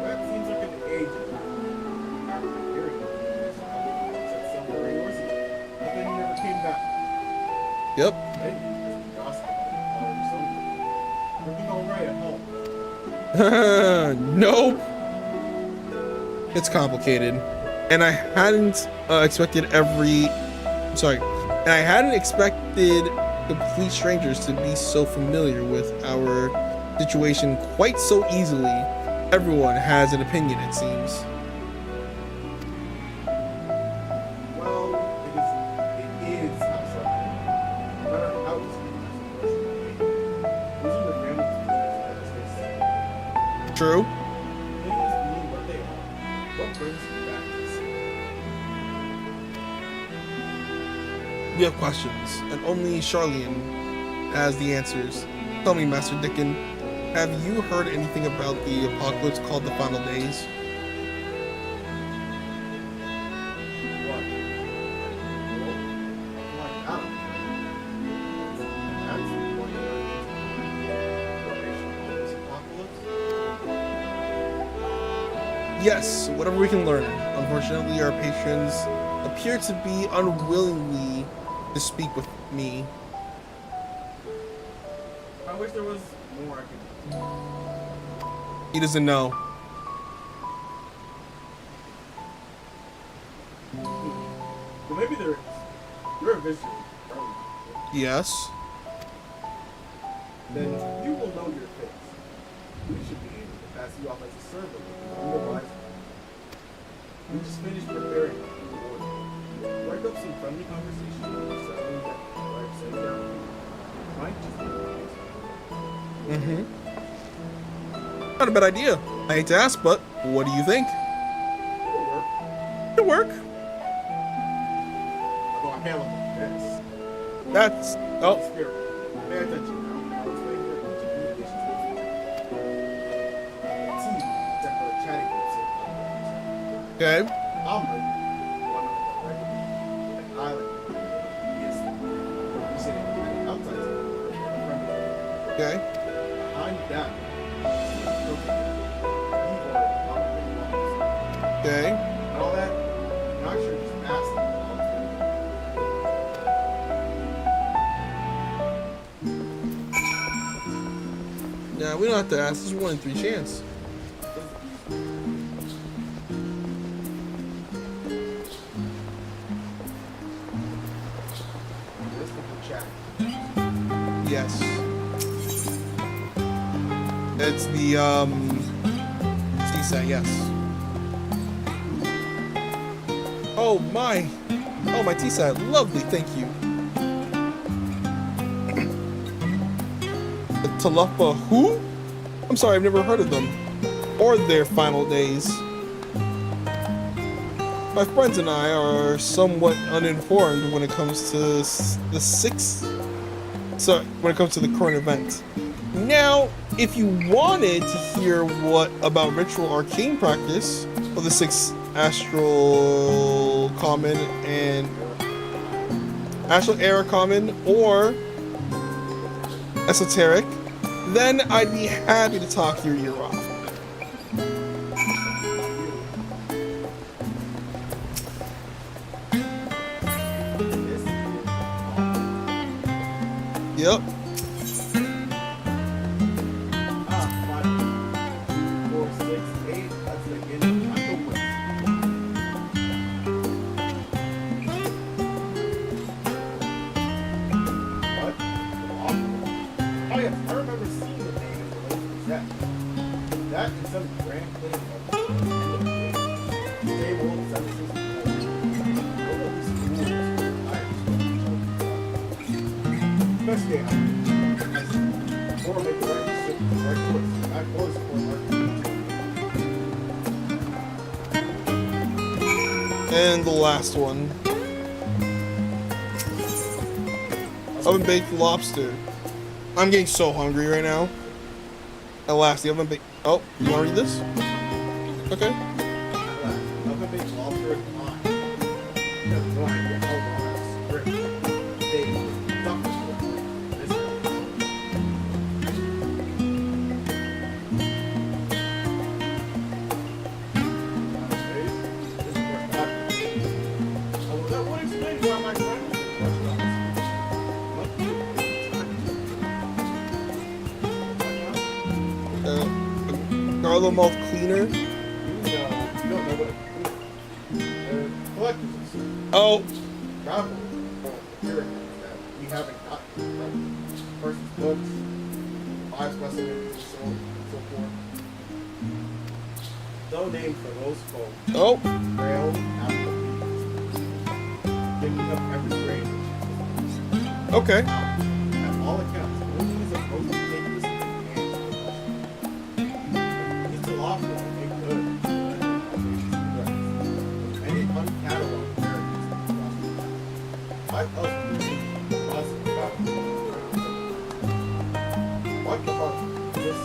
That seems like an age. After hearing said somewhere he was, but then he never came back. Yep. Maybe because of gossip about everything alright at home. Nope. It's complicated. And I hadn't expected complete strangers to be so familiar with our situation quite so easily. Everyone has an opinion, it seems. Well, because it is upsetting. No matter how it's losing the family True. things being what they are. What brings you back to the city? We have questions, and only Charlian has the answers. Tell me, Master Dickon, have you heard anything about the apocalypse called the Final Days? What? Like Adam. That's the point of this apocalypse. Yes, whatever we can learn. Unfortunately, our patrons appear to be unwillingly to speak with me. I wish there was more I could do. He doesn't know. Well, maybe there is. You're a visitor. Yes. Then you will know your fate. We should be able to pass you off as a servant with the wise. We just finished preparing the reward. Strike up some friendly conversation with the settling that I've set down. Might just be Mm-hmm. Not a bad idea. I hate to ask, but what do you think? It'll work. It'll work. Although I can't look like this. That's... oh. Spirit. Pay attention now. I'll explain your communications with you. See, except for chatting with Okay. Alfred, one of the right, an island. Yes. He's sitting outside. Okay. Behind that, Okay. and all that, I'm not sure just massive. Yeah, we don't have to ask. This is 1 in 3 chance. Yes. It's the CSAT, yes. Oh my TSAT, lovely, thank you. The Talafa who? I'm sorry, I've never heard of them. Or their final days. My friends and I are somewhat uninformed when it comes to the when it comes to the current event. Now, if you wanted to hear what about ritual arcane practice of the 6 astral common and astral era common or esoteric, then I'd be happy to talk your ear off. Yep. That is some grand thing of table 764. Especially as more make the right choice. I was And the last one. Oven baked lobster. I'm getting so hungry right now. At last, the oven baked. Oh, you want to read this? Okay. Oven baked lobster is mine. You have no idea how long that script they duck this. That would explain why my friend Garlic mouth cleaner. you don't know what collectors. Oh. Travel. Here that we haven't gotten from person's books, 5 specimens, and so forth. No name for those folks. Oh. Grail, apple, picking up every grain. Okay. At all accounts, only is a broken ridiculous and he's the lost one, make good. And it uncatalogued characters. 5,000 plus about what about this?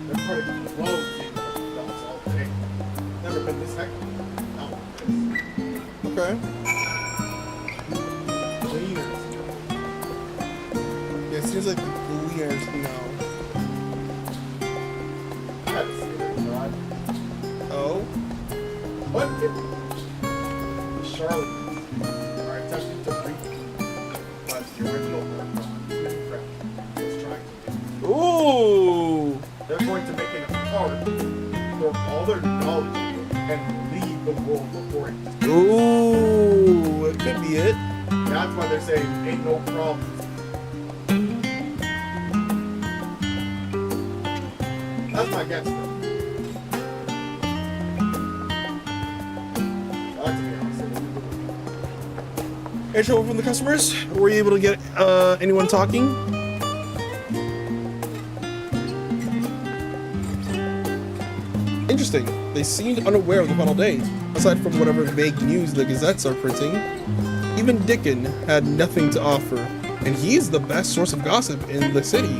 They're part of the clothes in the all day. Never been this hectic. Not like this. Okay. Cleaners. Yeah, it seems like the cleaners know. I had to say that, God. Oh. What if the charlatans are attempting to break what the original Orphan was trying to do? Ooh. They're going to make an art for all their knowledge and leave the world before it. Ooh, it could be it. That's why they're saying ain't no problems. That's my guess, though. Any trouble from the customers? Were you able to get anyone talking? Interesting. They seemed unaware of the final day, aside from whatever vague news the gazettes are printing. Even Dickon had nothing to offer, and he's the best source of gossip in the city.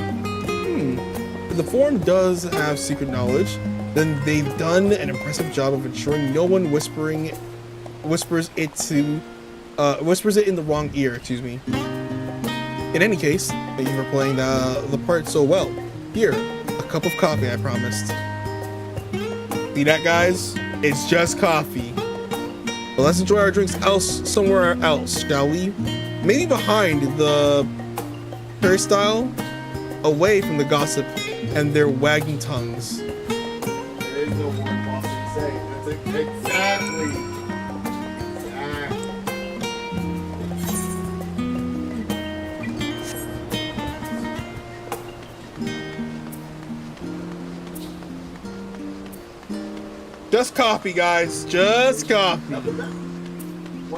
If the forum does have secret knowledge, then they've done an impressive job of ensuring no one whispers it in the wrong ear, excuse me. In any case, thank you for playing the part so well. Here, a cup of coffee, I promised. See that, guys? It's just coffee. But let's enjoy our drinks somewhere else, shall we? Maybe behind the peristyle, away from the gossip and their wagging tongues. There is no one boss to say. That's exactly. Just coffee, guys. Just coffee.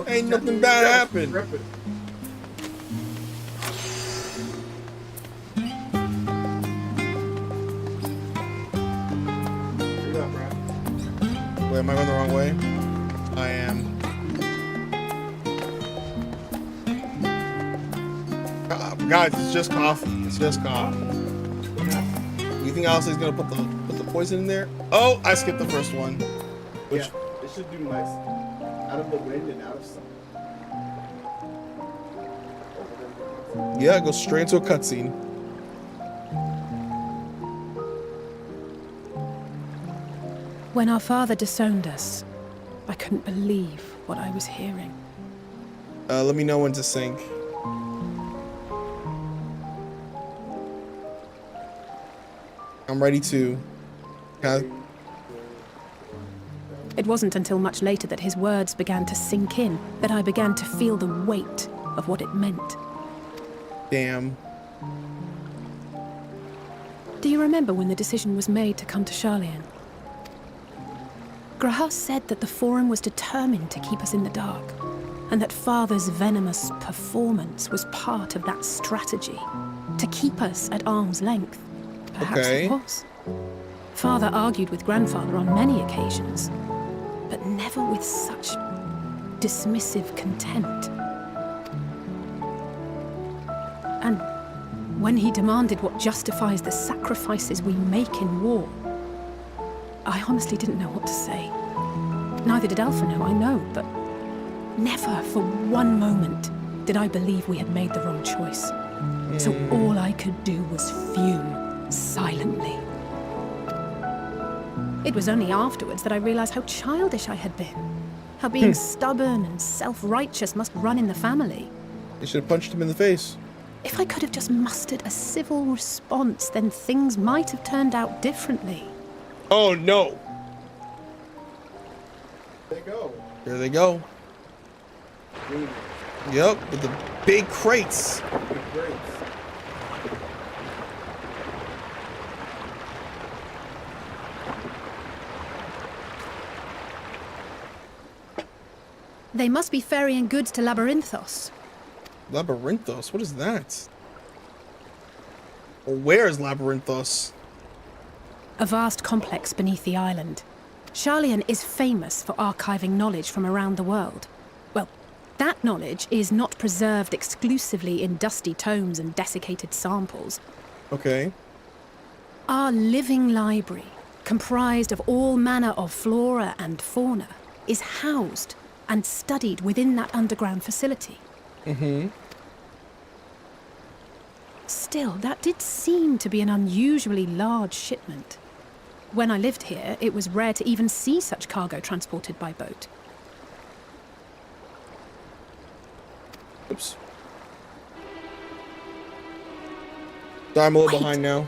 Ain't nothing bad happened. Wait, am I going the wrong way? I am. Guys, it's just coffee. It's just coffee. You think Alistair's gonna put the poison in there? Oh, I skipped the first one. Which it should do nice. Out of the wind and out of sun. yeah, it goes straight into a cutscene. When our father disowned us, I couldn't believe what I was hearing. Let me know when to sync. I'm ready to. It wasn't until much later that his words began to sink in, that I began to feel the weight of what it meant. Damn. Do you remember when the decision was made to come to Sharlayan? Graham said that the Forum was determined to keep us in the dark, and that Father's venomous performance was part of that strategy, to keep us at arm's length. Perhaps it was. Father argued with Grandfather on many occasions, but never with such dismissive contempt. And when he demanded what justifies the sacrifices we make in war, I honestly didn't know what to say. Neither did Alpha know, I know, but never for one moment did I believe we had made the wrong choice. So all I could do was fume silently. It was only afterwards that I realized how childish I had been. How being stubborn and self-righteous must run in the family. You should have punched him in the face. If I could have just mustered a civil response, then things might have turned out differently. Oh no! There they go. There they go. Yep, with the big crates. Big crates. They must be ferrying goods to Labyrinthos. Labyrinthos? What is that? Well, where is Labyrinthos? A vast complex beneath the island. Sharlayan is famous for archiving knowledge from around the world. Well, that knowledge is not preserved exclusively in dusty tomes and desiccated samples. Okay. Our living library, comprised of all manner of flora and fauna, is housed and studied within that underground facility. Still, that did seem to be an unusually large shipment. When I lived here, it was rare to even see such cargo transported by boat. Oops. So I'm a little behind now.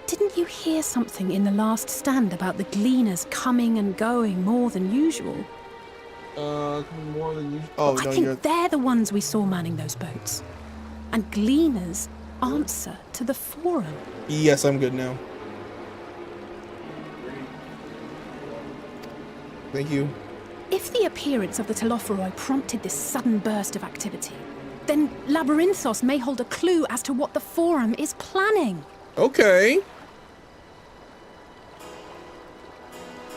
Didn't you hear something in the last stand about the gleaners coming and going more than usual? More than usual. Oh, I no, think they're the ones we saw manning those boats. And gleaners answer to the Forum. Yes, I'm good now. Thank you. If the appearance of the Telophoroi prompted this sudden burst of activity, then Labyrinthos may hold a clue as to what the Forum is planning. Okay.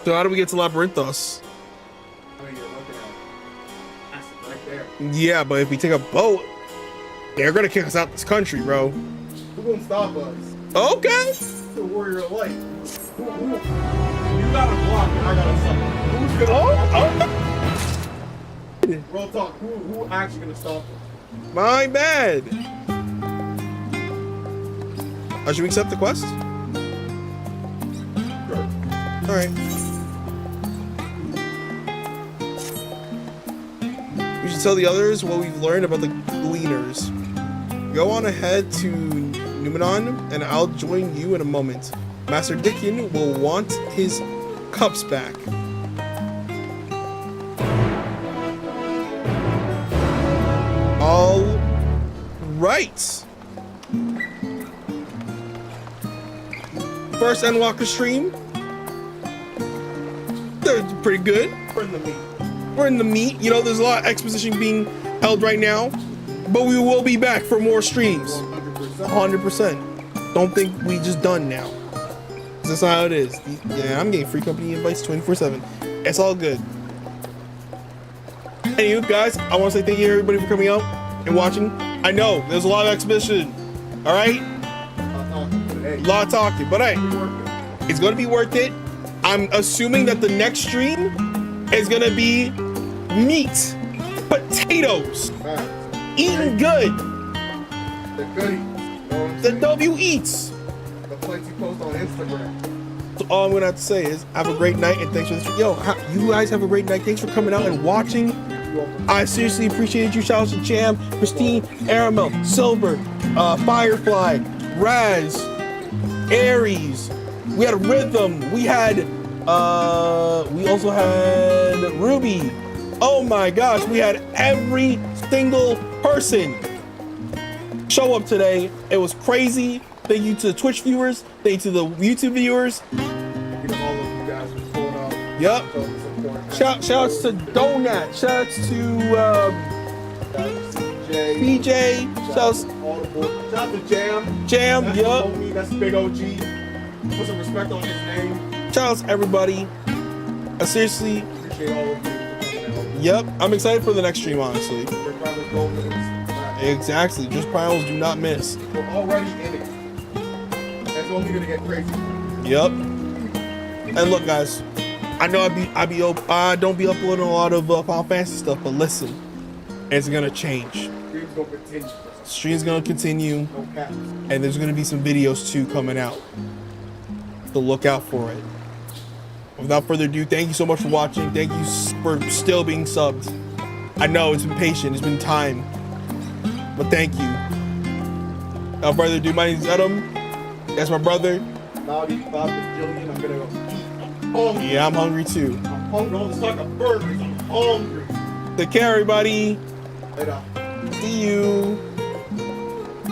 So how do we get to Labyrinthos? Yeah, but if we take a boat, they're gonna kick us out this country, bro. Who gonna stop us? Okay. The warrior of light. Who? You gotta block and I gotta stop. Who's gonna? Real talk. Who actually gonna stop us? My bad. Should we accept the quest? Sure. All right. We should tell the others what we've learned about the Gleaners. Go on ahead to Numenon, and I'll join you in a moment. Master Dickion will want his cups back. All right. First Endwalker stream. pretty good. We're in the meat. We're in the meat. You know, there's a lot of exposition being held right now, but we will be back for more streams. 100%. Don't think we just done now. That's not how it is. Yeah, I'm getting free company invites 24/7. It's all good. Anyway, guys, I want to say thank you everybody for coming out and watching. I know there's a lot of exhibition. All right, a lot of talking, but hey, it's gonna be worth it. I'm assuming that the next stream is gonna be meat, potatoes, eating good. The goodies. The W eats. The plates you post on Instagram. So all I'm gonna have to say is have a great night and thanks for this. Yo, you guys have a great night. Thanks for coming out and watching. I seriously appreciate you. Shout out to Jam, Christine, Aramel, Silver, Firefly, Raz, Aries. We had Rhythm. We also had Ruby. Oh my gosh, we had every single person show up today. It was crazy. Thank you to the Twitch viewers. Thank you to the YouTube viewers. You know, all of you guys for pulling up. Yep. Shout outs to Donut. Shout outs to PJ. Shout outs to Jam. Jam, that's yup. Homie, that's Big OG. Put some respect on his name. Shout outs everybody. I seriously appreciate all of you. Yep. I'm excited for the next stream, honestly. Exactly. Just Prials do not miss. We're already in it. That's only gonna get crazy. Yep. And look, guys, I know I don't be uploading a lot of Final Fantasy stuff, but listen, it's gonna change. Stream's gonna continue. Stream's gonna continue, No caps. and there's gonna be some videos too coming out. So look out for it. Without further ado, thank you so much for watching. Thank you for still being subbed. I know it's been patient, it's been time, but thank you. Without further ado, my name is Adam. That's my brother. Now these 5 bajillion, I'm gonna go eat. I'm hungry. Yeah, I'm hungry too. I'm hungry. All this talk of burgers. I'm hungry. Take care, everybody. Later. See you.